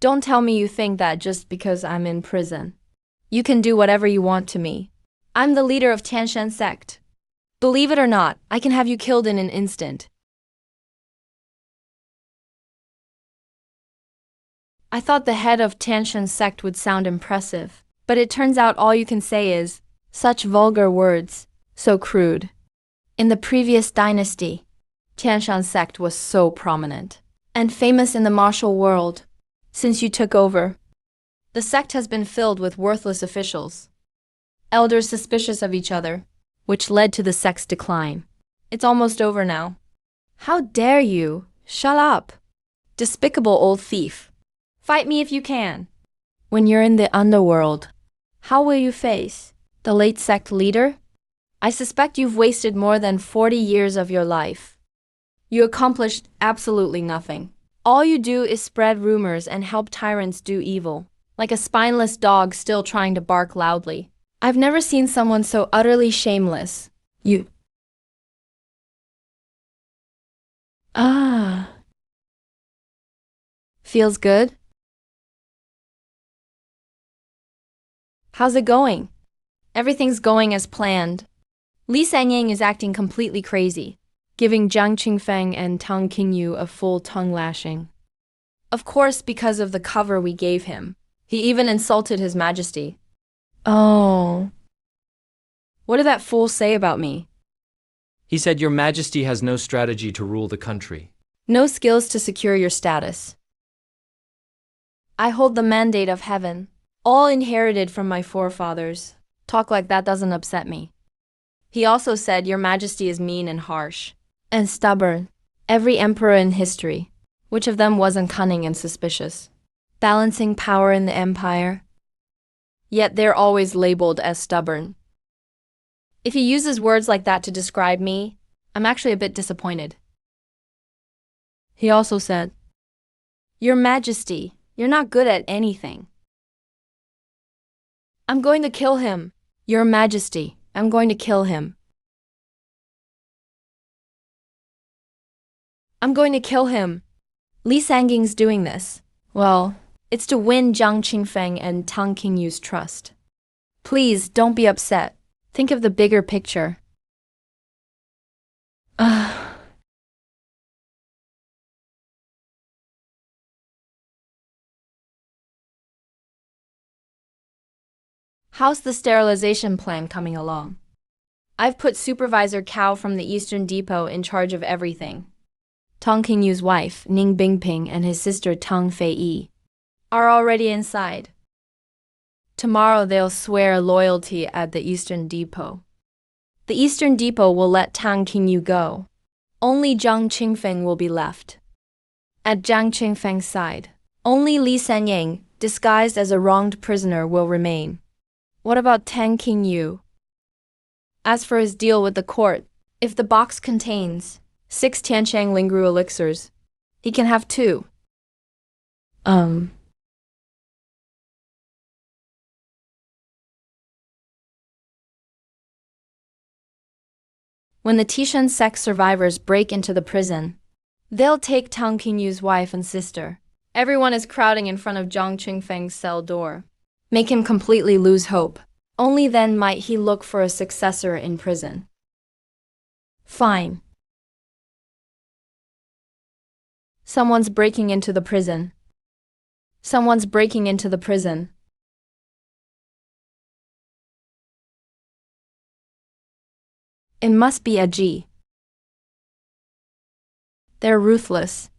Speaker 1: Don't tell me you think that just because I'm in prison, you can do whatever you want to me. I'm the leader of Tianshan sect. Believe it or not, I can have you killed in an instant. I thought the head of Tianshan sect would sound impressive, but it turns out all you can say is such vulgar words, so crude. In the previous dynasty, Tianshan sect was so prominent and famous in the martial world. Since you took over, the sect has been filled with worthless officials, elders suspicious of each other, which led to the sect's decline. It's almost over now. How dare you? Shut up. Despicable old thief. Fight me if you can. When you're in the underworld, how will you face the late sect leader? I suspect you've wasted more than 40 years of your life. You accomplished absolutely nothing. All you do is spread rumors and help tyrants do evil, like a spineless dog still trying to bark loudly. I've never seen someone so utterly shameless. You. Feels good? How's it going? Everything's going as planned. Li Sangyang is acting completely crazy, giving Zhang Qingfeng and Tang Qingyu a full tongue lashing. Of course, because of the cover we gave him. He even insulted His Majesty. Oh. What did that fool say about me?
Speaker 2: He said Your Majesty has no strategy to rule the country.
Speaker 1: No skills to secure your status. I hold the mandate of heaven, all inherited from my forefathers. Talk like that doesn't upset me. He also said Your Majesty is mean and harsh, and stubborn. Every emperor in history, which of them wasn't cunning and suspicious, balancing power in the empire? Yet they're always labeled as stubborn. If he uses words like that to describe me, I'm actually a bit disappointed. He also said, Your Majesty, you're not good at anything. I'm going to kill him. Your Majesty, I'm going to kill him. I'm going to kill him. Li Sangying's doing this. Well, it's to win Zhang Qingfeng and Tang Qingyu's trust. Please, don't be upset. Think of the bigger picture. How's the sterilization plan coming along? I've put Supervisor Cao from the Eastern Depot in charge of everything. Tang Qingyu's wife, Ning Bingping, and his sister Tang Fei are already inside. Tomorrow they'll swear loyalty at the Eastern Depot. The Eastern Depot will let Tang Qingyu go. Only Zhang Qingfeng will be left. At Zhang Qingfeng's side, only Li Sangyang, disguised as a wronged prisoner, will remain. What about Tang Qingyu? As for his deal with the court, if the box contains 6 Tianshang Lingru elixirs, he can have 2. When the Tishan sect survivors break into the prison, they'll take Tang Qingyu's wife and sister. Everyone is crowding in front of Zhang Qingfeng's cell door. Make him completely lose hope. Only then might he look for a successor in prison. Fine. Someone's breaking into the prison. Someone's breaking into the prison. It must be a G. They're ruthless.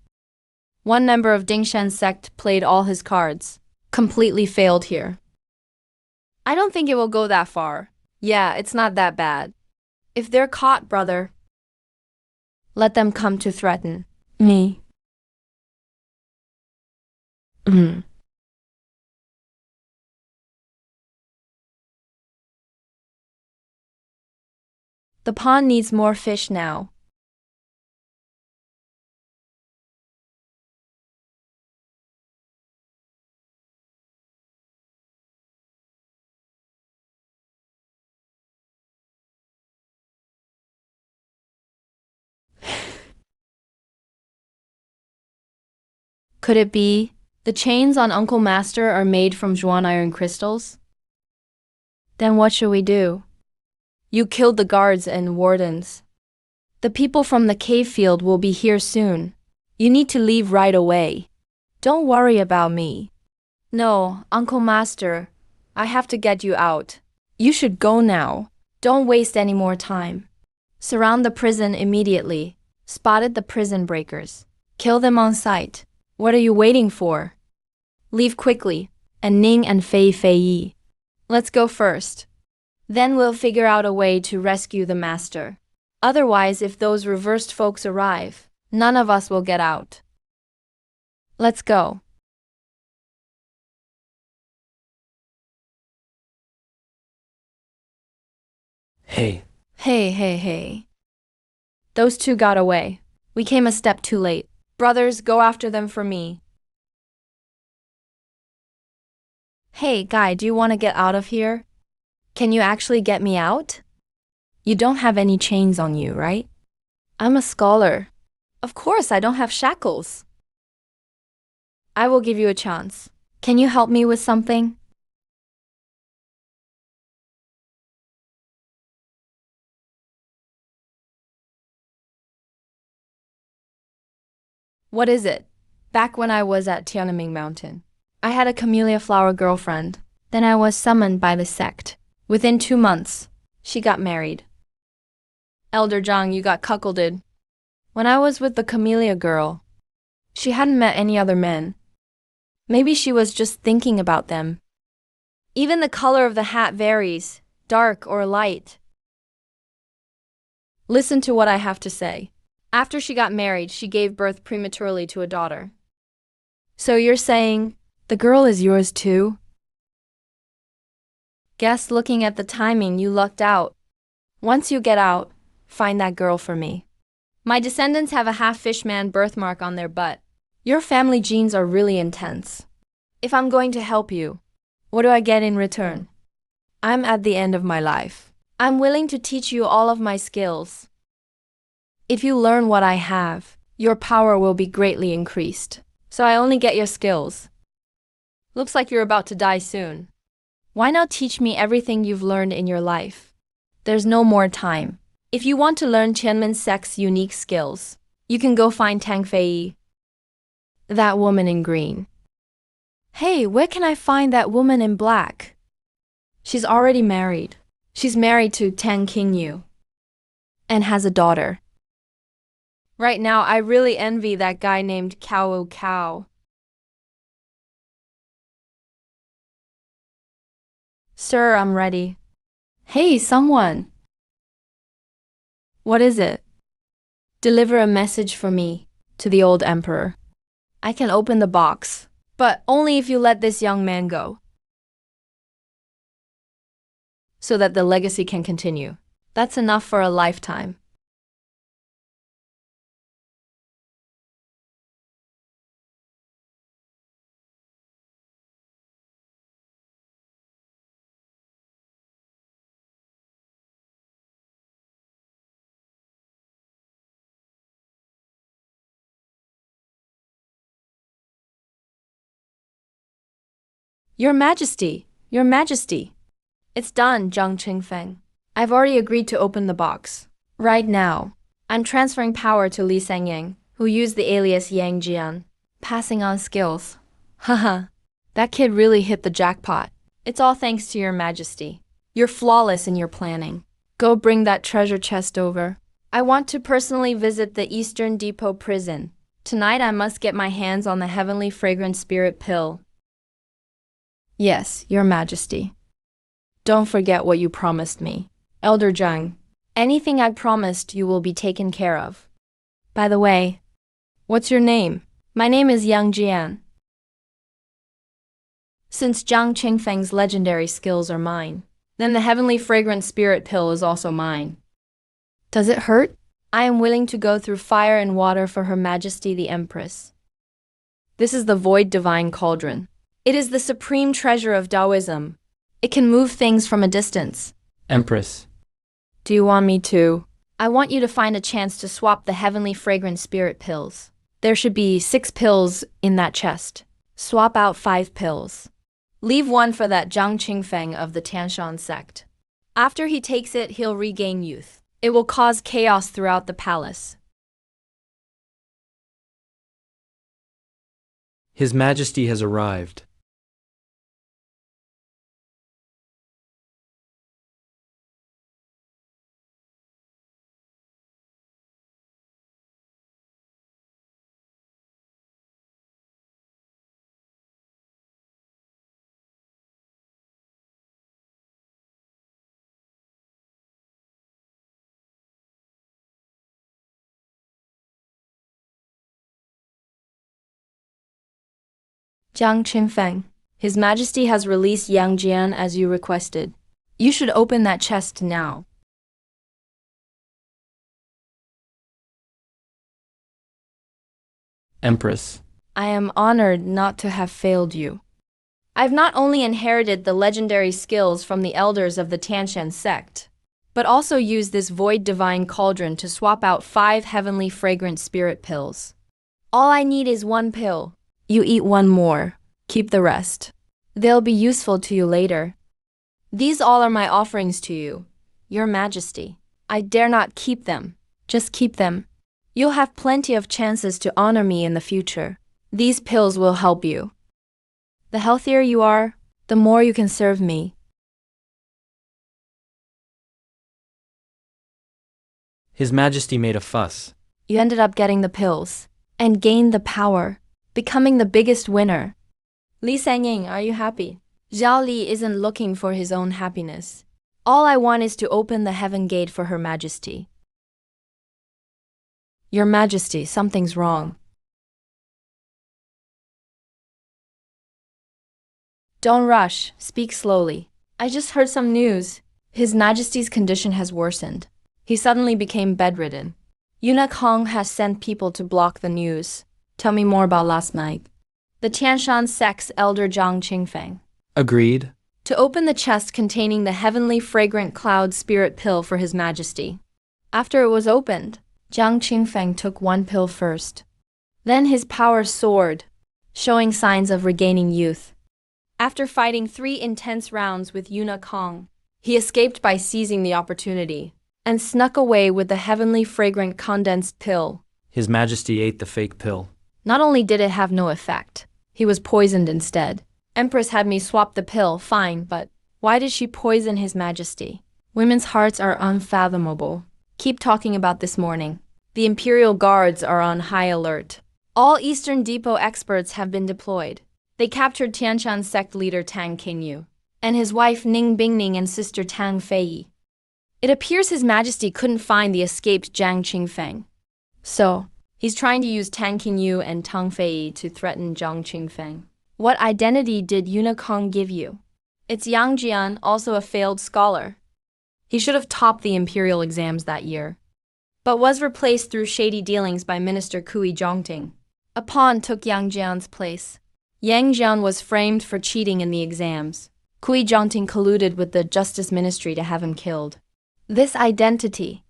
Speaker 1: One member of Dingshan's sect played all his cards. Completely failed here. I don't think it will go that far. Yeah, it's not that bad. If they're caught, brother, let them come to threaten me. The pond needs more fish now. Could it be the chains on Uncle Master are made from Zhuan iron crystals? Then what should we do? You killed the guards and wardens. The people from the cave field will be here soon. You need to leave right away. Don't worry about me. No, Uncle Master, I have to get you out. You should go now. Don't waste any more time. Surround the prison immediately. Spotted the prison breakers. Kill them on sight. What are you waiting for? Leave quickly, and Ning and Fei Yi. Let's go first. Then we'll figure out a way to rescue the master. Otherwise, if those reversed folks arrive, none of us will get out. Let's go.
Speaker 2: Hey.
Speaker 1: Hey. Those two got away. We came a step too late. Brothers, go after them for me. Hey, guy, do you want to get out of here? Can you actually get me out? You don't have any chains on you, right? I'm a scholar. Of course, I don't have shackles. I will give you a chance. Can you help me with something? What is it? Back when I was at Tiananmen Mountain, I had a camellia flower girlfriend. Then I was summoned by the sect. Within 2 months, she got married. Elder Zhang, you got cuckolded. When I was with the camellia girl, she hadn't met any other men. Maybe she was just thinking about them. Even the color of the hat varies, dark or light. Listen to what I have to say. After she got married, she gave birth prematurely to a daughter. So you're saying, the girl is yours too? Guess looking at the timing, you lucked out. Once you get out, find that girl for me. My descendants have a half-fishman birthmark on their butt. Your family genes are really intense. If I'm going to help you, what do I get in return? I'm at the end of my life. I'm willing to teach you all of my skills. If you learn what I have, your power will be greatly increased. So I only get your skills. Looks like you're about to die soon. Why not teach me everything you've learned in your life? There's no more time. If you want to learn Qianmen sect's unique skills, you can go find Tang Fei, that woman in green. Hey, where can I find that woman in black? She's already married. She's married to Tang Qingyu and has a daughter. Right now, I really envy that guy named Cao. Sir, I'm ready. Hey, someone. What is it? Deliver a message for me to the old emperor. I can open the box, but only if you let this young man go, so that the legacy can continue. That's enough for a lifetime. Your Majesty, Your Majesty. It's done, Zhang Qingfeng. I've already agreed to open the box. Right now, I'm transferring power to Li Sangying, who used the alias Yang Jian. Passing on skills. Haha, that kid really hit the jackpot. It's all thanks to Your Majesty. You're flawless in your planning. Go bring that treasure chest over. I want to personally visit the Eastern Depot prison. Tonight I must get my hands on the heavenly fragrant spirit pill. Yes, Your Majesty. Don't forget what you promised me. Elder Zhang, anything I promised you will be taken care of. By the way, what's your name? My name is Yang Jian. Since Zhang Qingfeng's legendary skills are mine, then the heavenly fragrant spirit pill is also mine. Does it hurt? I am willing to go through fire and water for Her Majesty the Empress. This is the Void Divine Cauldron. It is the supreme treasure of Taoism. It can move things from a distance.
Speaker 2: Empress.
Speaker 1: Do you want me to? I want you to find a chance to swap the heavenly fragrant spirit pills. There should be 6 pills in that chest. Swap out 5 pills. Leave one for that Zhang Qingfeng of the Tianshan sect. After he takes it, he'll regain youth. It will cause chaos throughout the palace.
Speaker 2: His Majesty has arrived.
Speaker 1: Zhang Qingfeng, His Majesty has released Yang Jian as you requested. You should open that chest now.
Speaker 2: Empress.
Speaker 1: I am honored not to have failed you. I've not only inherited the legendary skills from the elders of the Tianshan sect, but also used this Void Divine Cauldron to swap out 5 heavenly fragrant spirit pills. All I need is 1 pill. You eat 1 more. Keep the rest. They'll be useful to you later. These all are my offerings to you, Your Majesty. I dare not keep them. Just keep them. You'll have plenty of chances to honor me in the future. These pills will help you. The healthier you are, the more you can serve me.
Speaker 2: His Majesty made a fuss.
Speaker 1: You ended up getting the pills and gained the power, becoming the biggest winner. Li Sangying, are you happy? Zhao Li isn't looking for his own happiness. All I want is to open the heaven gate for Her Majesty. Your Majesty, something's wrong. Don't rush, speak slowly. I just heard some news. His Majesty's condition has worsened. He suddenly became bedridden. Yuna Kong has sent people to block the news. Tell me more about last night. The Tianshan sect's elder Zhang Qingfeng.
Speaker 2: Agreed.
Speaker 1: To open the chest containing the heavenly fragrant cloud spirit pill for His Majesty. After it was opened, Zhang Qingfeng took 1 pill first. Then his power soared, showing signs of regaining youth. After fighting 3 intense rounds with Yuna Kong, he escaped by seizing the opportunity and snuck away with the heavenly fragrant condensed pill.
Speaker 2: His Majesty ate the fake pill.
Speaker 1: Not only did it have no effect, he was poisoned instead. Empress had me swap the pill, fine, but why did she poison His Majesty? Women's hearts are unfathomable. Keep talking about this morning. The Imperial Guards are on high alert. All Eastern Depot experts have been deployed. They captured Tianshan sect leader Tang Qingyu and his wife Ning Bingning and sister Tang Feiyi. It appears His Majesty couldn't find the escaped Zhang Qingfeng. So, he's trying to use Tang Qingyu and Tang Feiyi to threaten Zhang Qingfeng. What identity did Yuna Kong give you? It's Yang Jian, also a failed scholar. He should have topped the imperial exams that year, but was replaced through shady dealings by Minister Kui Zhongting. A pawn took Yang Jian's place. Yang Jian was framed for cheating in the exams. Kui Zhongting colluded with the Justice Ministry to have him killed. This identity,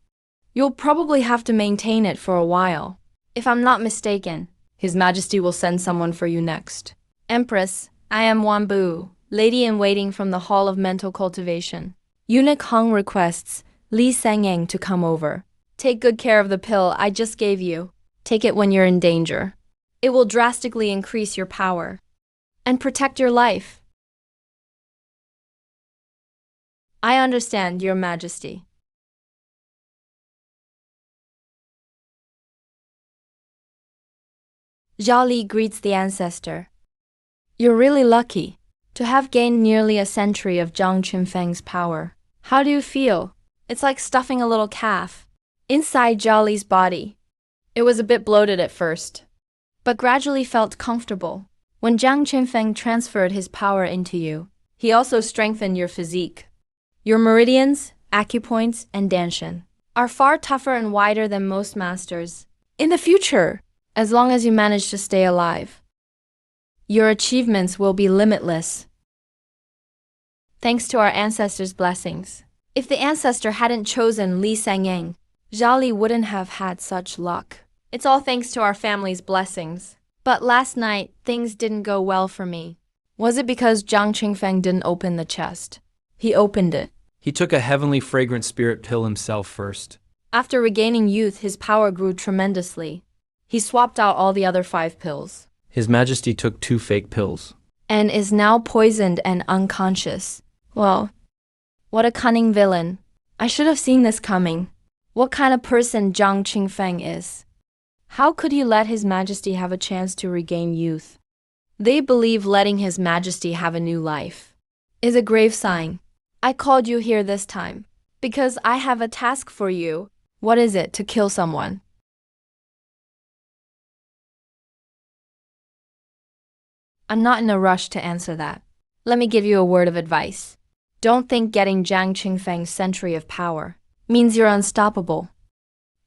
Speaker 1: you'll probably have to maintain it for a while. If I'm not mistaken, His Majesty will send someone for you next. Empress, I am Wanbu, lady-in-waiting from the Hall of Mental Cultivation. Eunuch Hong requests Li Sangyang to come over. Take good care of the pill I just gave you. Take it when you're in danger. It will drastically increase your power and protect your life. I understand, Your Majesty. Zhao Li greets the ancestor. You're really lucky to have gained nearly a century of Zhang Qinfeng's power. How do you feel? It's like stuffing a little calf inside Zhao Li's body. It was a bit bloated at first, but gradually felt comfortable. When Zhang Qinfeng transferred his power into you, he also strengthened your physique. Your meridians, acupoints, and danshin are far tougher and wider than most masters. In the future, as long as you manage to stay alive, your achievements will be limitless. Thanks to our ancestors' blessings. If the ancestor hadn't chosen Li Sangyang, Zhao Li wouldn't have had such luck. It's all thanks to our family's blessings. But last night, things didn't go well for me. Was it because Zhang Qingfeng didn't open the chest? He opened it.
Speaker 2: He took a heavenly fragrant spirit pill himself first.
Speaker 1: After regaining youth, his power grew tremendously. He swapped out all the other 5 pills.
Speaker 2: His Majesty took 2 fake pills.
Speaker 1: And is now poisoned and unconscious. Well, what a cunning villain. I should have seen this coming. What kind of person Zhang Qingfeng is. How could he let His Majesty have a chance to regain youth? They believe letting His Majesty have a new life is a grave sign. I called you here this time because I have a task for you. What is it? To kill someone. I'm not in a rush to answer that. Let me give you a word of advice. Don't think getting Zhang Qingfeng's century of power means you're unstoppable.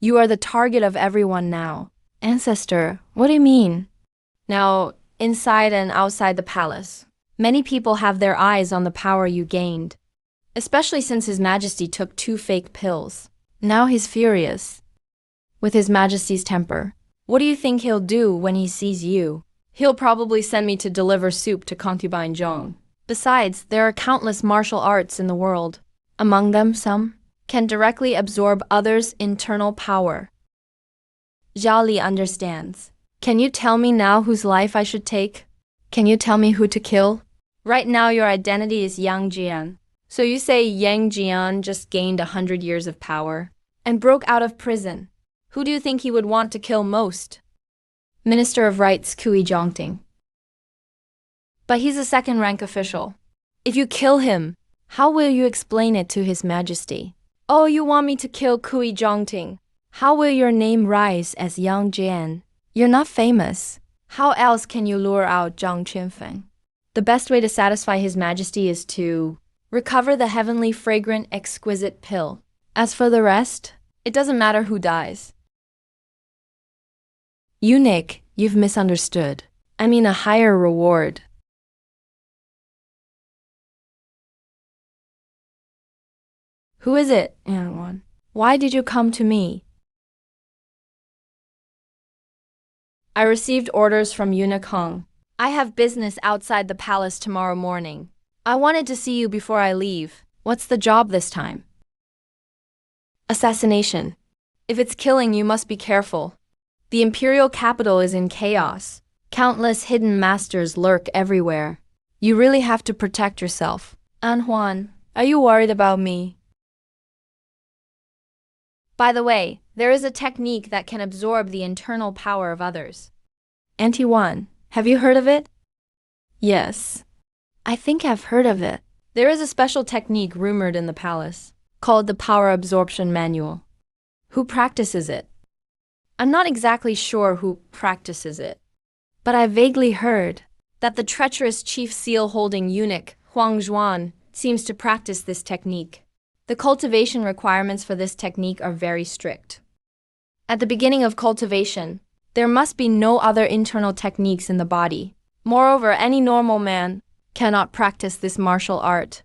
Speaker 1: You are the target of everyone now. Ancestor, what do you mean? Now, inside and outside the palace, many people have their eyes on the power you gained, especially since His Majesty took 2 fake pills. Now he's furious with His Majesty's temper. What do you think he'll do when he sees you? He'll probably send me to deliver soup to concubine Zhong. Besides, there are countless martial arts in the world. Among them, some can directly absorb others' internal power. Zhao Li understands. Can you tell me now whose life I should take? Can you tell me who to kill? Right now your identity is Yang Jian. So you say Yang Jian just gained 100 years of power and broke out of prison. Who do you think he would want to kill most? Minister of Rights Kui Zhongting. But he's a second-rank official. If you kill him, how will you explain it to His Majesty? Oh, you want me to kill Kui Zhongting? How will your name rise as Yang Jian? You're not famous. How else can you lure out Zhang Qinfeng? The best way to satisfy His Majesty is to recover the heavenly, fragrant, exquisite pill. As for the rest, it doesn't matter who dies. Eunuch, you've misunderstood. I mean a higher reward. Who is it, Anwan? Why did you come to me? I received orders from Eunuch Hong. I have business outside the palace tomorrow morning. I wanted to see you before I leave. What's the job this time? Assassination. If it's killing, you must be careful. The imperial capital is in chaos. Countless hidden masters lurk everywhere. You really have to protect yourself. An Huan, are you worried about me? By the way, there is a technique that can absorb the internal power of others. Auntie Wan, have you heard of it? Yes. I think I've heard of it. There is a special technique rumored in the palace, called the Power Absorption Manual. Who practices it? I'm not exactly sure who practices it, but I vaguely heard that the treacherous chief seal-holding eunuch, Huang Zhuan, seems to practice this technique. The cultivation requirements for this technique are very strict. At the beginning of cultivation, there must be no other internal techniques in the body. Moreover, any normal man cannot practice this martial art.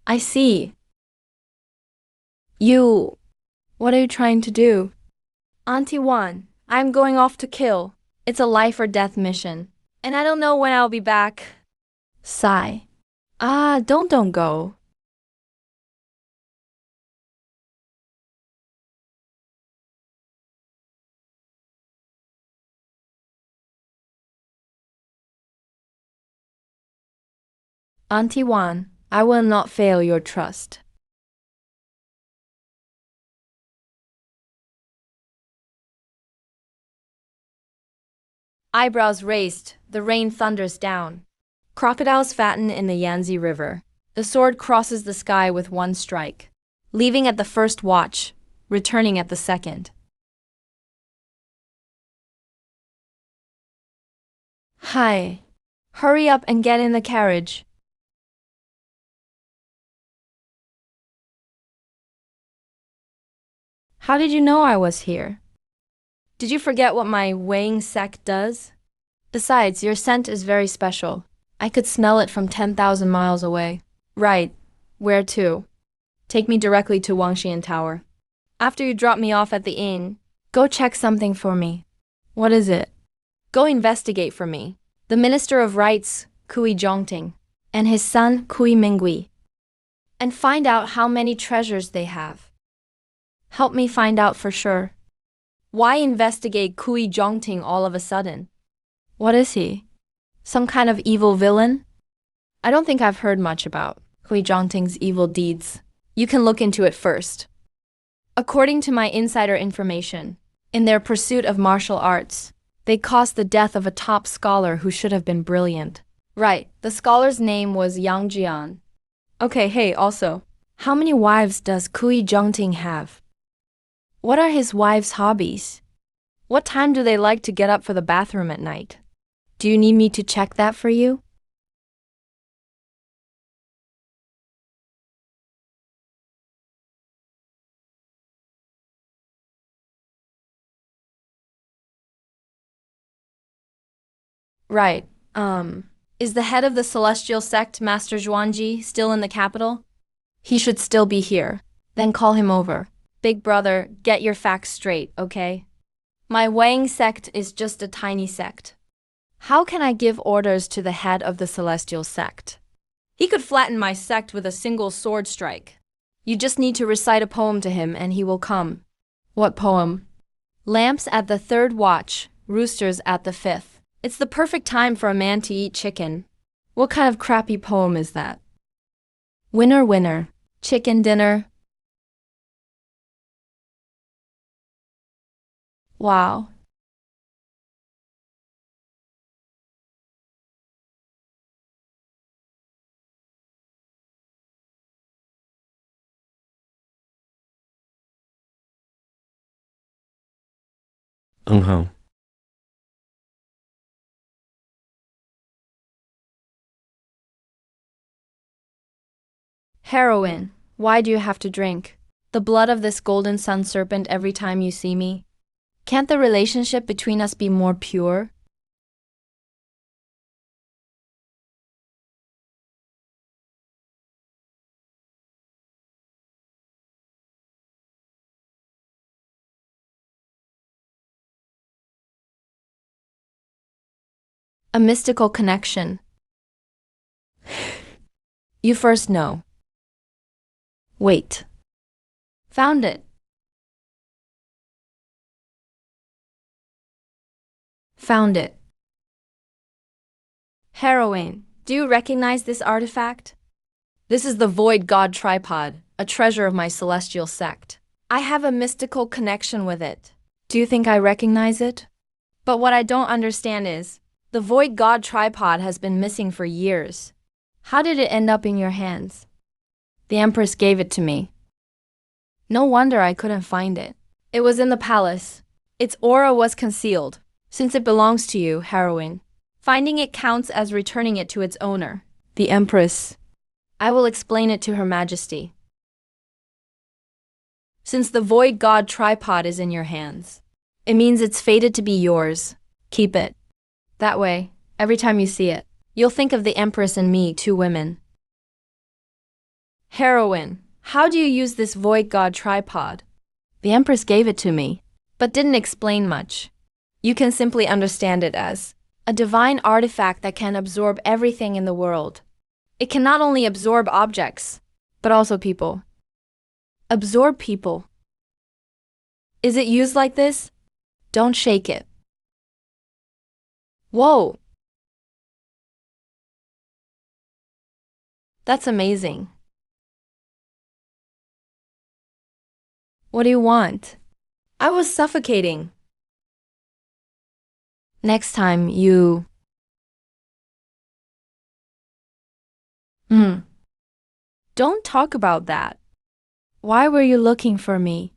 Speaker 1: I see. What are you trying to do? Auntie Wan, I'm going off to kill. It's a life or death mission. And I don't know when I'll be back. Sigh. Don't go. Auntie Wan, I will not fail your trust. Eyebrows raised, the rain thunders down. Crocodiles fatten in the Yangtze River. The sword crosses the sky with one strike, leaving at the first watch, returning at the second. Hi. Hurry up and get in the carriage. How did you know I was here? Did you forget what my weighing sect does? Besides, your scent is very special. I could smell it from 10,000 miles away. Right. Where to? Take me directly to Wangxian Tower. After you drop me off at the inn, go check something for me. What is it? Go investigate for me. The Minister of Rights, Kui Zhongting, and his son, Kui Mingui. And find out how many treasures they have. Help me find out for sure. Why investigate Kui Zhongting all of a sudden? What is he? Some kind of evil villain? I don't think I've heard much about Kui Zhongting's evil deeds. You can look into it first. According to my insider information, in their pursuit of martial arts, they caused the death of a top scholar who should have been brilliant. Right, the scholar's name was Yang Jian. Okay, hey, also, how many wives does Kui Zhongting have? What are his wives' hobbies? What time do they like to get up for the bathroom at night? Do you need me to check that for you? Right. Is the head of the celestial sect, Master Zhuangji, still in the capital? He should still be here. Then call him over. Big brother, get your facts straight, okay? My Wang sect is just a tiny sect. How can I give orders to the head of the celestial sect? He could flatten my sect with a single sword strike. You just need to recite a poem to him and he will come. What poem? Lamps at the third watch, roosters at the fifth. It's the perfect time for a man to eat chicken. What kind of crappy poem is that? Winner, winner, chicken dinner. Wow.
Speaker 2: Uh-huh.
Speaker 1: Heroin, why do you have to drink the blood of this golden sun serpent every time you see me? Can't the relationship between us be more pure? A mystical connection. You first know. Wait. Found it. Found it. Heroine, do you recognize this artifact? This is the Void God Tripod, a treasure of my celestial sect. I have a mystical connection with it. Do you think I recognize it? But what I don't understand is, the Void God Tripod has been missing for years. How did it end up in your hands? The Empress gave it to me. No wonder I couldn't find it. It was in the palace. Its aura was concealed. Since it belongs to you, heroine, finding it counts as returning it to its owner, the Empress. I will explain it to Her Majesty. Since the void god tripod is in your hands, it means it's fated to be yours. Keep it. That way, every time you see it, you'll think of the Empress and me, two women. Heroine, how do you use this void god tripod? The Empress gave it to me, but didn't explain much. You can simply understand it as a divine artifact that can absorb everything in the world. It can not only absorb objects, but also people. Absorb people. Is it used like this? Don't shake it. Whoa! That's amazing. What do you want? I was suffocating. Next time you... Don't talk about that. Why were you looking for me?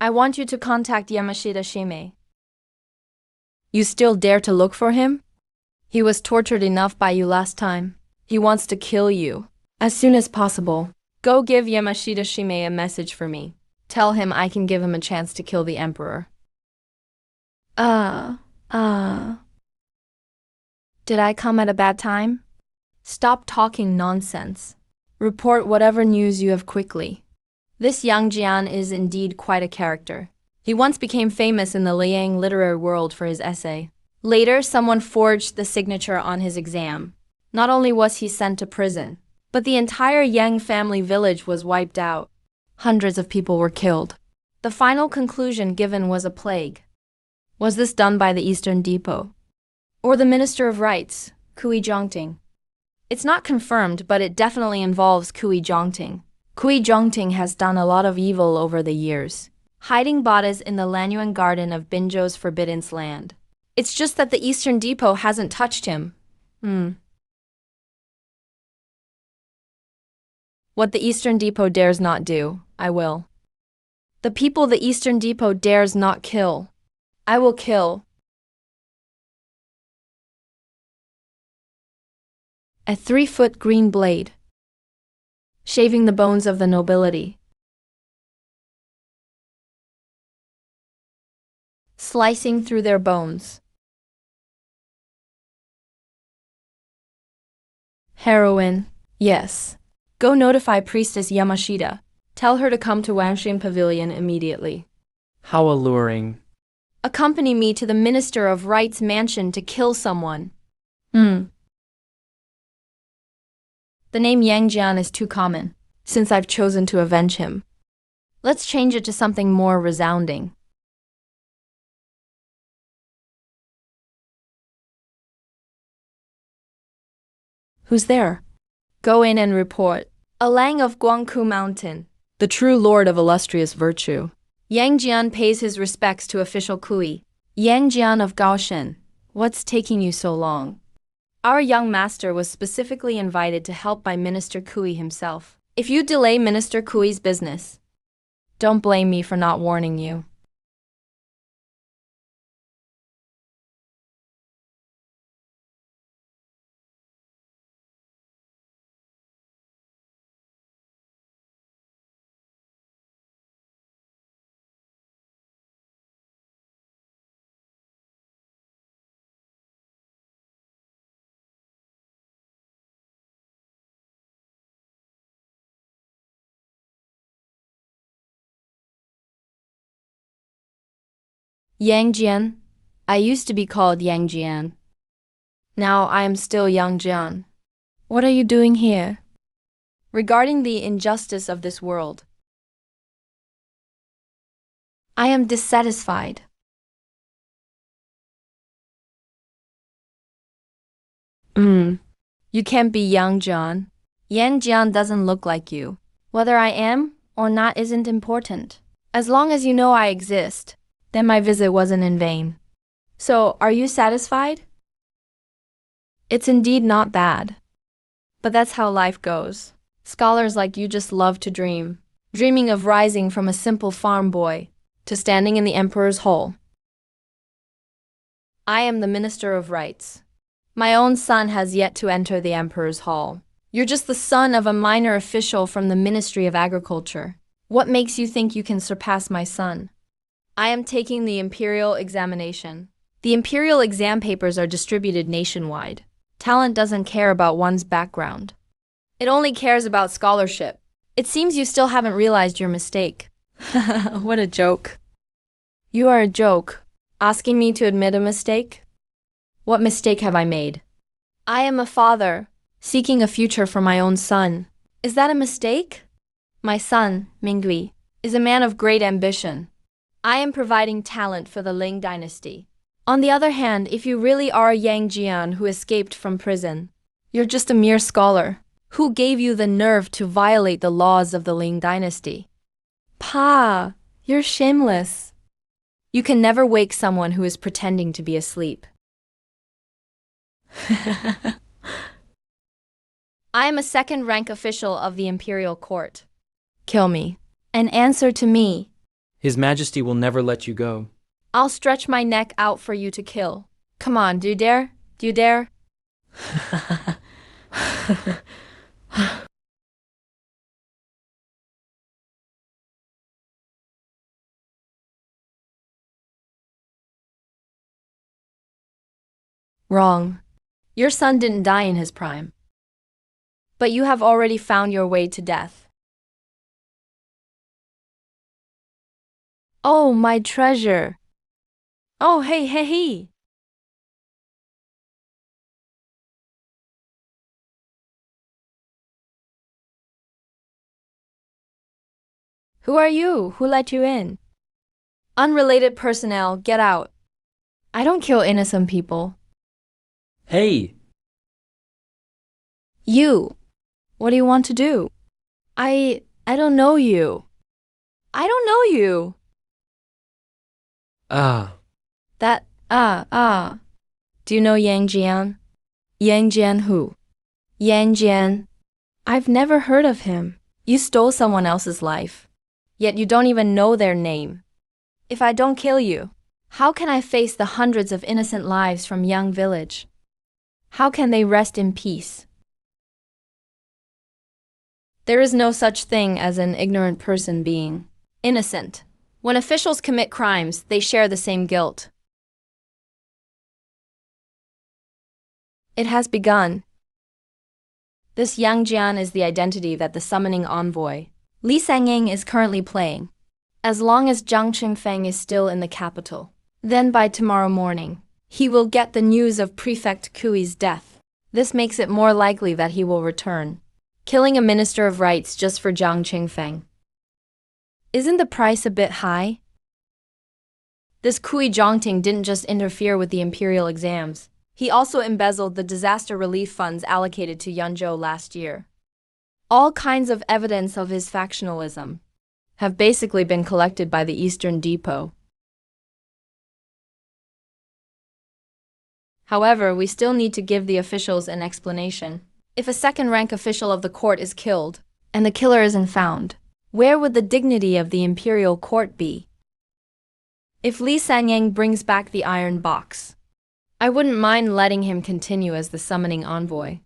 Speaker 1: I want you to contact Yamashita Shime. You still dare to look for him? He was tortured enough by you last time. He wants to kill you. As soon as possible. Go give Yamashita Shime a message for me. Tell him I can give him a chance to kill the Emperor. Did I come at a bad time? Stop talking nonsense. Report whatever news you have quickly. This Yang Jian is indeed quite a character. He once became famous in the Liang literary world for his essay. Later, someone forged the signature on his exam. Not only was he sent to prison, but the entire Yang family village was wiped out. Hundreds of people were killed. The final conclusion given was a plague. Was this done by the Eastern Depot? Or the Minister of Rights, Kui Zhongting? It's not confirmed, but it definitely involves Kui Zhongting. Kui Zhongting has done a lot of evil over the years, hiding bodies in the Lanyuan garden of Binzhou's Forbidden Land. It's just that the Eastern Depot hasn't touched him. What the Eastern Depot dares not do, I will. The people the Eastern Depot dares not kill, I will kill. A 3-foot green blade, shaving the bones of the nobility, slicing through their bones. Heroine, yes. Go notify Priestess Yamashita. Tell her to come to Wanshin Pavilion immediately.
Speaker 2: How alluring.
Speaker 1: Accompany me to the Minister of Rights mansion to kill someone. The name Yang Jian is too common, since I've chosen to avenge him. Let's change it to something more resounding. Who's there? Go in and report. A Lang of Guangku Mountain, the true lord of illustrious virtue. Yang Jian pays his respects to official Kui. Yang Jian of Gaoshen, what's taking you so long? Our young master was specifically invited to help by Minister Kui himself. If you delay Minister Kui's business, don't blame me for not warning you. Yang Jian. I used to be called Yang Jian. Now I am still Yang Jian. What are you doing here? Regarding the injustice of this world, I am dissatisfied. You can't be Yang Jian. Yang Jian doesn't look like you. Whether I am or not isn't important. As long as you know I exist, then my visit wasn't in vain. So, are you satisfied? It's indeed not bad. But that's how life goes. Scholars like you just love to dream. Dreaming of rising from a simple farm boy to standing in the emperor's hall. I am the Minister of Rights. My own son has yet to enter the emperor's hall. You're just the son of a minor official from the Ministry of Agriculture. What makes you think you can surpass my son? I am taking the imperial examination. The imperial exam papers are distributed nationwide. Talent doesn't care about one's background. It only cares about scholarship. It seems you still haven't realized your mistake. What a joke. You are a joke. Asking me to admit a mistake? What mistake have I made? I am a father, seeking a future for my own son. Is that a mistake? My son, Mingui, is a man of great ambition. I am providing talent for the Ling dynasty. On the other hand, if you really are Yang Jian who escaped from prison, you're just a mere scholar. Who gave you the nerve to violate the laws of the Ling dynasty? Pa, you're shameless. You can never wake someone who is pretending to be asleep. I am a second-rank official of the imperial court. Kill me. And answer to me.
Speaker 2: His Majesty will never let you go.
Speaker 1: I'll stretch my neck out for you to kill. Come on, do you dare? Do you dare? Wrong. Your son didn't die in his prime. But you have already found your way to death. Oh, my treasure. Oh, hey. Who are you? Who let you in? Unrelated personnel, get out. I don't kill innocent people.
Speaker 2: Hey!
Speaker 1: You. What do you want to do? I don't know you. I don't know you.
Speaker 2: Ah.
Speaker 1: Do you know Yang Jian? Yang Jian who? Yang Jian. I've never heard of him. You stole someone else's life. Yet you don't even know their name. If I don't kill you, how can I face the hundreds of innocent lives from Yang Village? How can they rest in peace? There is no such thing as an ignorant person being innocent. When officials commit crimes, they share the same guilt. It has begun. This Yang Jian is the identity that the summoning envoy, Li Sangying, is currently playing. As long as Zhang Qingfeng is still in the capital, then by tomorrow morning, he will get the news of Prefect Kui's death. This makes it more likely that he will return, killing a minister of rights just for Zhang Qingfeng. Isn't the price a bit high? This Kui Zhongting didn't just interfere with the imperial exams. He also embezzled the disaster relief funds allocated to Yunzhou last year. All kinds of evidence of his factionalism have basically been collected by the Eastern Depot. However, we still need to give the officials an explanation. If a second-rank official of the court is killed, and the killer isn't found, where would the dignity of the imperial court be? If Li Sangying brings back the iron box, I wouldn't mind letting him continue as the summoning envoy.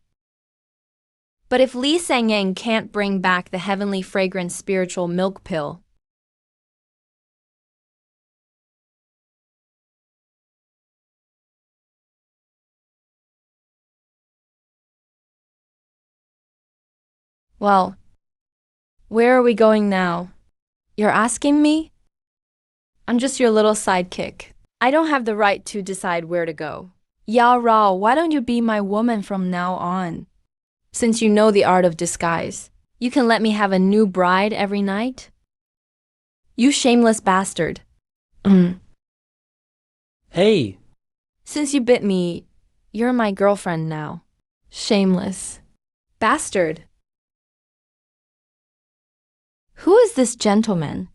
Speaker 1: But if Li Sangying can't bring back the heavenly fragrant spiritual milk pill, well, where are we going now? You're asking me? I'm just your little sidekick. I don't have the right to decide where to go. Yao Rao, why don't you be my woman from now on? Since you know the art of disguise, you can let me have a new bride every night? You shameless bastard.
Speaker 2: Hey!
Speaker 1: Since you bit me, you're my girlfriend now. Shameless bastard. Who is this gentleman?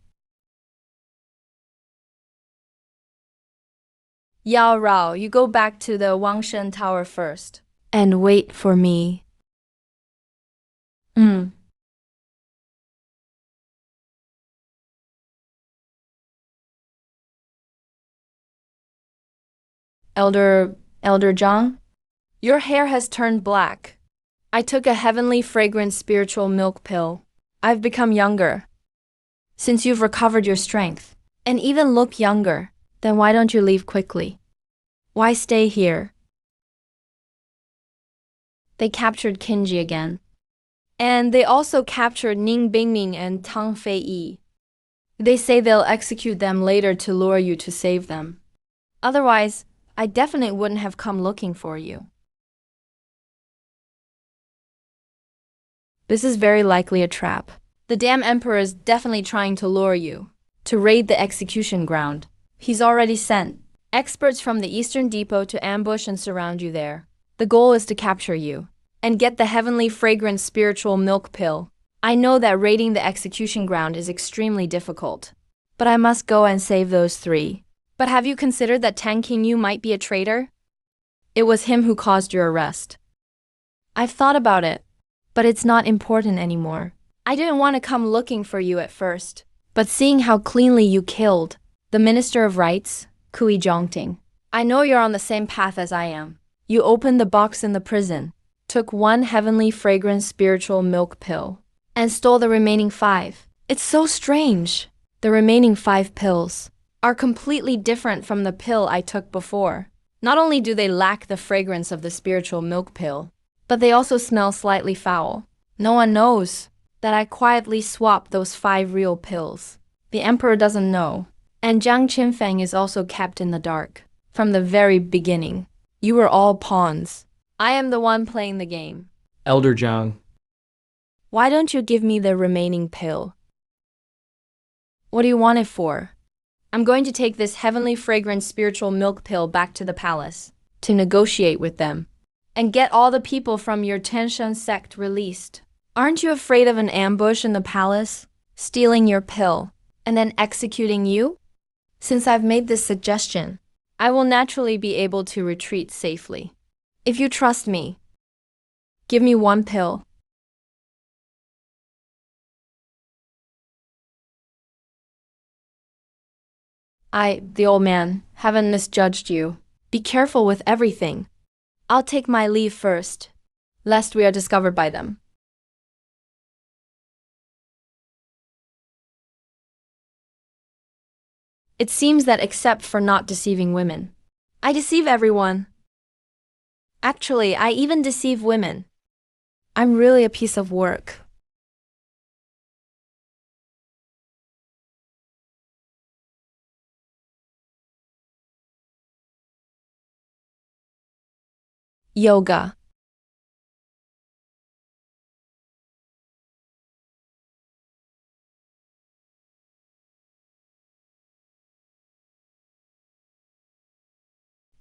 Speaker 1: Yao Rao, you go back to the Wangshen Tower first and wait for me. Elder Zhang? Your hair has turned black. I took a heavenly fragrant spiritual milk pill. I've become younger. Since you've recovered your strength, and even look younger, then why don't you leave quickly? Why stay here? They captured Qinji again. And they also captured Ning Bingming and Tang Feiyi. They say they'll execute them later to lure you to save them. Otherwise, I definitely wouldn't have come looking for you. This is very likely a trap. The damn emperor is definitely trying to lure you to raid the execution ground. He's already sent experts from the Eastern Depot to ambush and surround you there. The goal is to capture you and get the heavenly fragrant spiritual milk pill. I know that raiding the execution ground is extremely difficult, but I must go and save those three. But have you considered that Tang Qingyu might be a traitor? It was him who caused your arrest. I've thought about it, but it's not important anymore. I didn't want to come looking for you at first, but seeing how cleanly you killed the Minister of Rights, Kui Zhongting, I know you're on the same path as I am. You opened the box in the prison, took one heavenly fragrant spiritual milk pill, and stole the remaining 5. It's so strange. The remaining 5 pills are completely different from the pill I took before. Not only do they lack the fragrance of the spiritual milk pill, but they also smell slightly foul. No one knows that I quietly swapped those 5 real pills. The emperor doesn't know, and Jiang Qinfeng is also kept in the dark. From the very beginning, you were all pawns. I am the one playing the game.
Speaker 2: Elder Jiang.
Speaker 1: Why don't you give me the remaining pill? What do you want it for? I'm going to take this heavenly fragrant spiritual milk pill back to the palace to negotiate with them and get all the people from your Tenshan sect released. Aren't you afraid of an ambush in the palace, stealing your pill, and then executing you? Since I've made this suggestion, I will naturally be able to retreat safely. If you trust me, give me 1 pill. The old man, haven't misjudged you. Be careful with everything. I'll take my leave first, lest we are discovered by them. It seems that except for not deceiving women, I deceive everyone. Actually, I even deceive women. I'm really a piece of work. Yoga.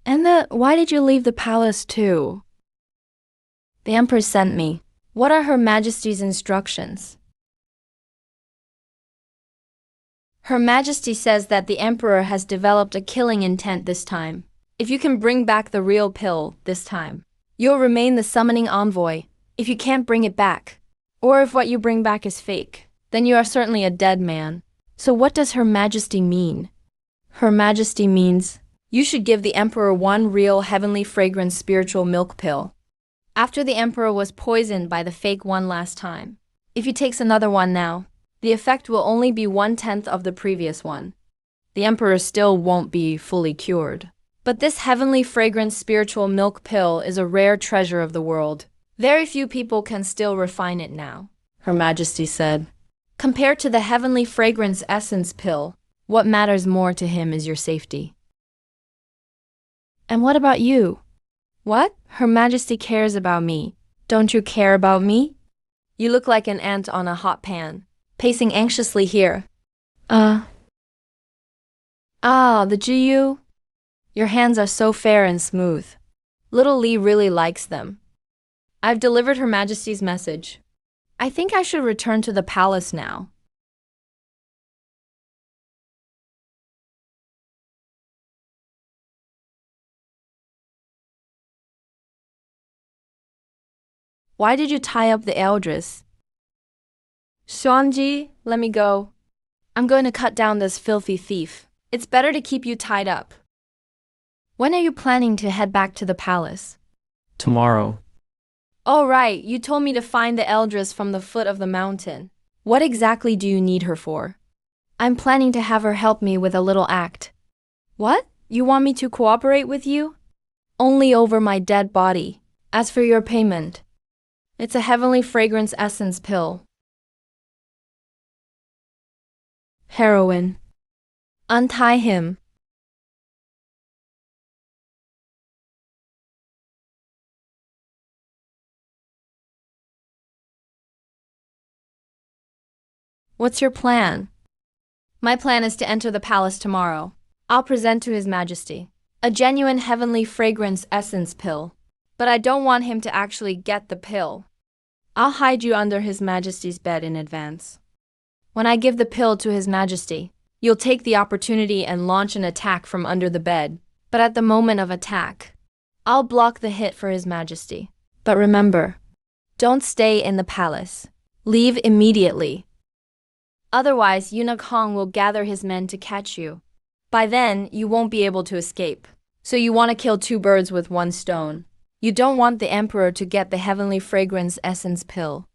Speaker 1: And why did you leave the palace too? The empress sent me. What are Her Majesty's instructions? Her Majesty says that the emperor has developed a killing intent this time. If you can bring back the real pill this time, you'll remain the summoning envoy. If you can't bring it back, or if what you bring back is fake, then you are certainly a dead man. So what does Her Majesty mean? Her Majesty means you should give the emperor 1 real heavenly fragrant spiritual milk pill. After the emperor was poisoned by the fake one last time, if he takes another one now, the effect will only be 1/10 of the previous one. The emperor still won't be fully cured. But this heavenly fragrant spiritual milk pill is a rare treasure of the world. Very few people can still refine it now, Her Majesty said. Compared to the heavenly fragrance essence pill, what matters more to him is your safety. And what about you? What? Her Majesty cares about me. Don't you care about me? You look like an ant on a hot pan, pacing anxiously here. The Jiyu. Your hands are so fair and smooth. Little Li really likes them. I've delivered Her Majesty's message. I think I should return to the palace now. Why did you tie up the elders? Xuanji, let me go. I'm going to cut down this filthy thief. It's better to keep you tied up. When are you planning to head back to the palace?
Speaker 2: Tomorrow.
Speaker 1: Oh right, you told me to find the elders from the foot of the mountain. What exactly do you need her for? I'm planning to have her help me with a little act. What? You want me to cooperate with you? Only over my dead body. As for your payment, it's a heavenly fragrance essence pill. Heroin. Untie him. What's your plan? My plan is to enter the palace tomorrow. I'll present to His Majesty a genuine heavenly fragrance essence pill. But I don't want him to actually get the pill. I'll hide you under His Majesty's bed in advance. When I give the pill to His Majesty, you'll take the opportunity and launch an attack from under the bed. But at the moment of attack, I'll block the hit for His Majesty. But remember, don't stay in the palace. Leave immediately. Otherwise, Eunuch Hong will gather his men to catch you. By then, you won't be able to escape. So you want to kill two birds with one stone. You don't want the emperor to get the heavenly fragrance essence pill,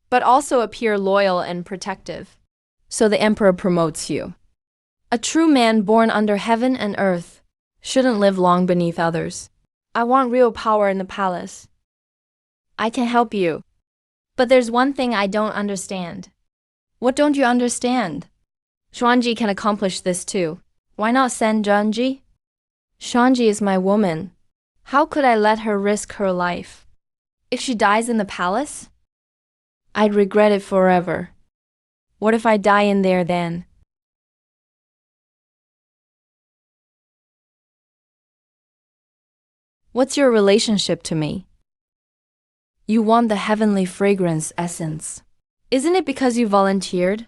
Speaker 1: but also appear loyal and protective. So the emperor promotes you. A true man born under heaven and earth shouldn't live long beneath others. I want real power in the palace. I can help you. But there's one thing I don't understand. What don't you understand? Xuanji can accomplish this too. Why not send Zhanji? Xuanji is my woman. How could I let her risk her life? If she dies in the palace, I'd regret it forever. What if I die in there then? What's your relationship to me? You want the heavenly fragrance essence. Isn't it because you volunteered?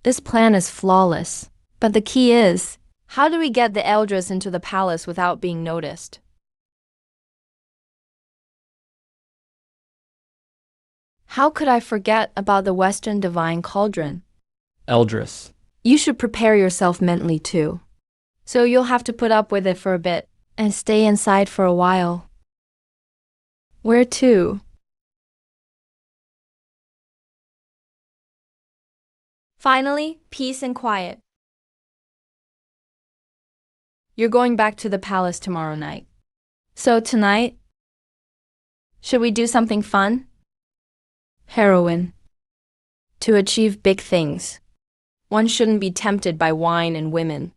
Speaker 1: This plan is flawless. But the key is, how do we get the Eldris into the palace without being noticed? How could I forget about the Western Divine Cauldron?
Speaker 2: Eldris.
Speaker 1: You should prepare yourself mentally too. So you'll have to put up with it for a bit and stay inside for a while. Where to? Finally, peace and quiet. You're going back to the palace tomorrow night. So tonight, should we do something fun? Heroin. To achieve big things, one shouldn't be tempted by wine and women.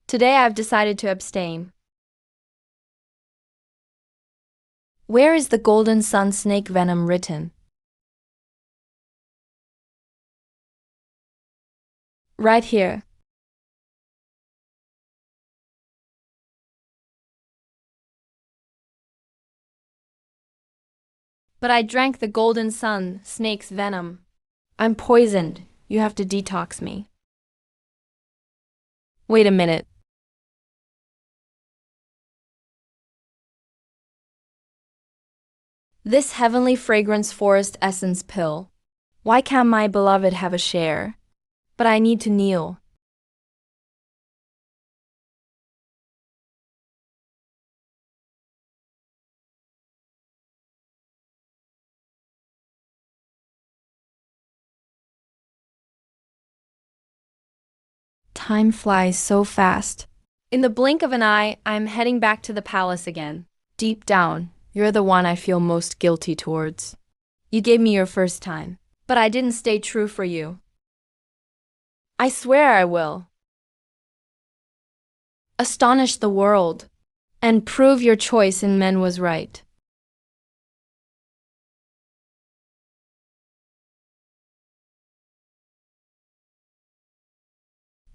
Speaker 1: Today I've decided to abstain. Where is the golden sun snake venom written? Right here. But I drank the golden sun snake's venom. I'm poisoned. You have to detox me. Wait a minute. This heavenly fragrance forest essence pill. Why can't my beloved have a share? But I need to kneel. Time flies so fast. In the blink of an eye, I'm heading back to the palace again. Deep down, you're the one I feel most guilty towards. You gave me your first time, but I didn't stay true for you. I swear I will. Astonish the world, and prove your choice in men was right.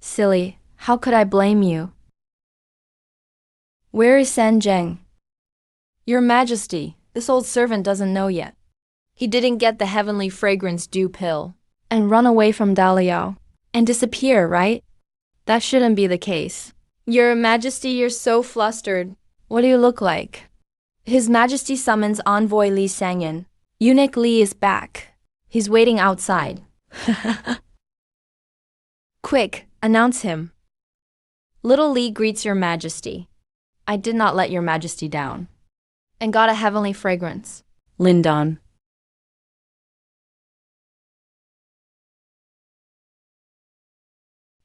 Speaker 1: Silly, how could I blame you? Where is San Zheng? Your Majesty, this old servant doesn't know yet. He didn't get the heavenly fragrance dew pill and run away from Daliao and disappear, right? That shouldn't be the case. Your Majesty, you're so flustered. What do you look like? His Majesty summons Envoy Li Sangyan. Eunuch Li is back. He's waiting outside. Quick, announce him. Little Li greets your Majesty. I did not let your Majesty down. and got a heavenly fragrance.
Speaker 3: Lindon.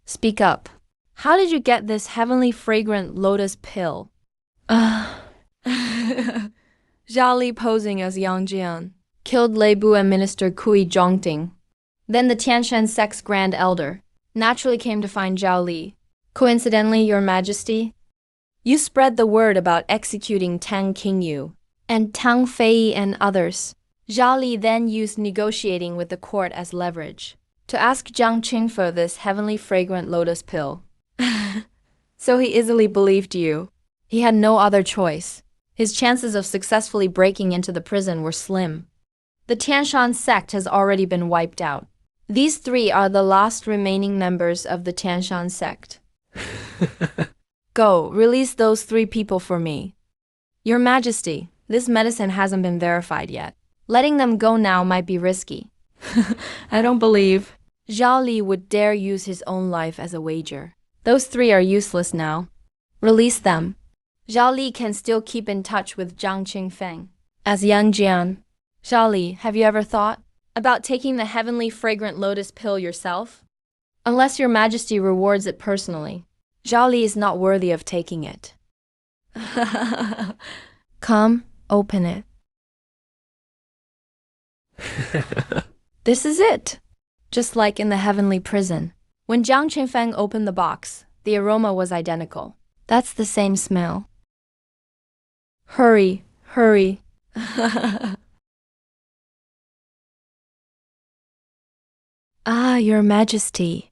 Speaker 1: Speak up. How did you get this heavenly fragrant lotus pill? Zhao Li posing as Yang Jian killed Lei Bu and Minister Kui Zhongting. Then the Tianshan sect's Grand Elder naturally came to find Zhao Li. Coincidentally, Your Majesty, you spread the word about executing Tang Qingyu and Tang Fei and others. Zhao Li then used negotiating with the court as leverage to ask Jiang Qing for this heavenly fragrant lotus pill. So he easily believed you. He had no other choice. His chances of successfully breaking into the prison were slim. The Tianshan sect has already been wiped out. These three are the last remaining members of the Tianshan sect. Go, release those 3 people for me. Your Majesty, this medicine hasn't been verified yet. Letting them go now might be risky.
Speaker 3: I don't believe.
Speaker 1: Zhao Li would dare use his own life as a wager. Those 3 are useless now. Release them. Zhao Li can still keep in touch with Zhang Qingfeng as Yang Jian. Zhao Li, have you ever thought about taking the heavenly fragrant lotus pill yourself? Unless Your Majesty rewards it personally, Zhao Li is not worthy of taking it. Come, open it. This is it. Just like in the heavenly prison. When Zhang Qingfeng opened the box, the aroma was identical. That's the same smell. Hurry, hurry. Ah, Your Majesty.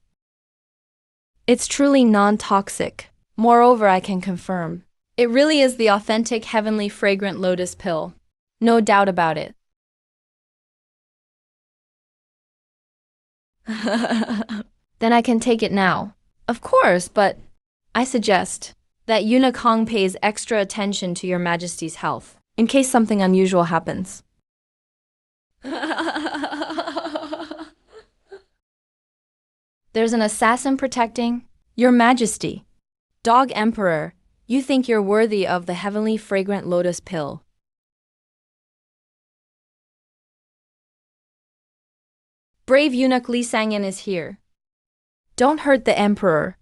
Speaker 1: It's truly non-toxic. Moreover, I can confirm. It really is the authentic heavenly fragrant lotus pill. No doubt about it. Then I can take it now. Of course, but I suggest that Eunuch Hong pays extra attention to Your Majesty's health, in case something unusual happens. There's an assassin protecting Your Majesty. Dog Emperor, you think you're worthy of the heavenly fragrant lotus pill. Brave eunuch Li Sangyan is here. Don't hurt the emperor.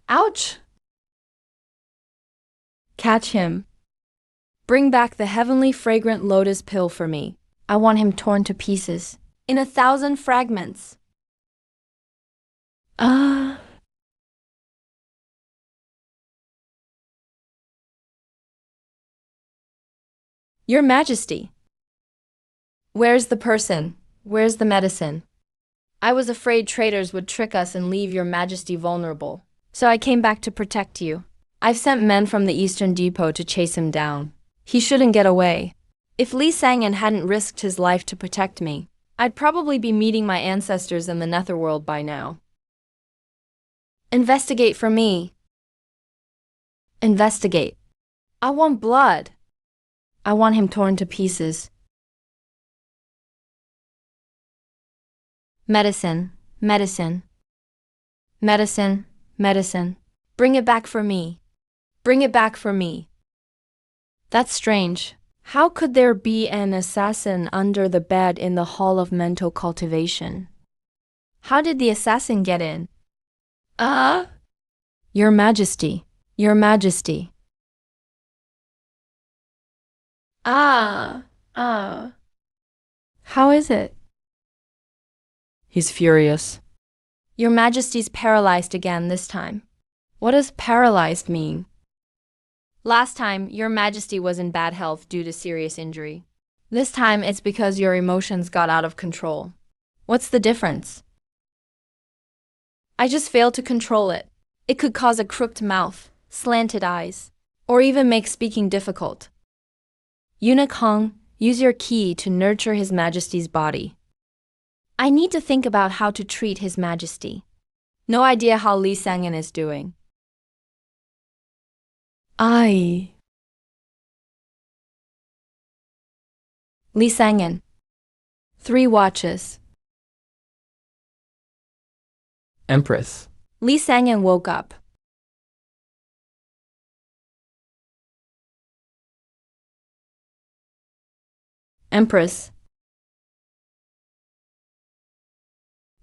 Speaker 1: Ouch! Catch him. Bring back the heavenly fragrant lotus pill for me. I want him torn to pieces, in 1,000 fragments. Your Majesty. Where's the person? Where's the medicine? I was afraid traitors would trick us and leave Your Majesty vulnerable, so I came back to protect you. I've sent men from the Eastern Depot to chase him down. He shouldn't get away. If Li Sangyan hadn't risked his life to protect me, I'd probably be meeting my ancestors in the Netherworld by now. Investigate for me. Investigate. I want blood. I want him torn to pieces. Medicine, medicine. Medicine, medicine. Bring it back for me. Bring it back for me. That's strange. How could there be an assassin under the bed in the Hall of Mental Cultivation? How did the assassin get in? Your Majesty, Your Majesty. How is it?
Speaker 3: He's furious.
Speaker 1: Your Majesty's paralyzed again this time. What does paralyzed mean? Last time, Your Majesty was in bad health due to serious injury. This time, it's because your emotions got out of control. What's the difference? I just failed to control it. It could cause a crooked mouth, slanted eyes, or even make speaking difficult. Eunuch Hong, use your key to nurture His Majesty's body. I need to think about how to treat His Majesty. No idea how Li Sangyan is doing. Li Sangyan. 3 watches.
Speaker 2: Empress,
Speaker 1: Li Sangin woke up. Empress,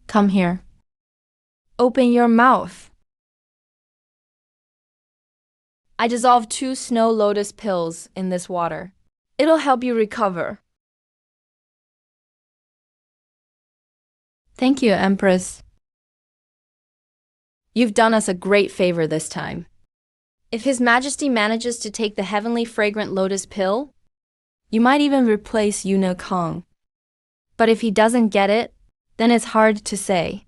Speaker 1: come here. Open your mouth. I dissolved 2 snow lotus pills in this water. It'll help you recover. Thank you, Empress. You've done us a great favor this time. If His Majesty manages to take the heavenly fragrant lotus pill, you might even replace Yuna Kong. But if he doesn't get it, then it's hard to say.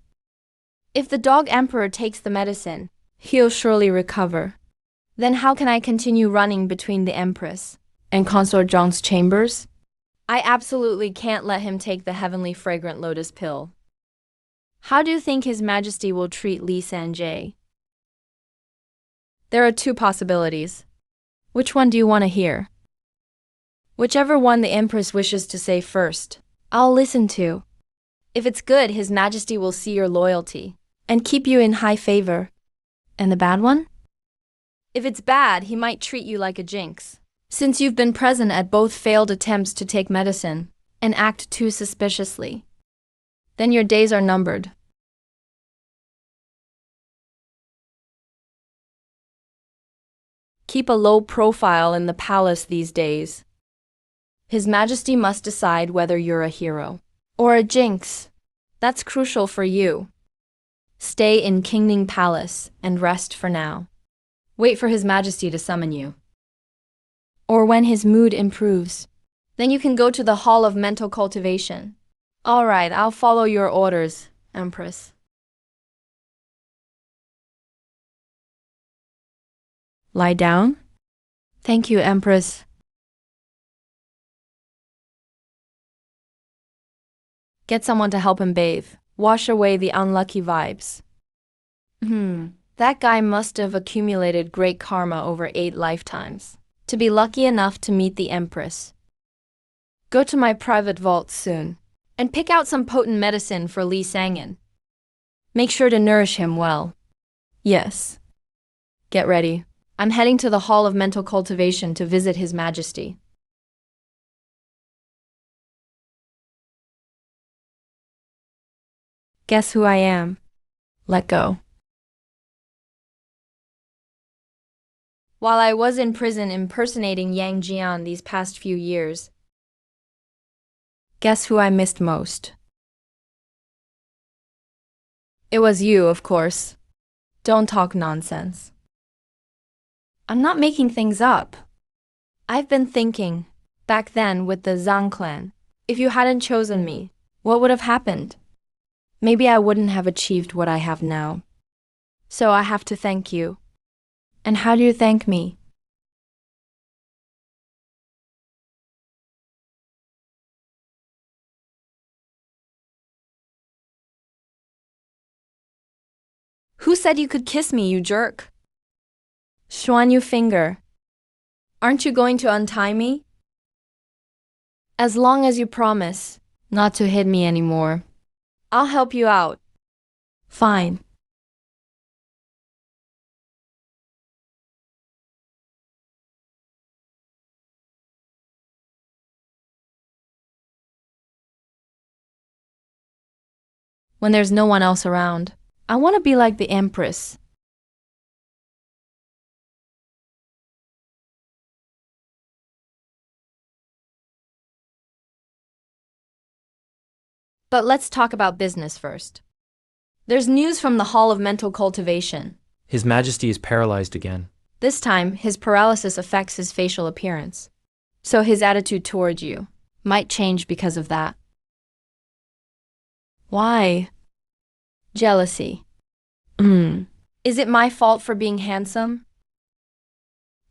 Speaker 1: If the dog emperor takes the medicine, he'll surely recover. Then how can I continue running between the empress and Consort Zhang's chambers? I absolutely can't let him take the heavenly fragrant lotus pill. How do you think His Majesty will treat Li Sanjay? There are 2 possibilities. Which one do you want to hear? Whichever one the Empress wishes to say first, I'll listen to. If it's good, His Majesty will see your loyalty and keep you in high favor. And the bad one? If it's bad, he might treat you like a jinx, since you've been present at both failed attempts to take medicine and act too suspiciously. Then your days are numbered. Keep a low profile in the palace these days. His Majesty must decide whether you're a hero or a jinx. That's crucial for you. Stay in Kingning Palace and rest for now. Wait for His Majesty to summon you. Or when his mood improves, then you can go to the Hall of Mental Cultivation. All right, I'll follow your orders, Empress. Lie down. Thank you, Empress. Get someone to help him bathe. Wash away the unlucky vibes. That guy must have accumulated great karma over 8 lifetimes to be lucky enough to meet the Empress. Go to my private vault soon and pick out some potent medicine for Li Sangin. Make sure to nourish him well. Yes. Get ready. I'm heading to the Hall of Mental Cultivation to visit His Majesty. Guess who I am? Let go. While I was in prison impersonating Yang Jian these past few years, guess who I missed most? It was you, of course. Don't talk nonsense. I'm not making things up. I've been thinking, back then with the Zhang clan, if you hadn't chosen me, what would have happened? Maybe I wouldn't have achieved what I have now. So I have to thank you. And how do you thank me? Who said you could kiss me, you jerk? Xuan you finger. Aren't you going to untie me? As long as you promise not to hit me anymore, I'll help you out. Fine. When there's no one else around, I want to be like the Empress. But let's talk about business first. There's news from the Hall of Mental Cultivation.
Speaker 2: His Majesty is paralyzed again.
Speaker 1: This time, his paralysis affects his facial appearance. So his attitude toward you might change because of that. Why? Jealousy. Is it my fault for being handsome?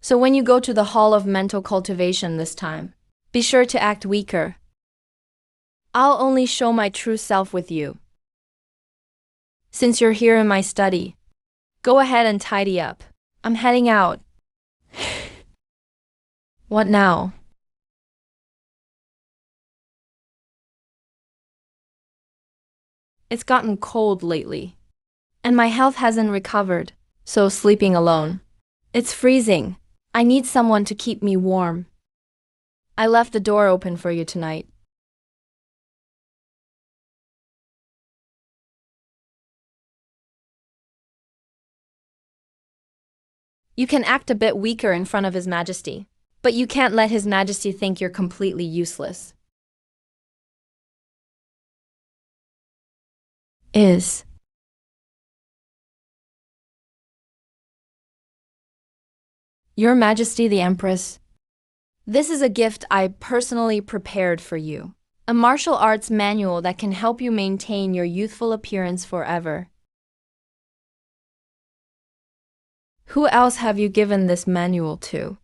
Speaker 1: So when you go to the Hall of Mental Cultivation this time, be sure to act weaker. I'll only show my true self with you. Since you're here in my study, go ahead and tidy up. I'm heading out. What now? It's gotten cold lately. And my health hasn't recovered, so sleeping alone. It's freezing. I need someone to keep me warm. I left the door open for you tonight. You can act a bit weaker in front of His Majesty, but you can't let His Majesty think you're completely useless. Is. Your Majesty the Empress, this is a gift I personally prepared for you. A martial arts manual that can help you maintain your youthful appearance forever. Who else have you given this manual to?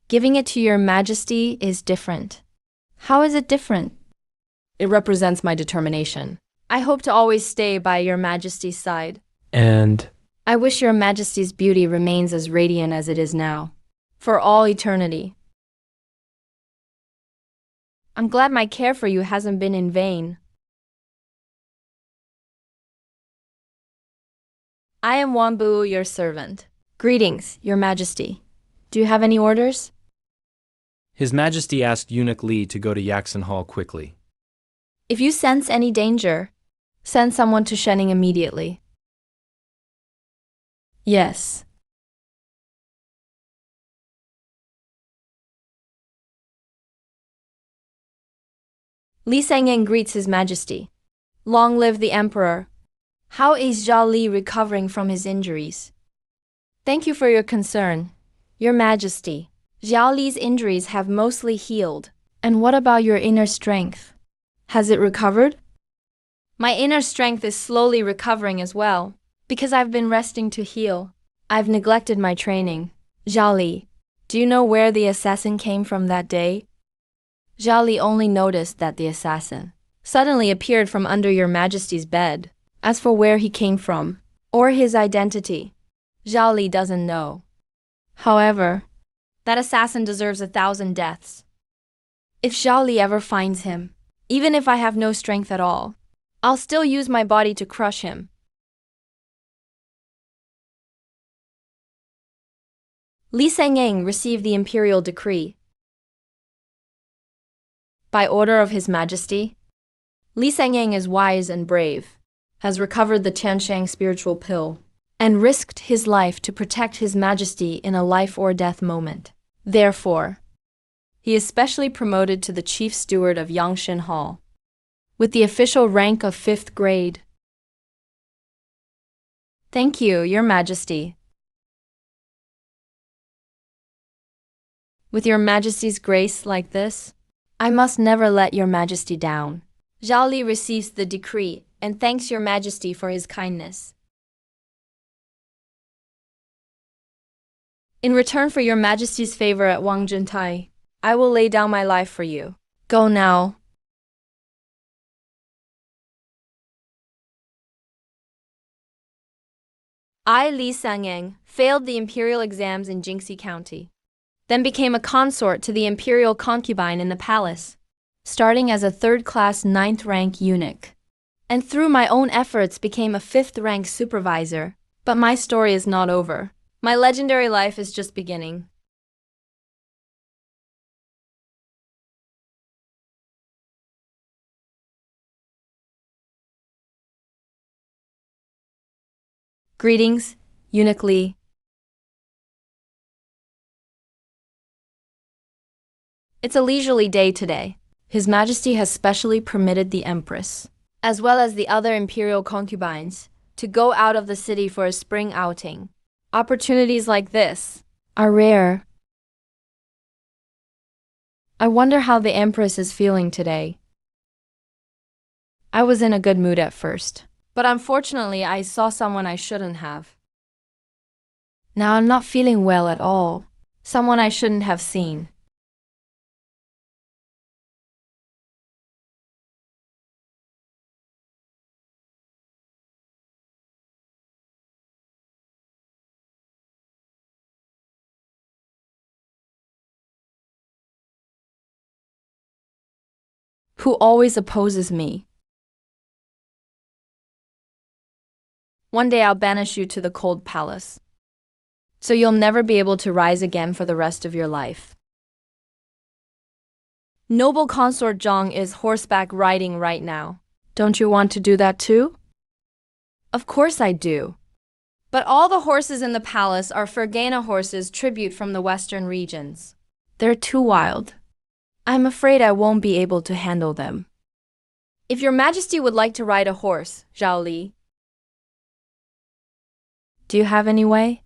Speaker 1: Giving it to your Majesty is different. How is it different? It represents my determination. I hope to always stay by your Majesty's side.
Speaker 2: And
Speaker 1: I wish your Majesty's beauty remains as radiant as it is now, for all eternity. I'm glad my care for you hasn't been in vain. I am Wambu, your servant. Greetings, your Majesty. Do you have any orders?
Speaker 2: His Majesty asked Eunuch Li to go to Yaxin Hall quickly.
Speaker 1: If you sense any danger, send someone to Shening immediately. Yes. Li Sangying greets His Majesty. Long live the Emperor. How is Zhao Li recovering from his injuries? Thank you for your concern, your Majesty. Zhao Li's injuries have mostly healed. And what about your inner strength? Has it recovered? My inner strength is slowly recovering as well, because I've been resting to heal. I've neglected my training. Zhao Li, do you know where the assassin came from that day? Zhao Li only noticed that the assassin suddenly appeared from under your Majesty's bed. As for where he came from, or his identity, Zhao Li doesn't know. However, that assassin deserves 1,000 deaths. If Zhao Li ever finds him, even if I have no strength at all, I'll still use my body to crush him. Li Sangying received the imperial decree. By order of His Majesty, Li Sangying is wise and brave, has recovered the Tianshang spiritual pill, and risked his life to protect His Majesty in a life-or-death moment. Therefore, he is specially promoted to the Chief Steward of Yaxin Hall, with the official rank of 5th grade. Thank you, Your Majesty. With Your Majesty's grace like this, I must never let Your Majesty down. Zhao Li receives the decree and thanks Your Majesty for his kindness. In return for Your Majesty's favor at Wang Juntai, I will lay down my life for you. Go now. I, Li Sangying, failed the imperial exams in Jingxi County, then became a consort to the imperial concubine in the palace, starting as a third-class 9th-rank eunuch, and through my own efforts became a 5th-rank supervisor. But my story is not over. My legendary life is just beginning. Greetings, Eunuch Li. It's a leisurely day today. His Majesty has specially permitted the Empress, as well as the other imperial concubines, to go out of the city for a spring outing. Opportunities like this are rare. I wonder how the Empress is feeling today. I was in a good mood at first, but unfortunately I saw someone I shouldn't have. Now I'm not feeling well at all. Someone I shouldn't have seen. Who always opposes me. One day I'll banish you to the cold palace, so you'll never be able to rise again for the rest of your life. Noble consort Zhang is horseback riding right now.
Speaker 3: Don't you want to do that too?
Speaker 1: Of course I do. But all the horses in the palace are Fergana horses, tribute from the western regions. They're too wild. I'm afraid I won't be able to handle them. If your majesty would like to ride a horse, Zhao Li.
Speaker 3: Do you have any way?